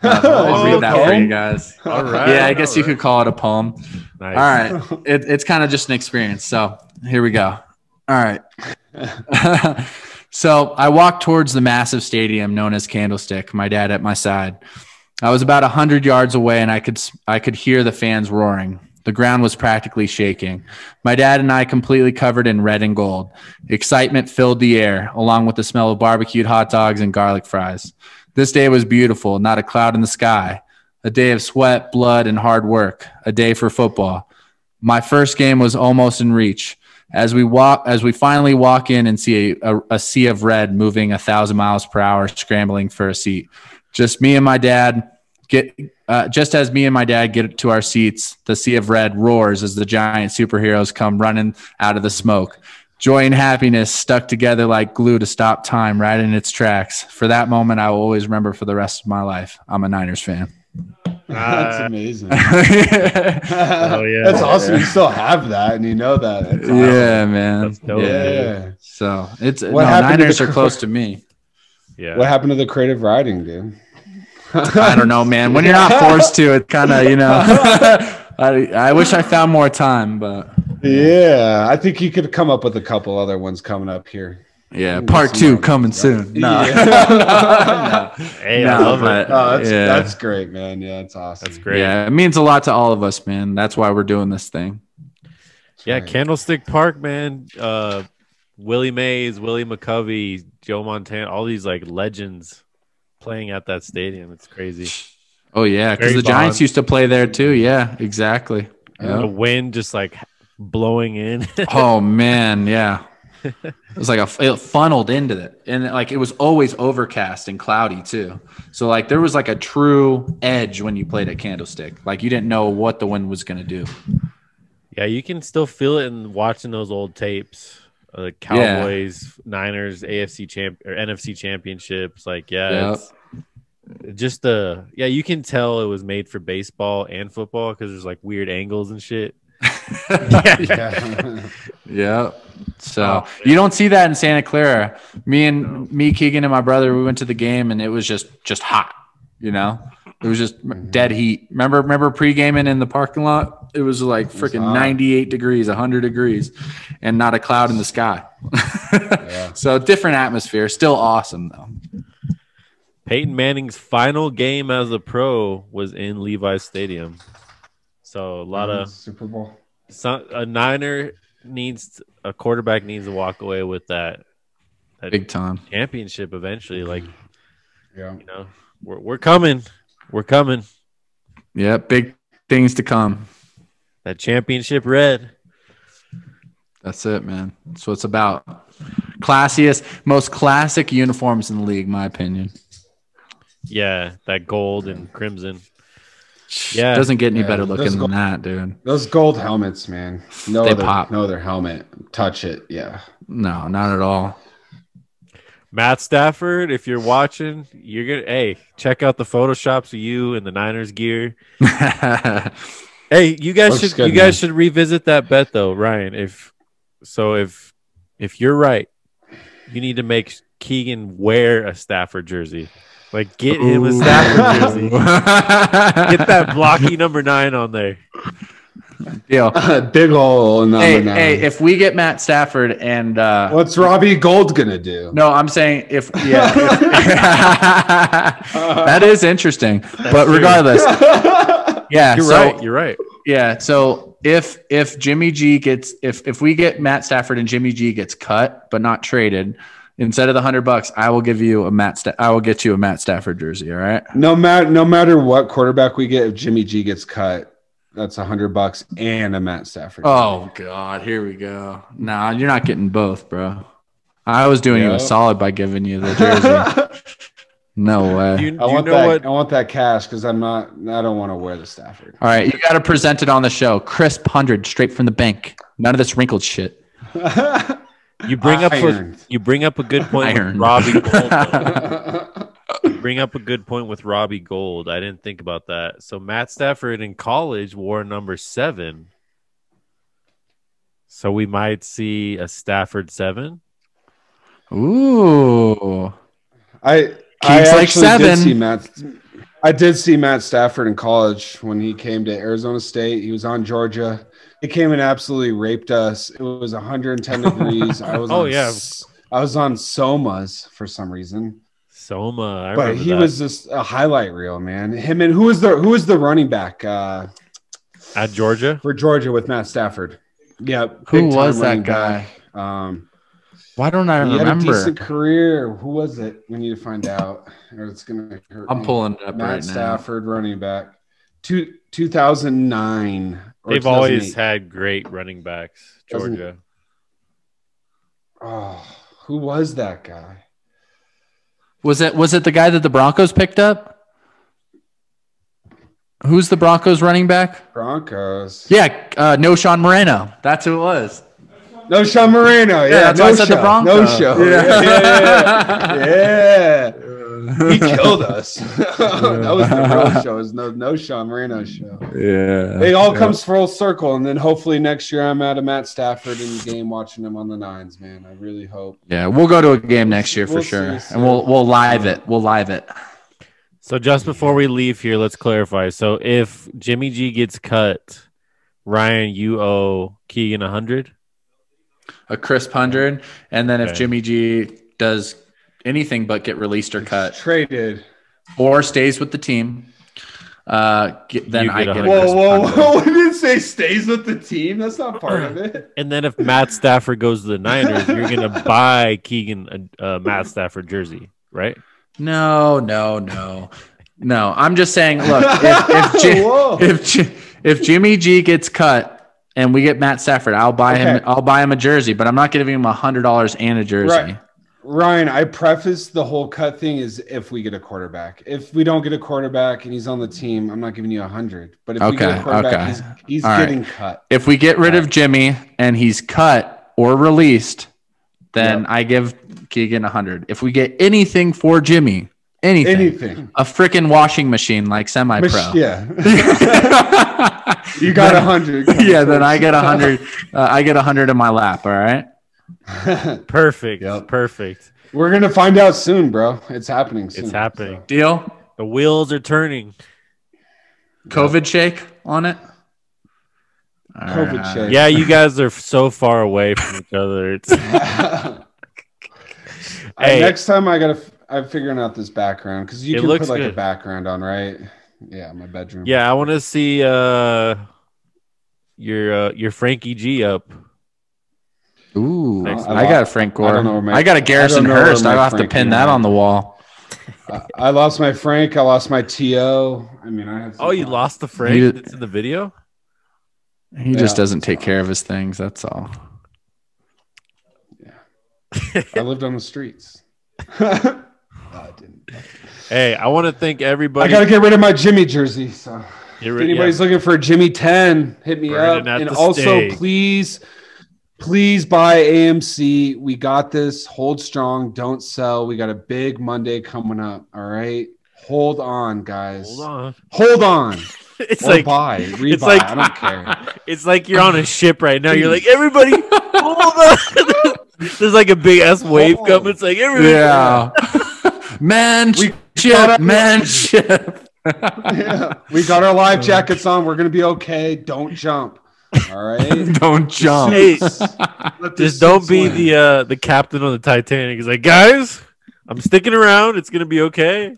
I'll read that for you guys. All right. Yeah, I guess you could call it a poem. Nice. All right. It's kind of just an experience. So here we go. All right. So I walked towards the massive stadium known as Candlestick, my dad at my side. I was about 100 yards away, and I could hear the fans roaring. The ground was practically shaking. My dad and I completely covered in red and gold. Excitement filled the air, along with the smell of barbecued hot dogs and garlic fries. This day was beautiful, not a cloud in the sky. A day of sweat, blood, and hard work. A day for football. My first game was almost in reach. As we finally walk in and see a sea of red moving 1,000 miles per hour, scrambling for a seat. Just as me and my dad get to our seats, the sea of red roars as the giant superheroes come running out of the smoke. Joy and happiness stuck together like glue to stop time right in its tracks. For that moment, I will always remember for the rest of my life. I'm a Niners fan. That's amazing. Oh yeah, that's awesome. You still have that, and you know that. That's awesome. Yeah, man. That's dope, yeah. dude. So it's Niners are close to me. Yeah. What happened to the creative writing, dude? I don't know, man. When you're not forced to, it kind of, I wish I found more time, but yeah, I think you could come up with a couple other ones coming up here. Yeah, part 2 coming soon. No. Hey, I love it. Oh, that's great, man. Yeah, it's awesome. That's great. Yeah, it means a lot to all of us, man. That's why we're doing this thing. Yeah, right. Candlestick Park, man. Willie Mays, Willie McCovey, Joe Montana, all these like legends playing at that stadium. It's crazy. Oh yeah, because Barry the Giants Bonds. used to play there too. Yeah, exactly. The Yep. wind just like blowing in. Oh man, yeah. It was like it funneled into it, and like it was always overcast and cloudy too. So like there was like a true edge when you played at Candlestick. Like you didn't know what the wind was gonna do. Yeah, you can still feel it in watching those old tapes. The Cowboys, Niners, NFC championships. Like, yeah, Yep. it's just you can tell it was made for baseball and football because there's like weird angles and shit. Yeah. Yeah. So you don't see that in Santa Clara. Me, Keegan, and my brother, we went to the game, and it was just hot. It was just dead heat. Remember pre-gaming in the parking lot? It was like freaking 98 degrees, 100 degrees, and not a cloud in the sky. Yeah. So different atmosphere. Still awesome though. Peyton Manning's final game as a pro was in Levi's Stadium. So a lot of Super Bowl. A quarterback needs to walk away with that Big time. championship eventually. Like, Yeah. we're coming. We're coming. Yeah, big things to come. That championship red. That's it, man. That's what it's about. Classiest, most classic uniforms in the league, my opinion. Yeah, that gold and crimson. Yeah. Doesn't get any better those looking than gold- that, dude. Those gold helmets, man. They pop. No other helmet. Touch it. Yeah. No, not at all. Matt Stafford, if you're watching, check out the photoshops of you in the Niners gear. Hey, you guys should revisit that bet though, Ryan. If you're right, you need to make Keegan wear a Stafford jersey. Like, get him a Stafford jersey. Get that blocky number 9 on there. Deal. Big hole in number 9. Hey, if we get Matt Stafford and What's Robbie Gold gonna do? no, I'm saying that is interesting. But regardless, yeah, You're right. Yeah, so if Jimmy G gets if we get Matt Stafford and Jimmy G gets cut but not traded, instead of the $100, I will get you a Matt Stafford jersey. All right. No matter what quarterback we get, if Jimmy G gets cut, that's $100 and a Matt Stafford. Oh God, here we go. Nah, you're not getting both, bro. I was doing you a solid by giving you the jersey. No way. I want that cash because I don't want to wear the Stafford. All right, you got to present it on the show. Crisp 100 straight from the bank. None of this wrinkled shit. You bring up a good point with Iron. Robbie Gold. You bring up a good point with Robbie Gould. I didn't think about that. So Matt Stafford in college wore number 7. So we might see a Stafford 7. Ooh. I Keeps like actually 7. did see Matt. I did see Matt Stafford in college when he came to Arizona State. He was on Georgia. He came and absolutely raped us. It was 110 degrees. I was I was on Somas for some reason. Soma, But he was just a highlight reel, man. Him and who was the running back at Georgia for Georgia with Matt Stafford? Yeah, who was that guy? Why don't I remember? He had a decent career. Who was it? We need to find out. Or it's gonna hurt. I'm pulling it up Matt right now. Stafford, running back, 2009. They've always had great running backs. Georgia. Oh, who was that guy? Was it the guy that the Broncos picked up? Who's the Broncos running back? Broncos. Yeah, no Sean Moreno. That's who it was. No Sean Moreno. Yeah, that's why I said the Broncos. No show. Yeah. He killed us. That was the real show. Is no Sean Moreno show. Yeah. It all comes full circle, and then hopefully next year I'm at a Matt Stafford in the game watching him on the Nines. Man, I really hope. Yeah, we'll go to a game next year for sure, and we'll live it. We'll live it. So just before we leave here, let's clarify. So if Jimmy G gets cut, Ryan, you owe Keegan 100. A crisp 100, and then if Jimmy G does anything but get released or cut, traded, or stays with the team, then I get a whoa! We didn't say stays with the team. That's not part of it. And then if Matt Stafford goes to the Niners, you're gonna buy Keegan a Matt Stafford jersey, right? No. I'm just saying. Look, if Jimmy G gets cut and we get Matt Stafford, I'll buy him. I'll buy him a jersey, but I'm not giving him $100 and a jersey. Right. Ryan, I preface the whole cut thing is if we get a quarterback. If we don't get a quarterback and he's on the team, I'm not giving you 100. But if we get a quarterback, he's getting cut. If we get rid of Jimmy and he's cut or released, then I give Keegan 100. If we get anything for Jimmy, anything, a freaking washing machine like semi-pro. Yeah. You got 100. Yeah, then I get 100. I get 100 in my lap. All right. Perfect. Yep. Perfect. We're gonna find out soon, bro. It's happening soon. It's happening. So. Deal. The wheels are turning. COVID shake on it. COVID shake. Yeah, you guys are so far away from each other. It's hey, next time I'm figuring out this background because you can put like a background on, right? Yeah, my bedroom. Yeah, I want to see your Frankie G up. Ooh, I got a Frank Gore. I got a Garrison Hurst. I'll have to pin that on the wall. I lost my Frank. I lost my TO. I mean, I had. You lost the Frank that's in the video? He just doesn't take care of his things. That's all. Yeah. I lived on the streets. I didn't. Hey, I want to thank everybody. I got to get rid of my Jimmy jersey. So if anybody's looking for a Jimmy 10, hit me up. And also, please buy AMC. We got this. Hold strong. Don't sell. We got a big Monday coming up. All right. Hold on, guys. Hold on. It's or like buy. Rebuy. It's like I don't care. It's like you're on a ship right now. You're like, everybody, hold on. There's like a big ass wave coming. It's like everybody. Yeah. Man ship. Yeah. We got our life jackets on. We're gonna be okay. Don't jump. All right. Don't jump. Hey, just don't be the captain on the Titanic. He's like, guys, I'm sticking around. It's gonna be okay.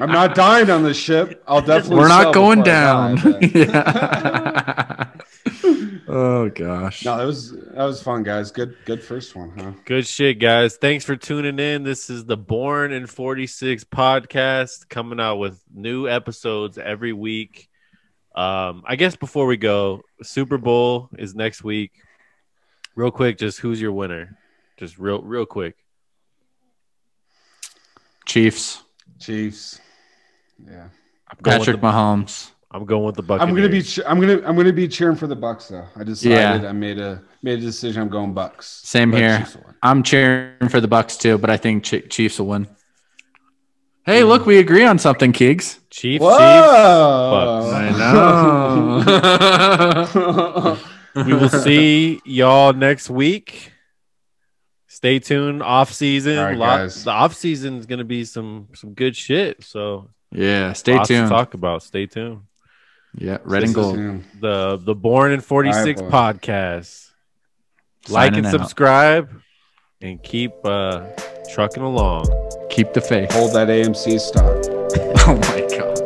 I'm not dying on this ship. I'll definitely. We're not going down. Oh gosh. No, that was fun, guys. Good first one, huh? Good shit, guys. Thanks for tuning in. This is the Born in 46 podcast, coming out with new episodes every week. I guess before we go, Super Bowl is next week. Real quick, just who's your winner? Just real quick. Chiefs. Yeah. Patrick Mahomes. I'm going with the Buccaneers. I'm gonna be cheering for the Bucks though. I decided. I made a decision. I'm going Bucks. Same here. I'm cheering for the Bucks too, but I think Chiefs will win. Hey, look, we agree on something, Keegs. Chiefs. Whoa. I know. We will see y'all next week. Stay tuned. Off season. All right, guys. The off season is gonna be some good shit. So Yeah, stay lots to tuned. talk about. Stay tuned. Yeah, red and gold. The Born in 46 podcast. Like Signing and out. subscribe and keep trucking along. Keep the faith. Hold that AMC stock. Oh my God.